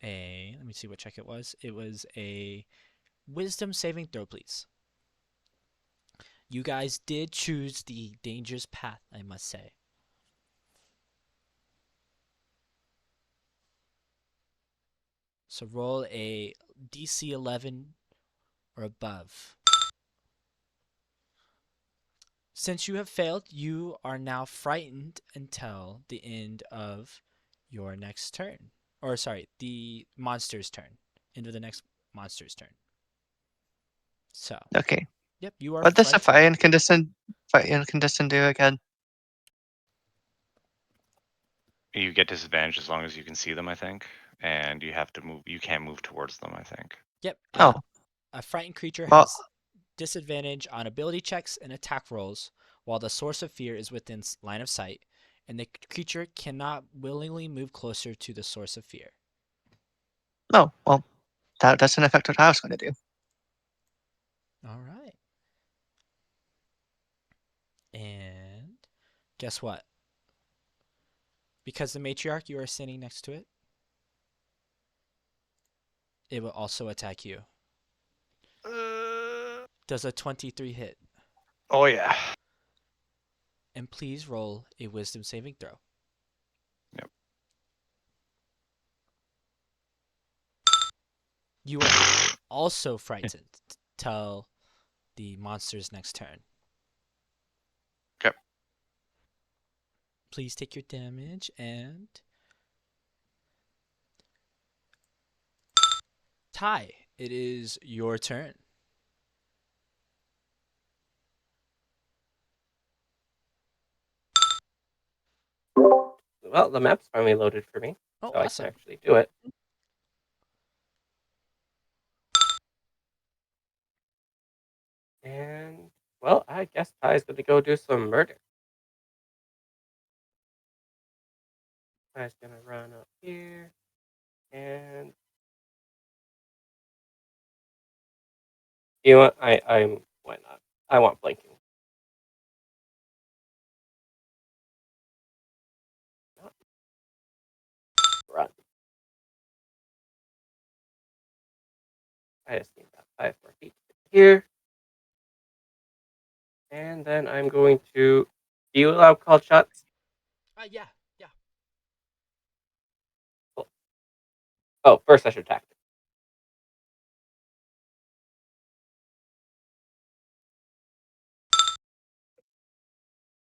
let me see what check it was. It was a wisdom saving throw, please. You guys did choose the dangerous path, I must say. So roll a DC 11 or above. Since you have failed, you are now frightened until the end of your next turn. Or sorry, the monster's turn. Into the next monster's turn. So, Okay. yep, you are What does the frightened. fight incandescent do again? You get disadvantage as long as you can see them, I think. And you have to move. You can't move towards them, I think. Yep, Oh, a frightened creature well, has disadvantage on ability checks and attack rolls while the source of fear is within line of sight, and the creature cannot willingly move closer to the source of fear. no. Well, that doesn't affect what I was going to do. All right. And guess what? Because the matriarch, you are standing next to it, it will also attack you. Does a 23 hit? Oh, yeah. And please roll a wisdom saving throw. Yep. You are also frightened till the monster's next turn. Okay. Please take your damage and Ty, it is your turn. Well, the map's finally loaded for me, Oh, so I can awesome. actually do it. And, well, I guess Ty's going to go do some murder. Ty's going to run up here, and you know what? Why not? I want flanking. Run. I just need that 5 more feet here. And then I'm going to. Do you allow called shots? Yeah, yeah. Oh, first I should attack.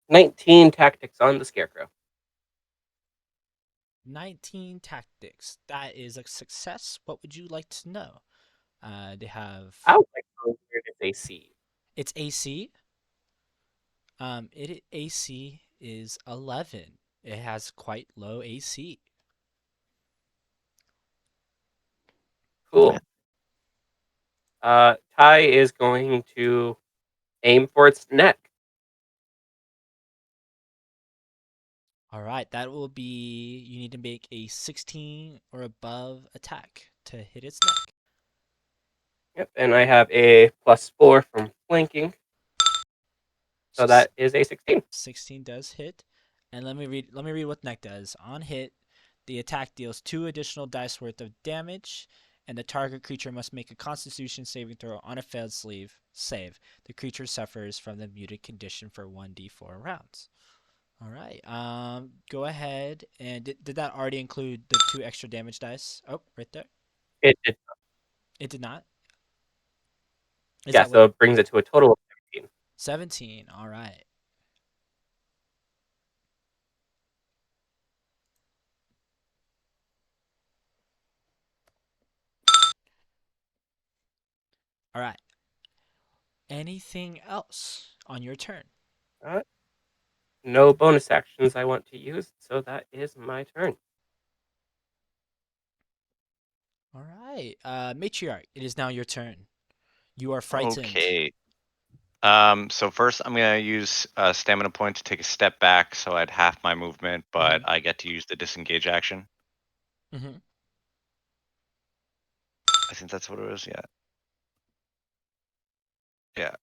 19 tactics on the scarecrow. 19 tactics. That is a success. What would you like to know? They have I would like to know where did they see? it's AC. It AC is 11. It has quite low AC. Cool. Ty is going to aim for its neck. All right, that will be. You need to make a 16 or above attack to hit its neck. Yep, and I have a +4 from flanking, so that is a 16. 16 does hit. And let me read what neck does. On hit, the attack deals 2 additional dice worth of damage, and the target creature must make a Constitution saving throw on a failed save. The creature suffers from the muted condition for 1d4 rounds. All right. Go ahead. And did that already include the 2 extra damage dice? Oh, right there. It did. It did not. Is Yeah, that what? so it brings it to a total of 17. 17. All right. All right. Anything else on your turn? Uh, no bonus actions I want to use, so that is my turn. All right. Matriarch, it is now your turn. You are frightened. Okay. So first I'm gonna use a stamina point to take a step back, so I'd half my movement, but I get to use the disengage action. Mm-hmm. I think that's what it was. Yeah. Yeah.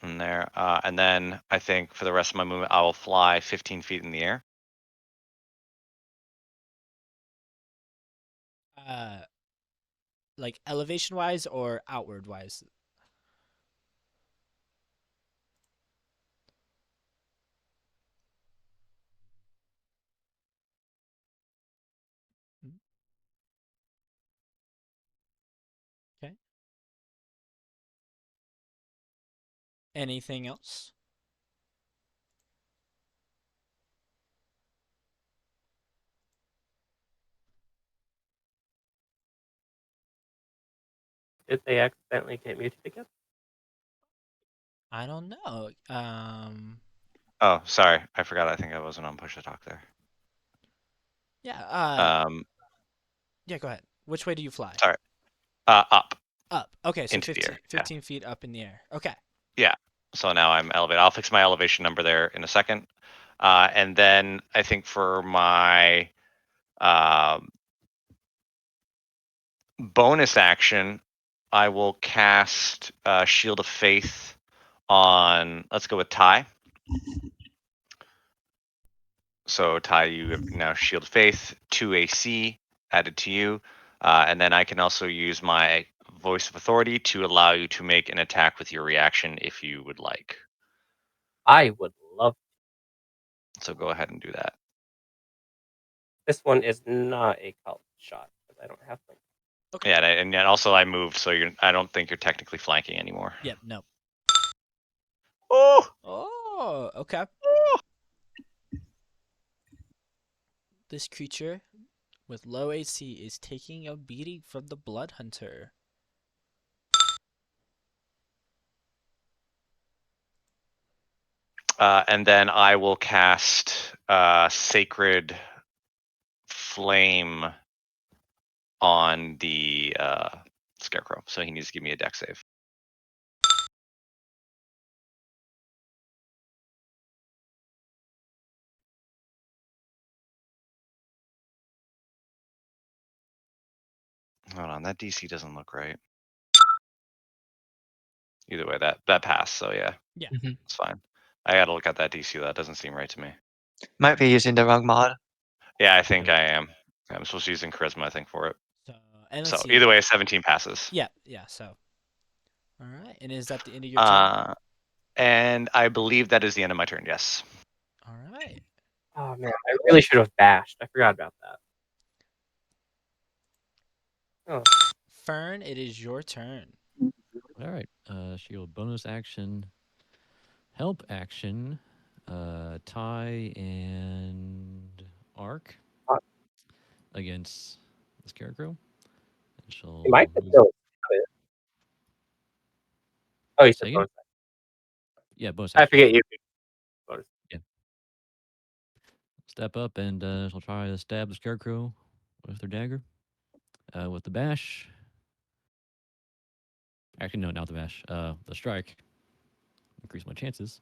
In there, and then I think for the rest of my movement, I will fly 15 feet in the air. Like elevation wise or outward wise? Okay. Anything else? Did they accidentally get muted again? I don't know. Oh, sorry, I forgot. I think I wasn't on push to talk there. Yeah. Um, Yeah. Go ahead. Which way do you fly? sorry. Up Up. Okay. So into the 15, air. Yeah. 15 feet up in the air. Okay. Yeah. So now I'm elevated. I'll fix my elevation number there in a second. And then I think for my um, bonus action, I will cast Shield of Faith on. Let's go with Ty. So Ty, you have now Shield of Faith, 2 AC added to you, and then I can also use my Voice of Authority to allow you to make an attack with your reaction if you would like. I would love. So go ahead and do that. This one is not a called shot because I don't have flanking. Okay. Yeah, and then also I moved, so I don't think you're technically flanking anymore. Yep. No. Oh, Oh. Okay. This creature with low AC is taking a beating from the Blood Hunter. and then I will cast Sacred Flame on the Scarecrow. So he needs to give me a deck save. Hold on, that DC doesn't look right. either way, that passed. So yeah, Yeah. Mhm. it's fine. I gotta look at that DC. That doesn't seem right to me. Might be using the wrong mod. Yeah, I think Yeah. I am. I'm supposed to be using charisma, I think, for it. So and let's So see. either way, 17 passes. Yeah. Yeah. So. All right. And is that the end of your turn? And I believe that is the end of my turn. Yes. All right. Oh man, I really should have bashed. I forgot about that. Oh, Fern, it is your turn. All right. Shield bonus action, help action, tie and arc uh, against the scarecrow. And he might she'll have move. still. Oh, you said Say again? bonus. Yeah, bonus I action. forget you. Bonus. Yeah. Step up and she'll try to stab the scarecrow with her dagger. With the bash. Actually, no, not the bash. The strike. Increase my chances.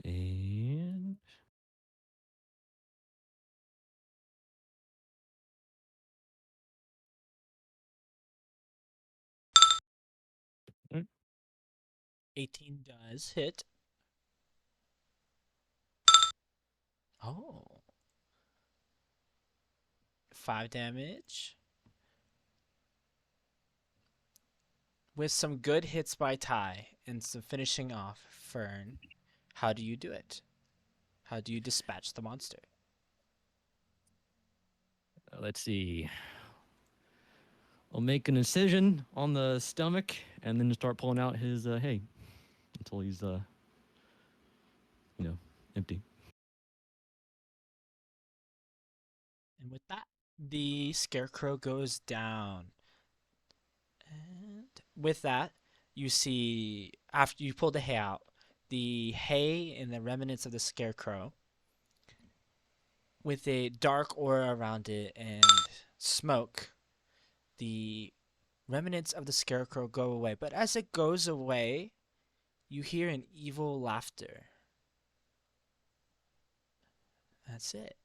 And 18 does hit. Oh. 5 damage. With some good hits by Ty and some finishing off Fern, how do you do it? How do you dispatch the monster? let's see. I'll make an incision on the stomach and then start pulling out his hay until he's empty. And with that, the scarecrow goes down. And with that, you see after you pull the hay out, the hay and the remnants of the scarecrow with a dark aura around it and smoke, the remnants of the scarecrow go away. But as it goes away, you hear an evil laughter. That's it.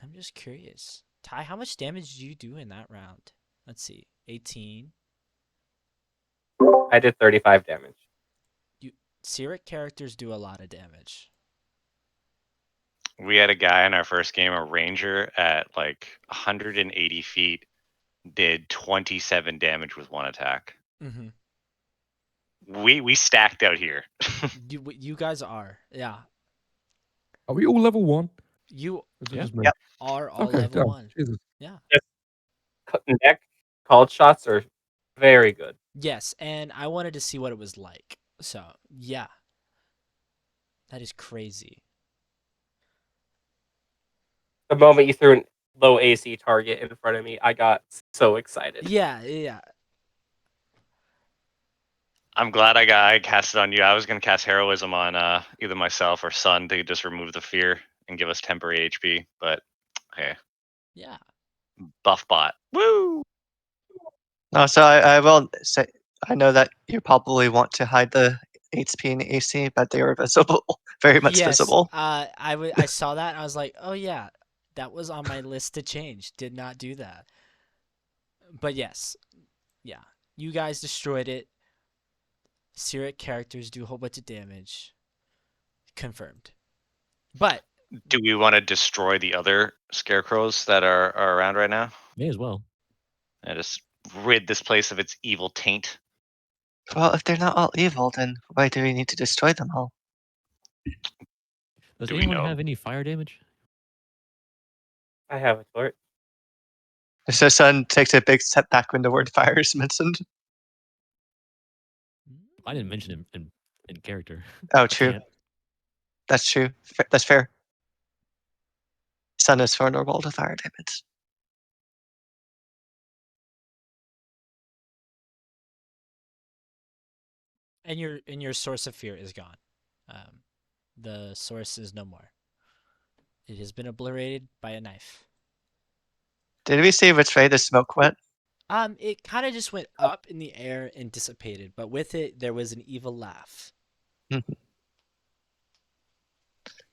I'm just curious. Ty, how much damage did you do in that round? Let's see. 18. I did 35 damage. Syrik characters do a lot of damage. We had a guy in our first game, a ranger at like 180 feet, did 27 damage with one attack. Mm-hmm. We stacked out here. You guys are. Yeah. Are we all level 1? You Is it Yeah. just me? Yep. are all Okay, level damn. 1. Jesus. Yeah. Neck called shots are very good. Yes, and I wanted to see what it was like. So, yeah. That is crazy. The moment you threw an low AC target in front of me, I got so excited. Yeah, yeah. I'm glad I cast it on you. I was gonna cast heroism on either myself or Sun to just remove the fear and give us temporary HP, but hey, Yeah. buff bot. Woo! No, so I will say I know that you probably want to hide the HP and AC, but they are visible, very much Yes, visible. I saw that and I was like, "Oh yeah, that was on my list to change. Did not do that." But yes. Yeah. You guys destroyed it. Syric characters do a whole bunch of damage. Confirmed. But Do we want to destroy the other scarecrows that are around right now? May as well. And just rid this place of its evil taint? Well, if they're not all evil, then why do we need to destroy them all? Does Do we anyone know? have any fire damage? I have a torch. So Sun takes a big step back when the word fire is mentioned. I didn't mention him in character. Oh, I true. can't. That's true. That's fair. Sun is vulnerable to fire damage. and your source of fear is gone. The source is no more. It has been obliterated by a knife. Did we see which way the smoke went? It kind of just went up in the air and dissipated, but with it there was an evil laugh.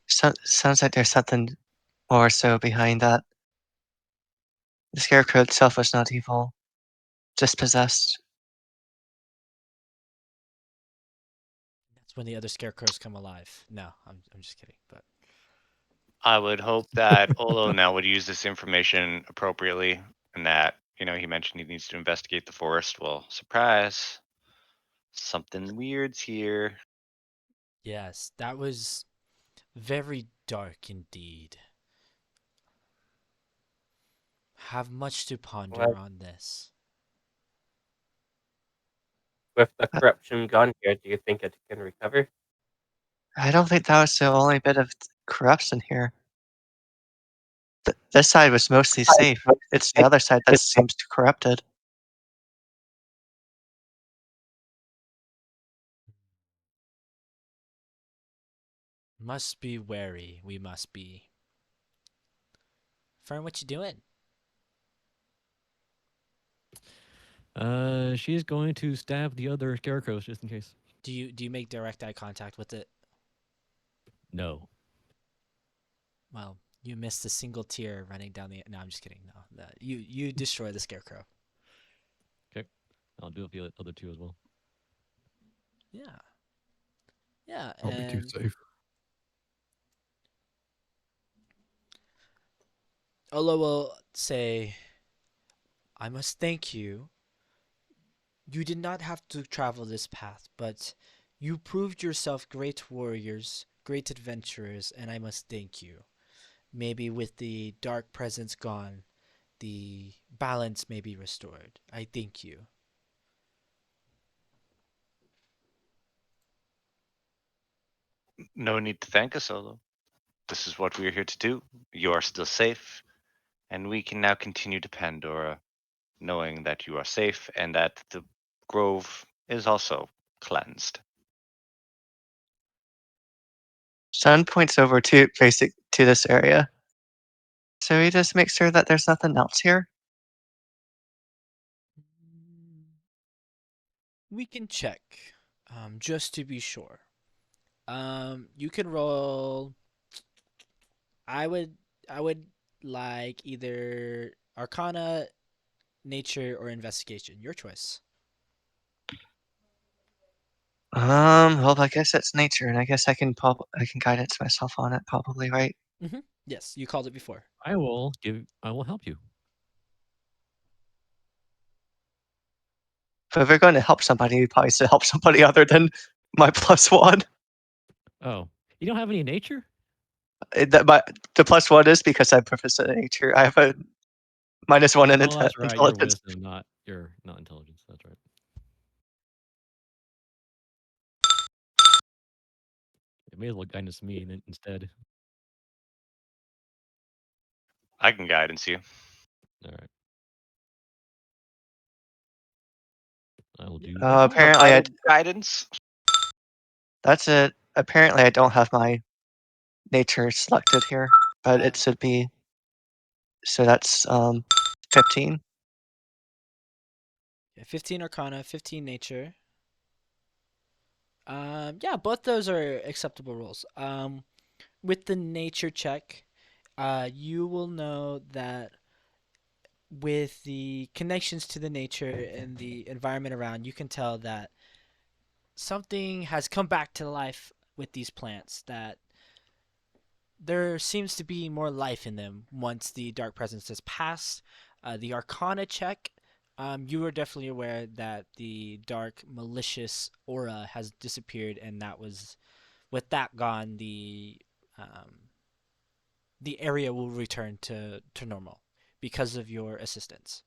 Sounds like there's something more so behind that. The scarecrow itself was not evil, just possessed. It's when the other scarecrows come alive. No, I'm just kidding. But I would hope that Olo now would use this information appropriately, and that he mentioned he needs to investigate the forest. Well, surprise, something weird's here. yes, that was very dark indeed. Have much to ponder Well, on this. with the Uh, corruption gone here, do you think it can recover? I don't think that was the only bit of corruption here. This side was mostly safe. It's the other side that seems corrupted. Must be wary. We must be. Fern, what you doing? She's going to stab the other scarecrows just in case. Do you make direct eye contact with it? No. Well, you missed a single tear running down the. No, I'm just kidding. No, you destroy the scarecrow. Okay. I'll do it the other two as well. Yeah, yeah, I'll be too and safe. Ola will say, "I must thank you. You did not have to travel this path, but you proved yourself great warriors, great adventurers, and I must thank you. Maybe with the dark presence gone, the balance may be restored. I thank you." No need to thank us, Olo. This is what we are here to do. You are still safe, and we can now continue to Pandora, knowing that you are safe and that the grove is also cleansed. Sun points over to this area. So he just makes sure that there's nothing else here. We can check, just to be sure. You can roll. I would, I would like either Arcana, Nature, or Investigation. Your choice. Well, I guess it's nature, and I guess I can guidance myself on it, probably, right? Yes, you called it before. I will help you. But if we're going to help somebody, we probably should help somebody other than my +1. Oh. You don't have any nature? The +1 is because I'm proficient in nature. I have a -1 in Oh, that's right. Your intelligence. wisdom, not intelligence. That's right. It may as well guidance me instead. I can guidance you. All right. I will do that now. Apparently, Provided guidance. that's it. Apparently, I don't have my nature selected here, but it should be. So that's 15. Yeah, 15 Arcana, 15 Nature. Yeah, both those are acceptable rolls. With the Nature check, you will know that with the connections to the nature and the environment around, you can tell that something has come back to life with these plants, that there seems to be more life in them once the dark presence has passed. The Arcana check, you are definitely aware that the dark malicious aura has disappeared, and that was with that gone, the area will return to normal because of your assistance.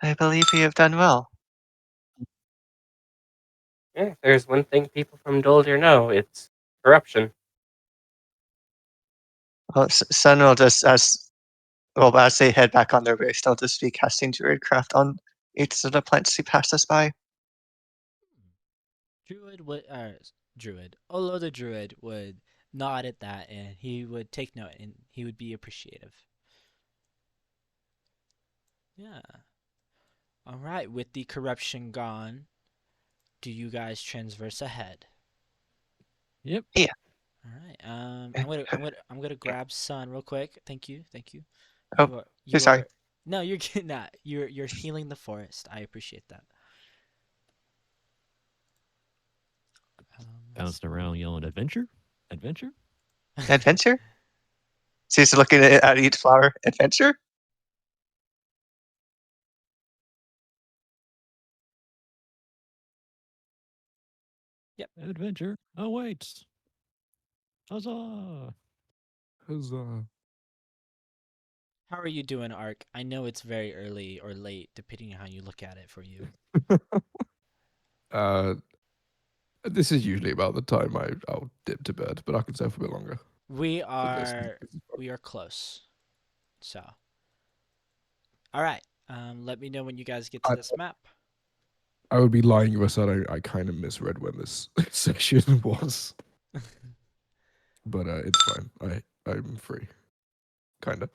I believe you have done well. Yeah, if there's one thing people from Dolder know, it's corruption. Well, Sun will just as they head back on their way, they'll just be casting Druidcraft on each of the plants who pass us by. Druid would, Druid, Olo the Druid would nod at that, and he would take note, and he would be appreciative. Yeah. All right. With the corruption gone, do you guys transverse ahead? Yep. Yeah. All right. I'm gonna grab Sun real quick. Thank you. Thank you. Oh, You sorry. are no, you're getting that. You're healing the forest. I appreciate that. Let's Bouncing around yelling adventure, adventure. see. Adventure? So he's looking at each flower. Adventure? Adventure awaits. Huzzah! Huzzah. How are you doing, Ark? I know it's very early or late, depending on how you look at it for you. uh, this is usually about the time I'll dip to bed, but I can stay for a bit longer. We So this, are this is fun. we are close. So, all right. Let me know when you guys get to I, this map. I would be lying if I said I kind of misread when this section was, but it's fine. I'm free, kind of.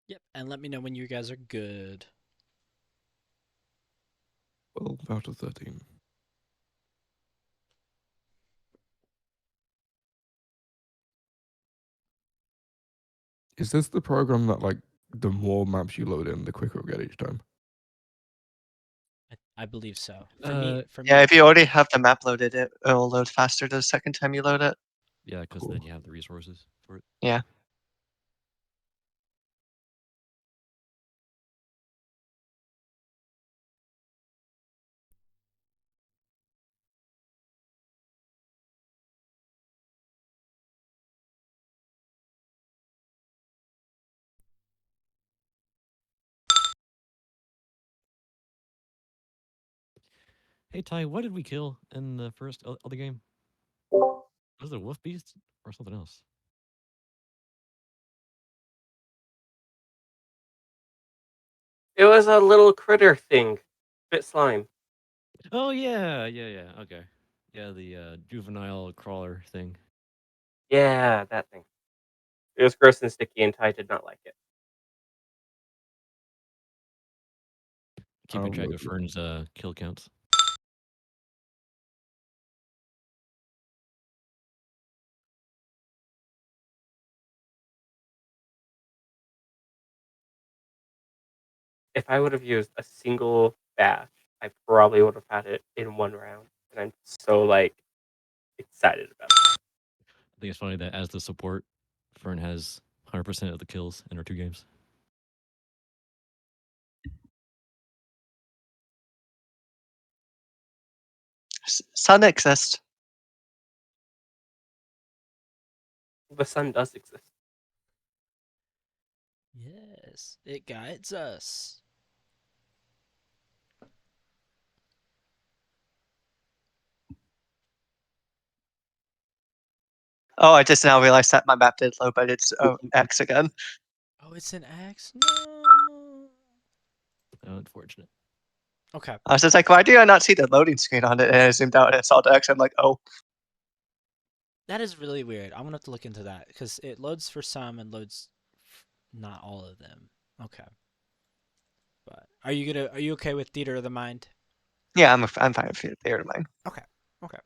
Yep, and let me know when you guys are good. Well, out of 13. Is this the program that like the more maps you load in, the quicker it'll get each time? I believe so. Uh, For me, Yeah, if it you did. already have the map loaded, it'll load faster the second time you load it. yeah, because Cool. then you have the resources for it. Yeah. Hey Ty, what did we kill in the first other game? Was it a wolf beast or something else? It was a little critter thing. Bit slime. Oh yeah. Okay, yeah, the juvenile crawler thing. Yeah, that thing. It was gross and sticky, and Ty did not like it. Keeping I'll track load of it. Fern's kill counts. If I would have used a single batch, I probably would have had it in one round. And I'm so like excited about it. I think it's funny that as the support, Fern has 100% of the kills in our 2 games. Sun exists. The sun does exist. Yes, it guides us. Oh, I just now realized that my map did load, but it's X again. Oh, it's an X? No. Unfortunate. Okay. I was just like, why do I not see the loading screen on it? And I zoomed out and I saw the X. I'm like, oh, That is really weird. I'm gonna have to look into that because it loads for some and loads not all of them. Okay. But are you okay with Theater of the Mind? yeah, I'm fine with it. There to mine. Okay. Okay.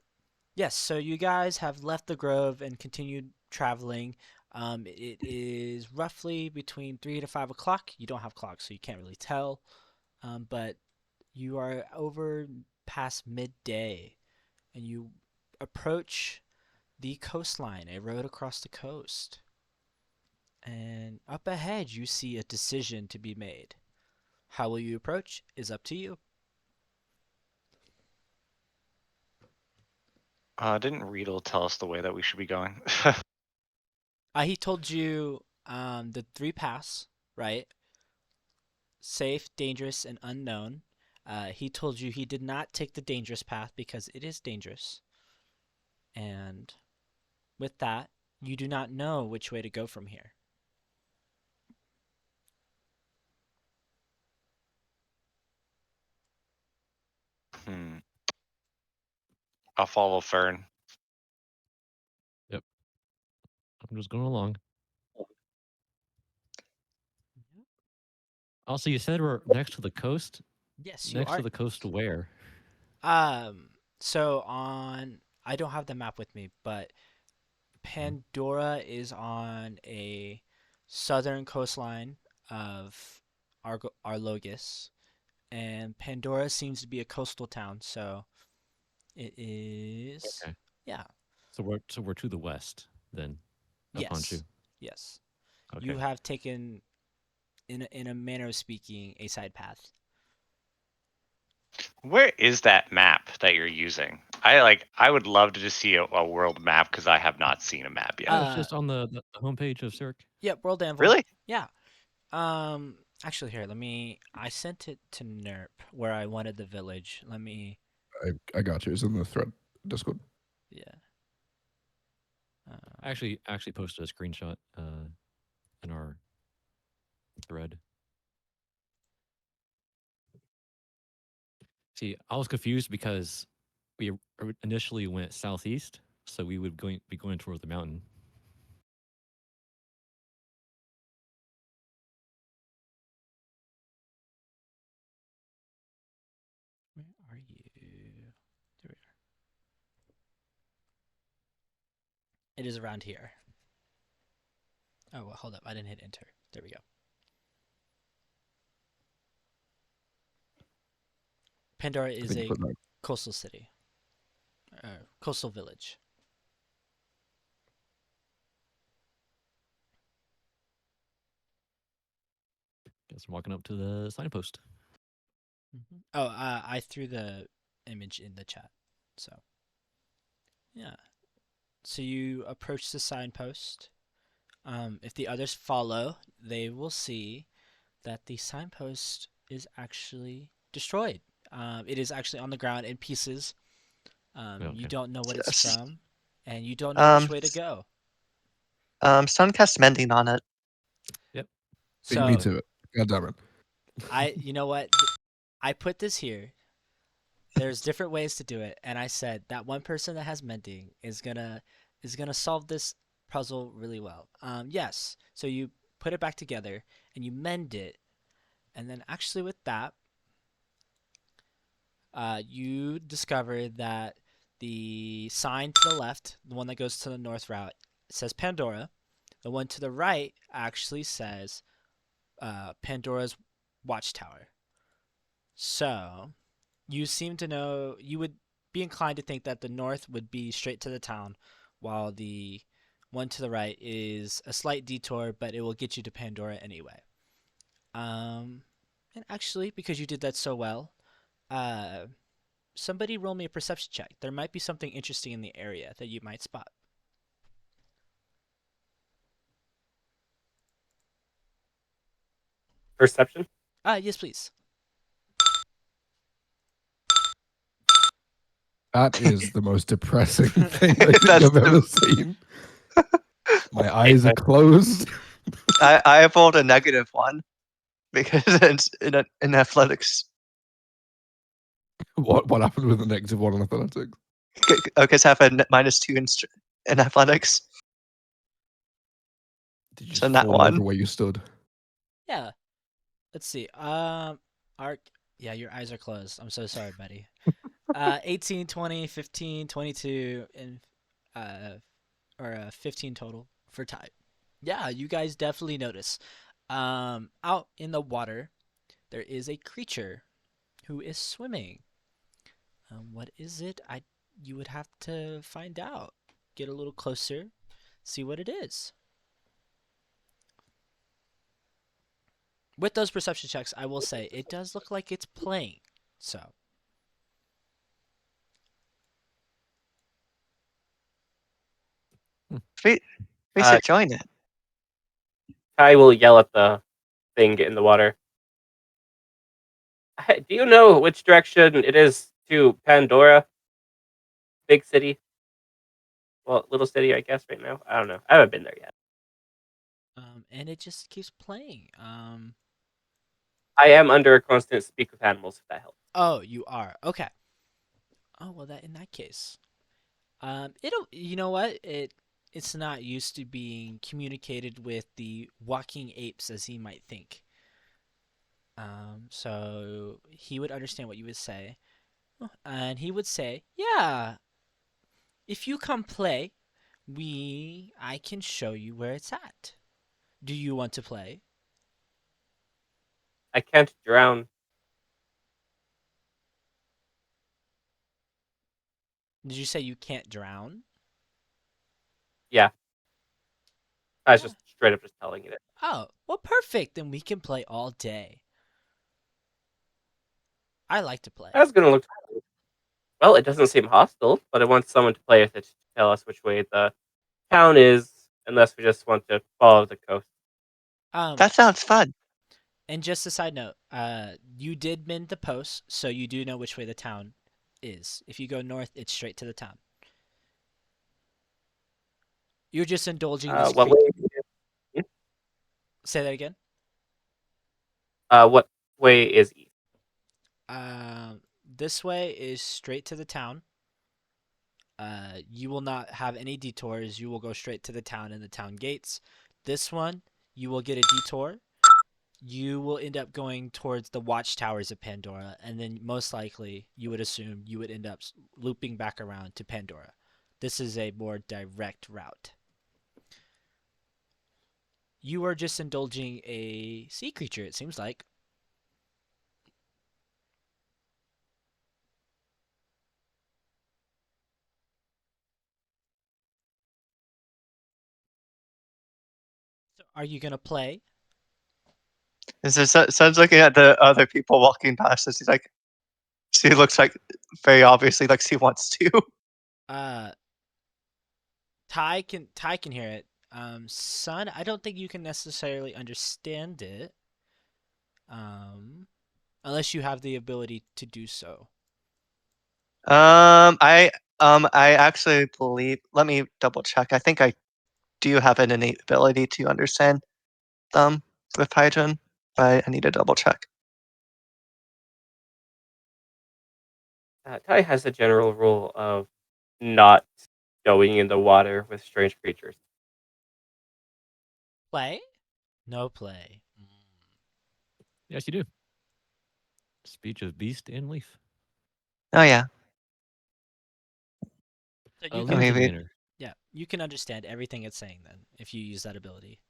Yes, so you guys have left the grove and continued traveling. It is roughly between 3 to 5 o'clock. You don't have clocks, so you can't really tell. But you are over past midday and you approach the coastline, a road across the coast. And up ahead, you see a decision to be made. How will you approach is up to you. Didn't Riedel tell us the way that we should be going? He told you the 3 paths, right? Safe, dangerous, and unknown. He told you he did not take the dangerous path because it is dangerous. And with that, you do not know which way to go from here. I'll follow Fern. I'm just going along. Also, you said we're next to the coast. Yes, you Next to are. the coast where? So I don't have the map with me, but Pandora is on a southern coastline of Arlogus, and Pandora seems to be a coastal town, so it is. Okay. Yeah. So we're to the west then, of Yes. Honshu. Yes. You Okay. have taken, in a manner of speaking, a side path. Where is that map that you're using? I would love to just see a world map because I have not seen a map yet. Oh, it's just on the homepage of Syrik. Yep, World Anvil. Really? Yeah. Actually, here, I sent it to Nerp where I wanted the village. Let me. I got you. It's in the thread Discord. Yeah. I actually posted a screenshot in our thread. See, I was confused because we initially went southeast, so we would be going toward the mountain. Where are you? There we are. It is around here. Oh, well, hold up. I didn't hit enter. There we go. Pandora I is think you a put that. coastal city, coastal village. Guess I'm walking up to the signpost. Oh, I threw the image in the chat. So, yeah. So you approach the signpost. If the others follow, they will see that the signpost is actually destroyed. It is actually on the ground in pieces. You Okay. don't know what it's Yes. from, and you don't know which way to S- go. Someone cast mending on it. Yep. Beat me So to it. God damn it. you know what? I put this here. There's different ways to do it, and I said that one person that has mending is gonna solve this puzzle really well. Yes. So you put it back together and you mend it, and then actually with that, you discover that the sign to the left, the one that goes to the north route, says Pandora. The one to the right actually says Pandora's Watchtower. So you seem to know, you would be inclined to think that the north would be straight to the town, while the one to the right is a slight detour, but it will get you to Pandora anyway. Um, and actually, because you did that so well, uh, somebody roll me a perception check. There might be something interesting in the area that you might spot. Perception. Yes, please. That is the most depressing thing I think That's I've ever the. seen. My eyes are closed. I rolled a -1 because it's in athletics. What happened with the -1 on athletics? Because I have a -2 in athletics. Did you So just not fall over one. where you stood? Yeah. Let's see. Arc. Yeah, your eyes are closed. I'm so sorry, buddy. 18, 20, 15, 22, and or 15 total for type. Yeah, you guys definitely notice. Out in the water, there is a creature who is swimming. What is it? You would have to find out. Get a little closer, see what it is. With those perception checks, I will say it does look like it's playing. So, We Uh, should join it. Kai will yell at the thing in the water. Hey, do you know which direction it is to Pandora? Big city? Well, little city, I guess, right now. I don't know. I haven't been there yet. and it just keeps playing. I am under a constant speak with animals, if that helps. Oh, you are. Okay. Oh well, that in that case, it'll. You know what? It's not used to being communicated with the walking apes as he might think. So he would understand what you would say, and he would say, "Yeah, if you come play, I can show you where it's at. Do you want to play?" I can't drown. Did you say you can't drown? Yeah, I was Oh, just straight up just telling you it. oh, well, perfect. Then we can play all day. I like to play. I was gonna look. Well, it doesn't seem hostile, but I want someone to play with it to tell us which way the town is, unless we just want to follow the coast. Um, That sounds fun. and just a side note, you did mend the post, so you do know which way the town is. If you go north, it's straight to the town. You're just indulging this What creek. way? Say that again. What way is east? This way is straight to the town. You will not have any detours. You will go straight to the town and the town gates. This one, you will get a detour. You will end up going towards the watchtowers of Pandora, and then most likely, you would assume you would end up looping back around to Pandora. This is a more direct route. You are just indulging a sea creature, it seems like. So are you going to play? Is there Sun's looking at the other people walking past us. He's like, she looks like very obviously like she wants to. Uh, Ty can hear it. Son, I don't think you can necessarily understand it. Um, unless you have the ability to do so. I I actually believe. Let me double check. I think I do have an innate ability to understand with Hydron, but I need to double check. Tai has a general rule of not going in the water with strange creatures. Play? No play. Yes, you do. Speech of beast and leaf. Oh yeah. So A you Oh, can, he limited read. manner. yeah, you can understand everything it's saying then if you use that ability.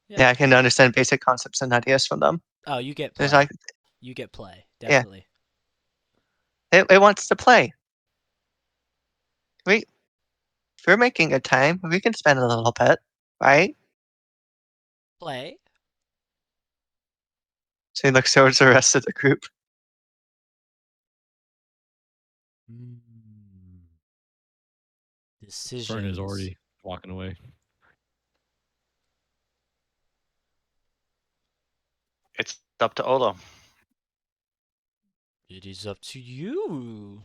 Yeah. Yeah, I can understand basic concepts and ideas from them. Oh, you get There's play. like, You get play. yeah, Definitely. it wants to play. We, if we're making a time, we can spend a little bit, right? Play? So he looks towards the rest of the group. Mm. Fern is Decisions. already walking away. It's up to Olo. It is up to you.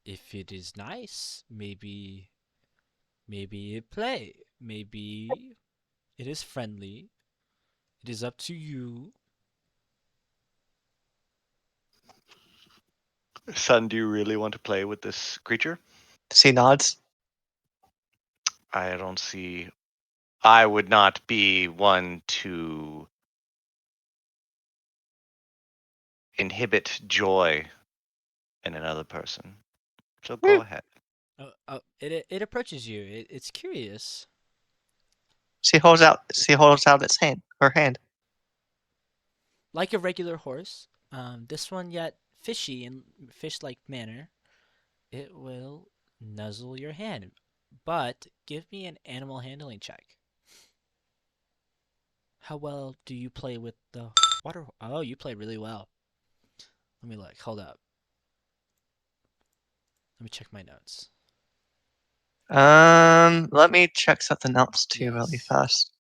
If it is nice, maybe it play. Maybe it is friendly. It is up to you. Son, do you really want to play with this creature? She nods. I don't see. I would not be one to inhibit joy in another person. So go Woo. ahead. It approaches you. It's curious. She holds out. She holds out its hand. Her hand. Like a regular horse, this one yet fishy in fish-like manner. It will nuzzle your hand, but give me an animal handling check. How well do you play with the water? Oh, you play really well. Let me look. Hold up. Let me check my notes. Let me check something else too really Yes. fast.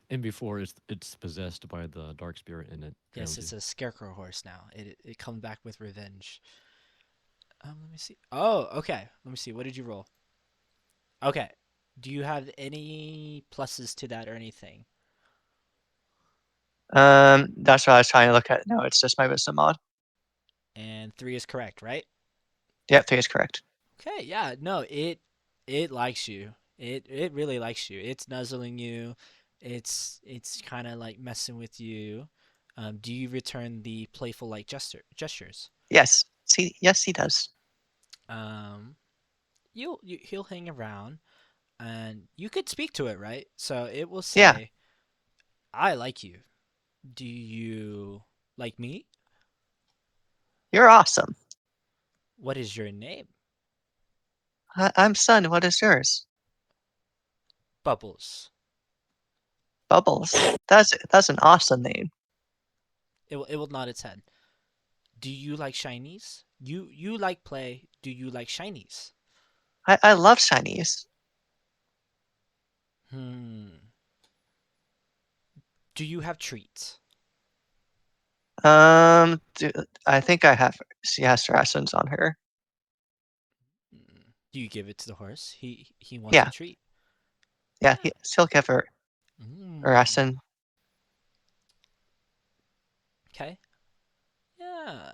And before it's possessed by the dark spirit and it Yes, drowned it's you. a scarecrow horse now. It comes back with revenge. Let me see. Oh, okay. Let me see. What did you roll? Okay. Do you have any pluses to that or anything? That's what I was trying to look at. No, it's just my wisdom mod. And 3 is correct, right? Yeah, 3 is correct. Okay, yeah, no, it likes you. It really likes you. It's nuzzling you. It's kind of like messing with you. Do you return the playful like gestures? Yes. See, yes, he does. Um, he'll hang around, and you could speak to it, right? So it will Yeah, say, "I like you. Do you like me? you're awesome. What is your name?" I'm Sun. What is yours? Bubbles. Bubbles. That's an awesome name. It will nod its head. Do you like shinies? You like play. Do you like shinies? I love shinies. Hmm. Do you have treats? Do, I think I have. She has rations on her. Do you give it to the horse? He wants a Yeah, treat. yeah. Yeah. She'll give her a Mm. ration. Okay. Yeah.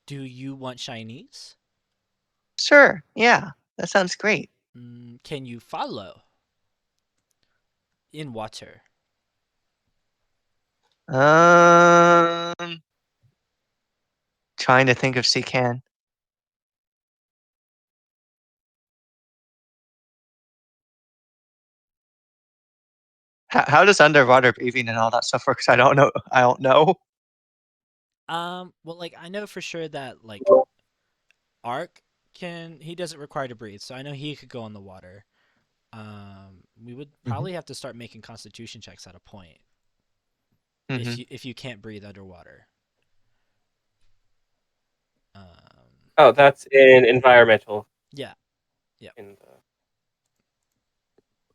Do you want shinies? Sure. Yeah, that sounds great. Can you follow in water? Um, trying to think if she can. How does underwater breathing and all that stuff work? 'Cause I don't know. I don't know. Well, like I know for sure that like Ark he doesn't require to breathe, so I know he could go on the water. We would Hmm. probably have to start making constitution checks at a point Hmm. if you can't breathe underwater. Um, Oh, that's in environmental. yeah, yeah. In the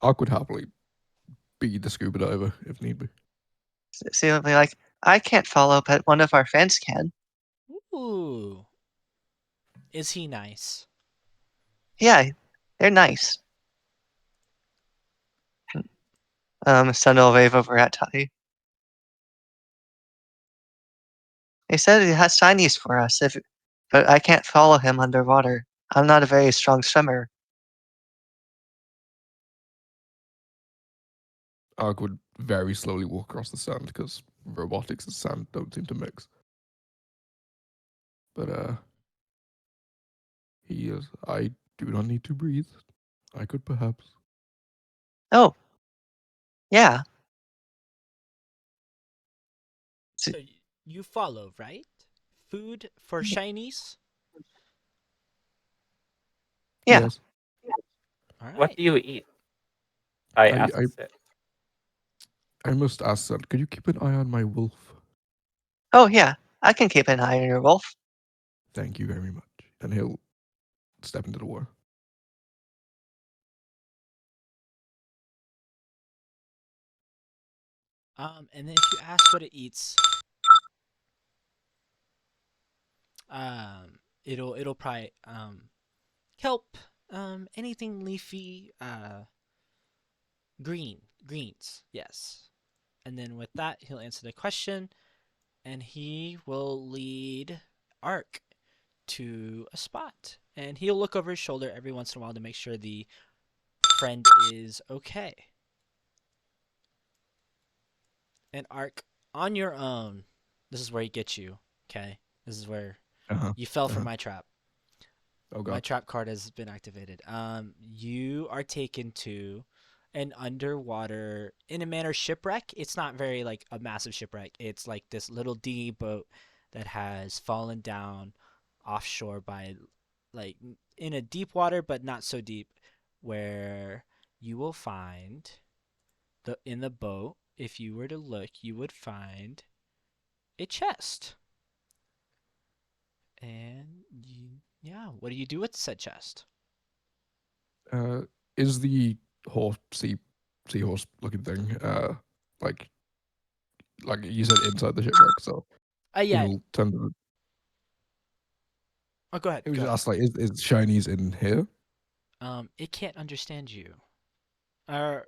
I could happily be the scuba diver if need be. She'll be like, I can't follow, but one of our friends can. Ooh, is he nice? Yeah, they're nice. Sun will wave over at Toddy. He said he has shinies for us, but I can't follow him underwater. I'm not a very strong swimmer. I could very slowly walk across the sand because robotics and sand don't seem to mix. But he is. I do not need to breathe. I could perhaps. Oh, yeah. S- So you follow, right? Food for shinies. Yeah. Yes. All what right. do you eat? I I asked I it. I must ask, son. Could you keep an eye on my wolf? Oh, yeah. I can keep an eye on your wolf. Thank you very much. And he'll step into the water. And then if you ask what it eats, it'll probably kelp, anything leafy, greens, yes. And then with that, he'll answer the question, and he will lead Ark to a spot, and he'll look over his shoulder every once in a while to make sure the friend is okay. And Ark, on your own, this is where he gets you. Okay, this is where Uh huh. you fell Uh for huh. my trap. Oh My God. trap card has been activated. You are taken to an underwater, in a manner, shipwreck. It's not very like a massive shipwreck. It's like this little dingy boat that has fallen down offshore by, like, in a deep water, but not so deep, where you will find in the boat. If you were to look, you would find a chest. And yeah, what do you do with said chest? Uh, is the horse seahorse looking thing like like you said inside the shipwreck? So Yeah. he'll turn to. Oh, go ahead. He was Go just ahead. asked like, is shinies in here? It can't understand you. Or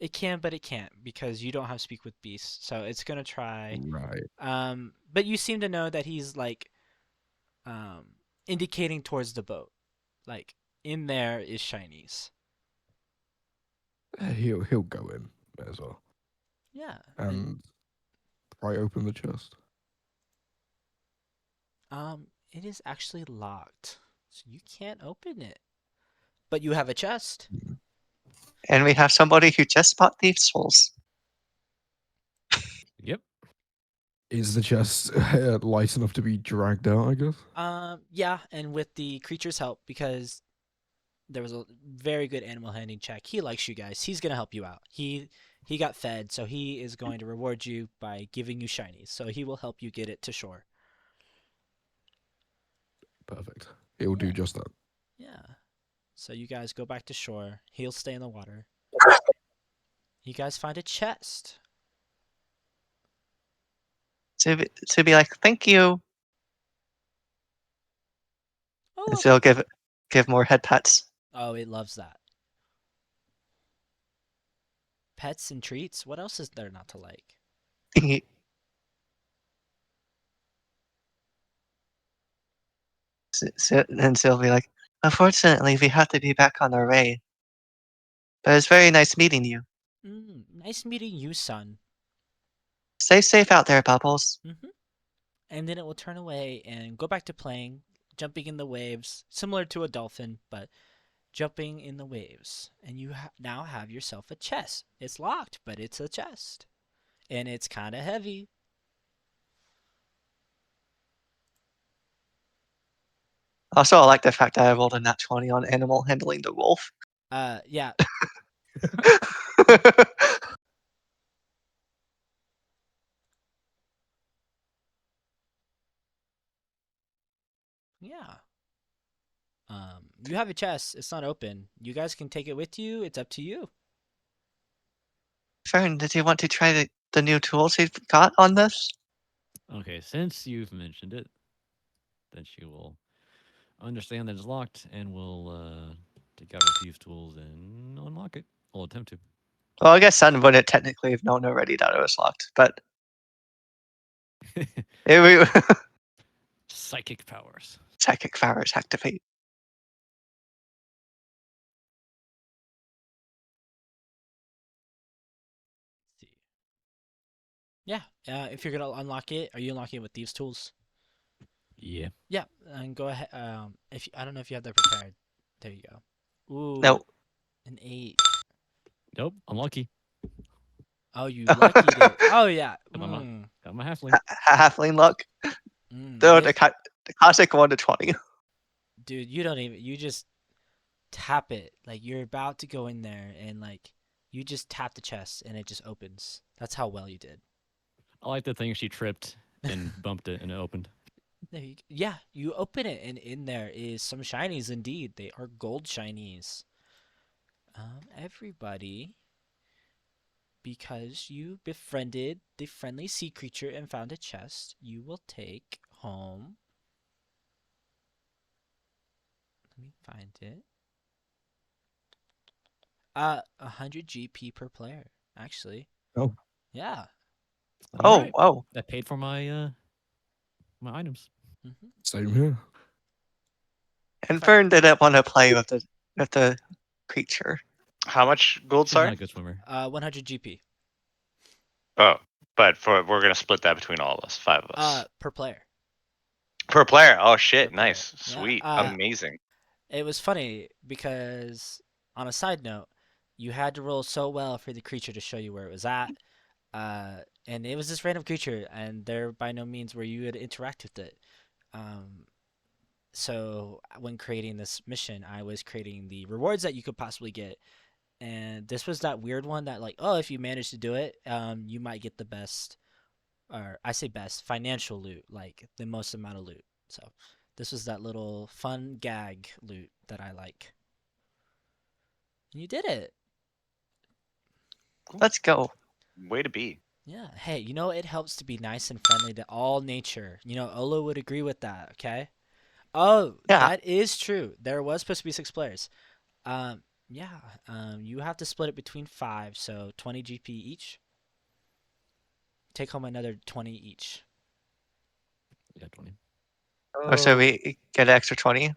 It can, but it can't because you don't have speak with beasts. So it's gonna try. Right. But you seem to know that he's like um indicating towards the boat. Like in there is shinies. He'll go in. May as well. Yeah. And And pry open the chest. it is actually locked. So you can't open it. But you have a chest. And we have somebody who just bought thieves' tools. Yep. Is the chest light enough to be dragged out, I guess? Yeah, and with the creature's help, because there was a very good animal handling check. He likes you guys. He's gonna help you out. He got fed, so he is going to reward you by giving you shinies. So he will help you get it to shore. Perfect. He'll Yeah, do just that. yeah. So you guys go back to shore. He'll stay in the water. You guys find a chest. To be like, thank you. And Oh, so he'll give more head pats. oh, it loves that. Pets and treats. What else is there not to like? And so he'll be like, unfortunately, we have to be back on our way. But it's very nice meeting you. Nice meeting you, son. Stay safe out there, Bubbles. And then it will turn away and go back to playing, jumping in the waves, similar to a dolphin, but jumping in the waves. And you now have yourself a chest. It's locked, but it's a chest. And it's kind of heavy. Also, I like the fact that I rolled a nat 20 on animal handling the wolf. Yeah. Yeah. You have a chest. It's not open. You guys can take it with you. It's up to you. Fern, did you want to try the new tools you've got on this? Okay, since you've mentioned it, then she will understand that it's locked and will take out her thieves' tools and unlock it. Or attempt to. Well, I guess Sun wouldn't technically have known already that it was locked, but it, Psychic powers. psychic powers activate. See. Yeah. If you're gonna unlock it, are you unlocking it with thieves' tools? Yeah. Yeah. And go ahead. If I don't know if you have that prepared. There you go. Ooh, No, an 8. Nope. Unlucky. Oh, you luckied it. Oh yeah. Got my halfling. halfling luck. No, Yeah. the classic 1 to 20. Dude, you don't even. You just tap it. Like you're about to go in there, and like you just tap the chest, and it just opens. That's how well you did. I like the thing she tripped and bumped it and it opened. Yeah, you open it, and in there is some shinies. Indeed, they are gold shinies. Everybody, because you befriended the friendly sea creature and found a chest, you will take home. Let me find it. 100 GP per player, actually. Oh, Yeah. All Oh, right. oh. That paid for my my items. same here. And If I, Fern didn't want to play with the creature. How much gold? She's not Sorry. a good swimmer. 100 GP. Oh, but we're gonna split that between all of us, 5 of us Per player. per player. Oh Per shit! player. Nice, Yeah. sweet, amazing. It was funny because, on a side note, you had to roll so well for the creature to show you where it was at. And it was this random creature, and there by no means were you to interact with it. Um, so when creating this mission, I was creating the rewards that you could possibly get, and this was that weird one that like, oh, if you manage to do it, you might get the best, or I say best, financial loot, like the most amount of loot. So this was that little fun gag loot that I like. And you did it. Let's go. Way to be. Yeah. Hey, it helps to be nice and friendly to all nature. Olo would agree with that, okay? Oh, Yeah. that is true. There was supposed to be 6 players. Um, Yeah, you have to split it between five, so 20 GP each. Take home another 20 each. Yeah, 20. Oh, so Oh, we get an extra 20?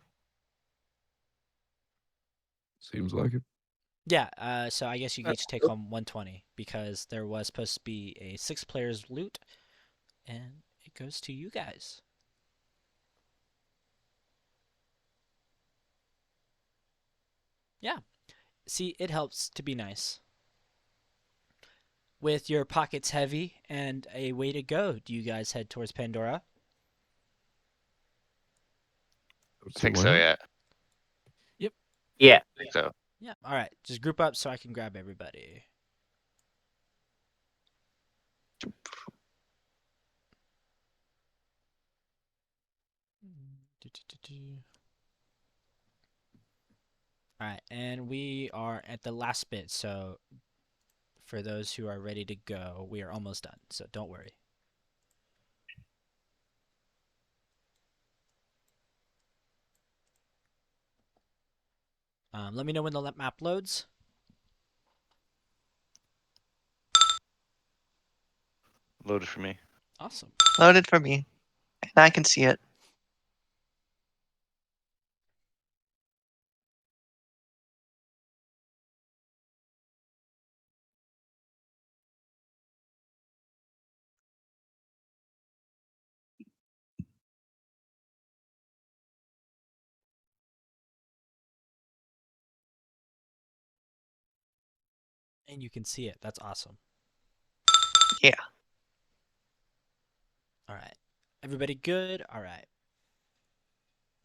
Seems like it. Yeah, so I guess you that's each take cool. home 120 because there was supposed to be a six players loot, and it goes to you guys. Yeah, see, it helps to be nice. With your pockets heavy and a way to go, do you guys head towards Pandora? I would I say think why so. not? Yeah. Yep. Yeah. I think so. Yeah, all right. Just group up so I can grab everybody. All right, and we are at the last bit, so for those who are ready to go, we are almost done, so don't worry. Let me know when the map loads. Loaded for me. Awesome. Loaded for me. And I can see it. And you can see it. That's awesome. Yeah. All right. Everybody good? All right.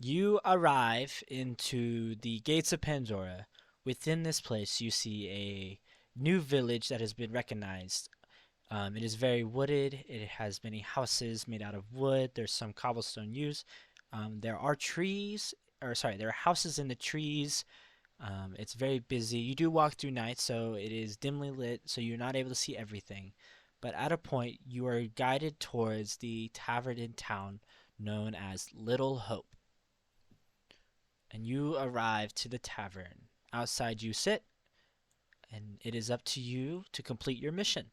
You arrive into the gates of Pandora. Within this place, you see a new village that has been recognized. It is very wooded. It has many houses made out of wood. There's some cobblestone used. There are trees, or sorry, there are houses in the trees. It's very busy. You do walk through night, so it is dimly lit, so you're not able to see everything. But at a point, you are guided towards the tavern in town known as Little Hope. And you arrive to the tavern. Outside, you sit, and it is up to you to complete your mission.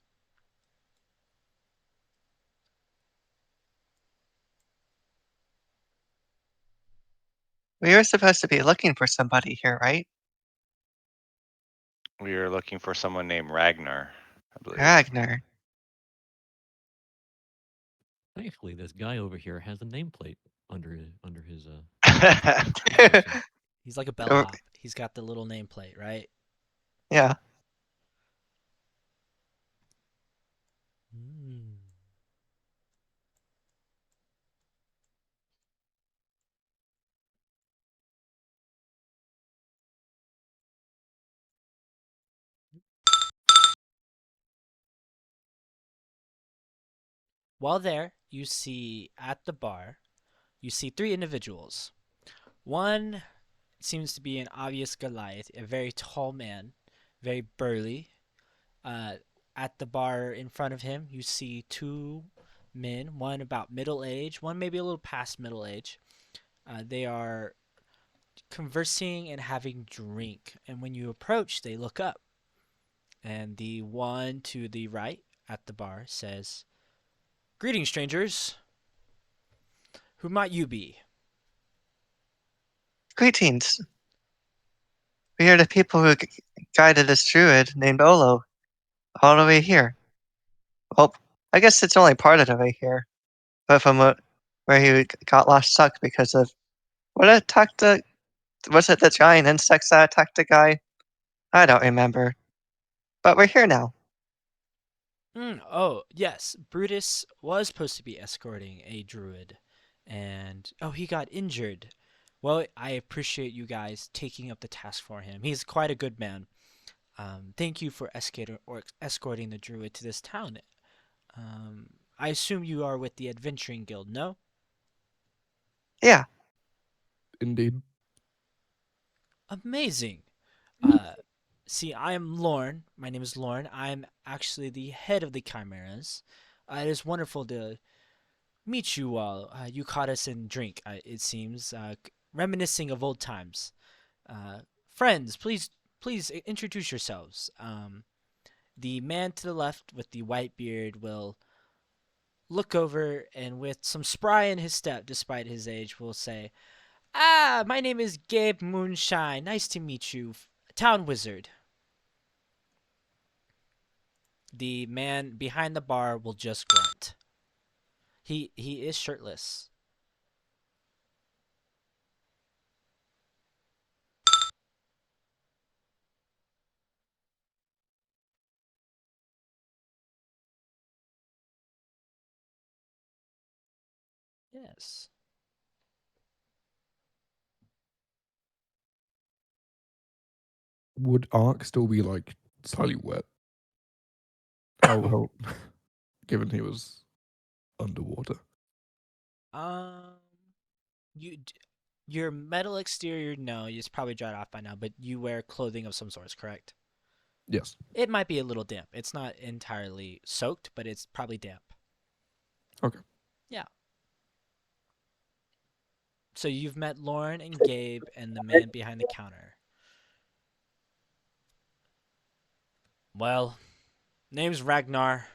We were supposed to be looking for somebody here, right? We are looking for someone named Ragnar, I believe. Ragnar. Thankfully, this guy over here has a nameplate under his Yeah. position. He's like a bellhop. He's got the little nameplate, right? Mm. While there, you see at the bar, you see three individuals. One seems to be an obvious Goliath, a very tall man, very burly. Uh, at the bar in front of him, you see two men, one about middle age, one maybe a little past middle age. They are conversing and having drink, and when you approach, they look up. And the one to the right at the bar says, "Greetings, strangers. Who might you be?" Greetings. We are the people who guided this druid named Olo all the way here. Well, I guess it's only part of the way here. But from where he got lost stuck because of what attacked the was it the giant insects that attacked the guy? I don't remember. But we're here now. Oh, yes. Brutus was supposed to be escorting a druid. And, oh, he got injured. Well, I appreciate you guys taking up the task for him. He's quite a good man. Thank you for escorting the druid to this town. I assume you are with the Adventuring Guild, no? Yeah. Indeed. Amazing. Uh, See, I am Lorne. My name is Lorne. I'm actually the head of the Chimeras. It is wonderful to meet you all. You caught us in drink, it seems, reminiscing of old times. Friends, please please introduce yourselves. The man to the left with the white beard will look over and, with some spry in his step, despite his age, will say, "Ah, my name is Gabe Moonshine. Nice to meet you, town wizard." The man behind the bar will just grunt. He is shirtless. Yes. Would Ark still be like slightly wet? How given he was underwater? Um, you your metal exterior, no, it's probably dried off by now, but you wear clothing of some sorts, correct? Yes. It might be a little damp. It's not entirely soaked, but it's probably damp. Okay. Yeah. So you've met Lauren and Gabe and the man behind the counter. Well, name's Ragnar.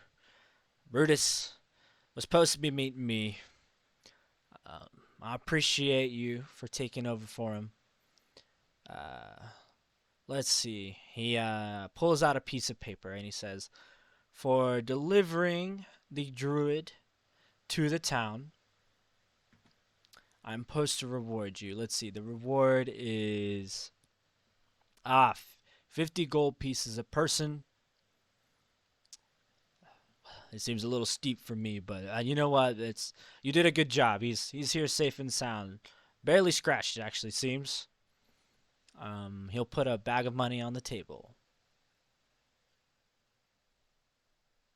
Brutus was supposed to be meeting me. Um, I appreciate you for taking over for him. Uh, let's see. He pulls out a piece of paper and he says, "For delivering the druid to the town, I'm supposed to reward you." Let's see. The reward is 50 gold pieces a person. It seems a little steep for me, but you know what? It's you did a good job. He's here safe and sound. Barely scratched, it actually seems. He'll put a bag of money on the table.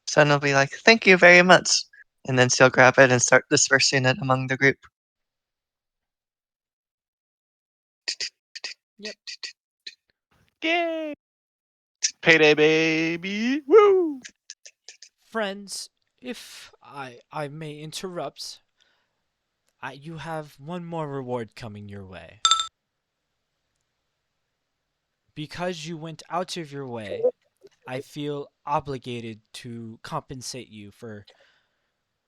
Sun will be like, "Thank you very much," and then she'll grab it and start dispersing it among the group. Yep. Yay! Payday, baby! Woo! Friends, if I may interrupt, you have one more reward coming your way. Because you went out of your way, I feel obligated to compensate you for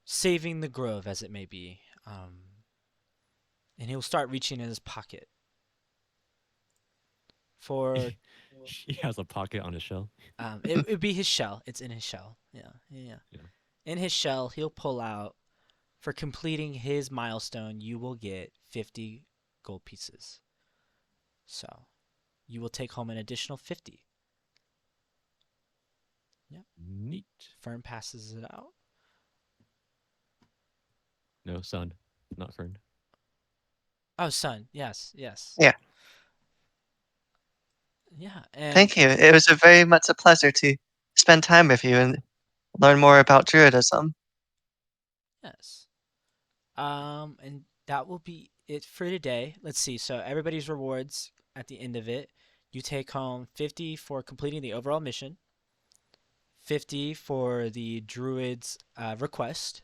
saving the grove, as it may be. And he'll start reaching in his pocket for He has a pocket on his shell. it'd be his shell. It's in his shell. Yeah, yeah. Yeah. In his shell, he'll pull out, for completing his milestone, you will get 50 gold pieces. So you will take home an additional 50. Yep. Neat. Fern passes it out. No, son, not Fern. Oh, son. Yes, yes. Yeah. Yeah, and Thank you. It was a very much a pleasure to spend time with you and learn more about Druidism. yes. And that will be it for today. Let's see. So everybody's rewards at the end of it, you take home 50 for completing the overall mission, 50 for the druid's request,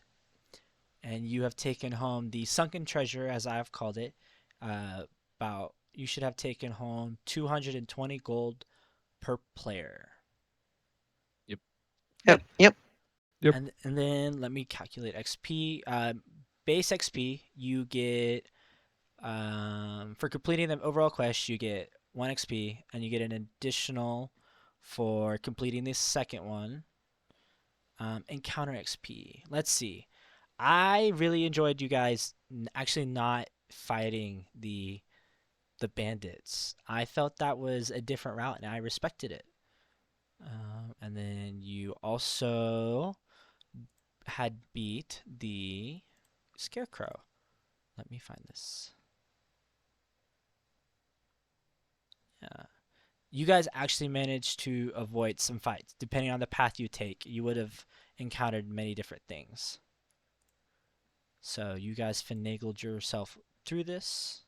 and you have taken home the sunken treasure, as I have called it. About you should have taken home 220 gold per player. Yep. Yep, yep. Yep. And then let me calculate XP. Base XP you get for completing the overall quest. You get 1 XP, and you get an additional for completing the second one. Encounter XP. Let's see. I really enjoyed you guys actually not fighting the bandits. I felt that was a different route, and I respected it. And then you also had beat the scarecrow. Let me find this. Yeah. You guys actually managed to avoid some fights. Depending on the path you take, you would have encountered many different things. So you guys finagled yourself through this.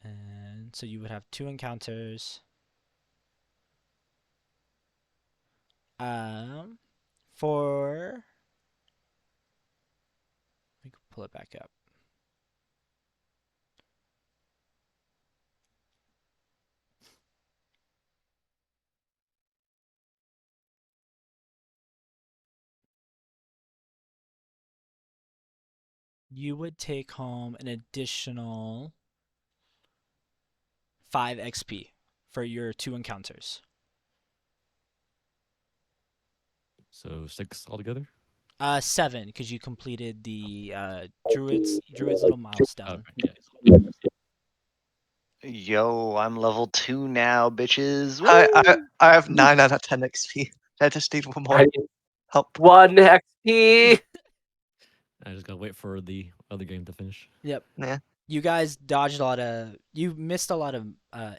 And so you would have 2 encounters. Um, for let me pull it back up. you would take home an additional 5 XP for your 2 encounters. So 6 altogether. 7 because you completed the druid's little milestone. Okay, yeah. Yo, I'm level 2 now, bitches. I Woo! have 9 out of 10 XP. I just need one more I need help. 1 XP. I just gotta wait for the other game to finish. Yep. Yeah. You guys dodged a lot of. You missed a lot of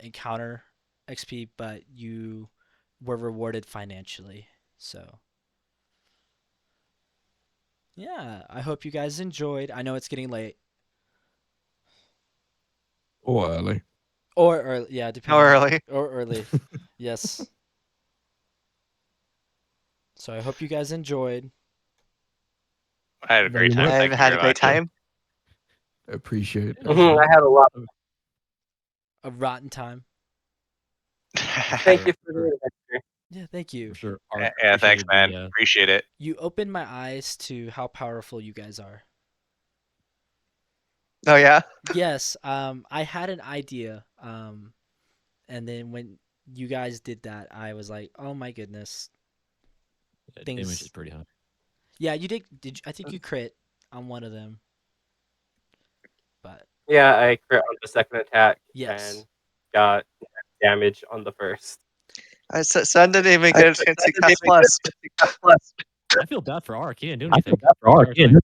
encounter XP, but you were rewarded financially. So. Yeah, I hope you guys enjoyed. I know it's getting late. Or early. Or early, yeah, depending. Or early. Or early. Yes. So I hope you guys enjoyed. I had a Very great time. much. Thank I've you had very a great much. time. Appreciate Yeah, everything. I had a lot. A rotten time. Thank you for the adventure. Yeah, thank you. For sure. Yeah, thanks, Appreciated man. the, Appreciate it. You opened my eyes to how powerful you guys are. Oh yeah. Yes, I had an idea, and then when you guys did that, I was like, "Oh my goodness!" damage Things. is pretty high. Yeah, you did. I think you crit on one of them, but Yeah, I crit on the second attack yes. and got damage on the first. Sun didn't even get a chance to cast plus. I feel bad for Ark. He didn't do anything.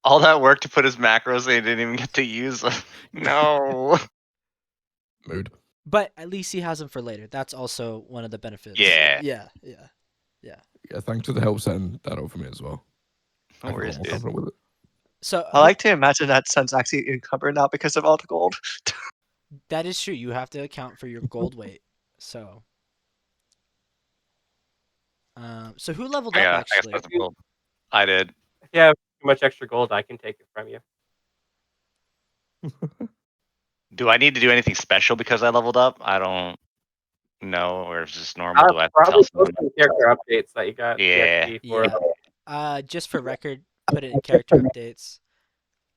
All that work to put his macros, they didn't even get to use them. No. Mood. But at least he has them for later. That's also one of the benefits. Yeah. Yeah. Yeah, thanks for the help setting that up for me as well. No I feel a worries, lot more dude. confident with it. So I like to imagine that Sun's actually encumbered now because of all the gold. that is true. You have to account for your gold weight. So, so who leveled up I guess actually? that's cool. I did. If you have too much extra gold, I can take it from you. Do I need to do anything special because I leveled up? I don't know, or is it just normal? Do I have to tell Probably someone? post some character updates that you got Yeah. the XP for. Yeah. Just for record, put it in character updates.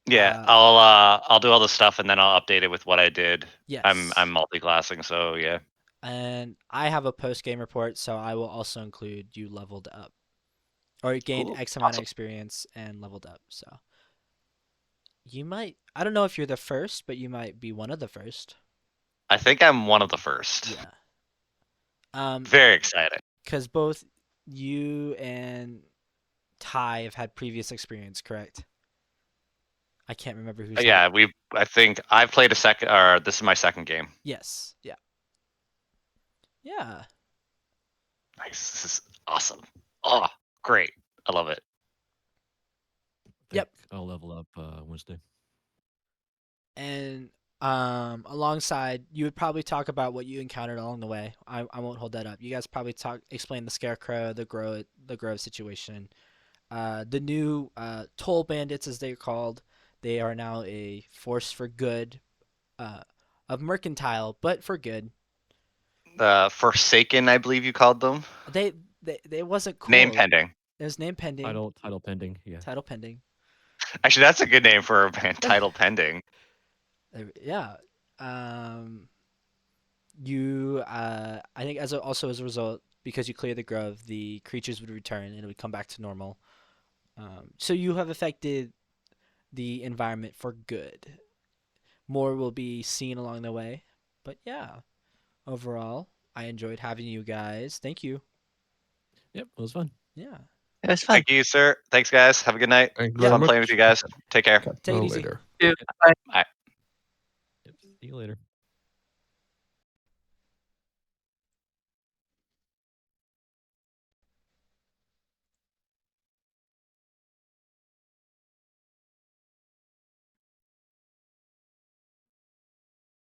Yeah, I'll do all the stuff and then I'll update it with what I did. Yes. I'm multi-classing, so yeah. And I have a post game report, so I will also include you leveled up, or you gained Cool. X amount Awesome. of experience and leveled up. So you might. I don't know if you're the first, but you might be one of the first. I think I'm one of the first. Yeah. Very exciting. Because both you and Ty have had previous experience, correct? I can't remember who's. Yeah, I think I've played a second, or this is my second game. Yes. Yeah. Yeah. Nice. This is awesome. Oh, great. I love it. Yep. I'll level up Wednesday. And alongside, you would probably talk about what you encountered along the way. I won't hold that up. You guys probably explain the scarecrow, the grove situation, the new toll bandits as they're called. They are now a force for good, of mercantile, but for good. Forsaken, I believe you called them. They wasn't cool. Name pending. It was name pending. Title pending. Yeah. Title pending. Actually, that's a good name for a band. Title pending. Yeah. You I think also as a result, because you clear the grove, the creatures would return and it would come back to normal. So you have affected the environment for good. More will be seen along the way, but yeah, overall, I enjoyed having you guys. Thank you. Yep, it was fun. Yeah. It was fun. Thank you, sir. Thanks, guys. Have a good night. Thank you Yeah. very Fun much. playing with you guys. Take care. Catch Take you it all easy. later. Dude, Bye. Yep, see you later.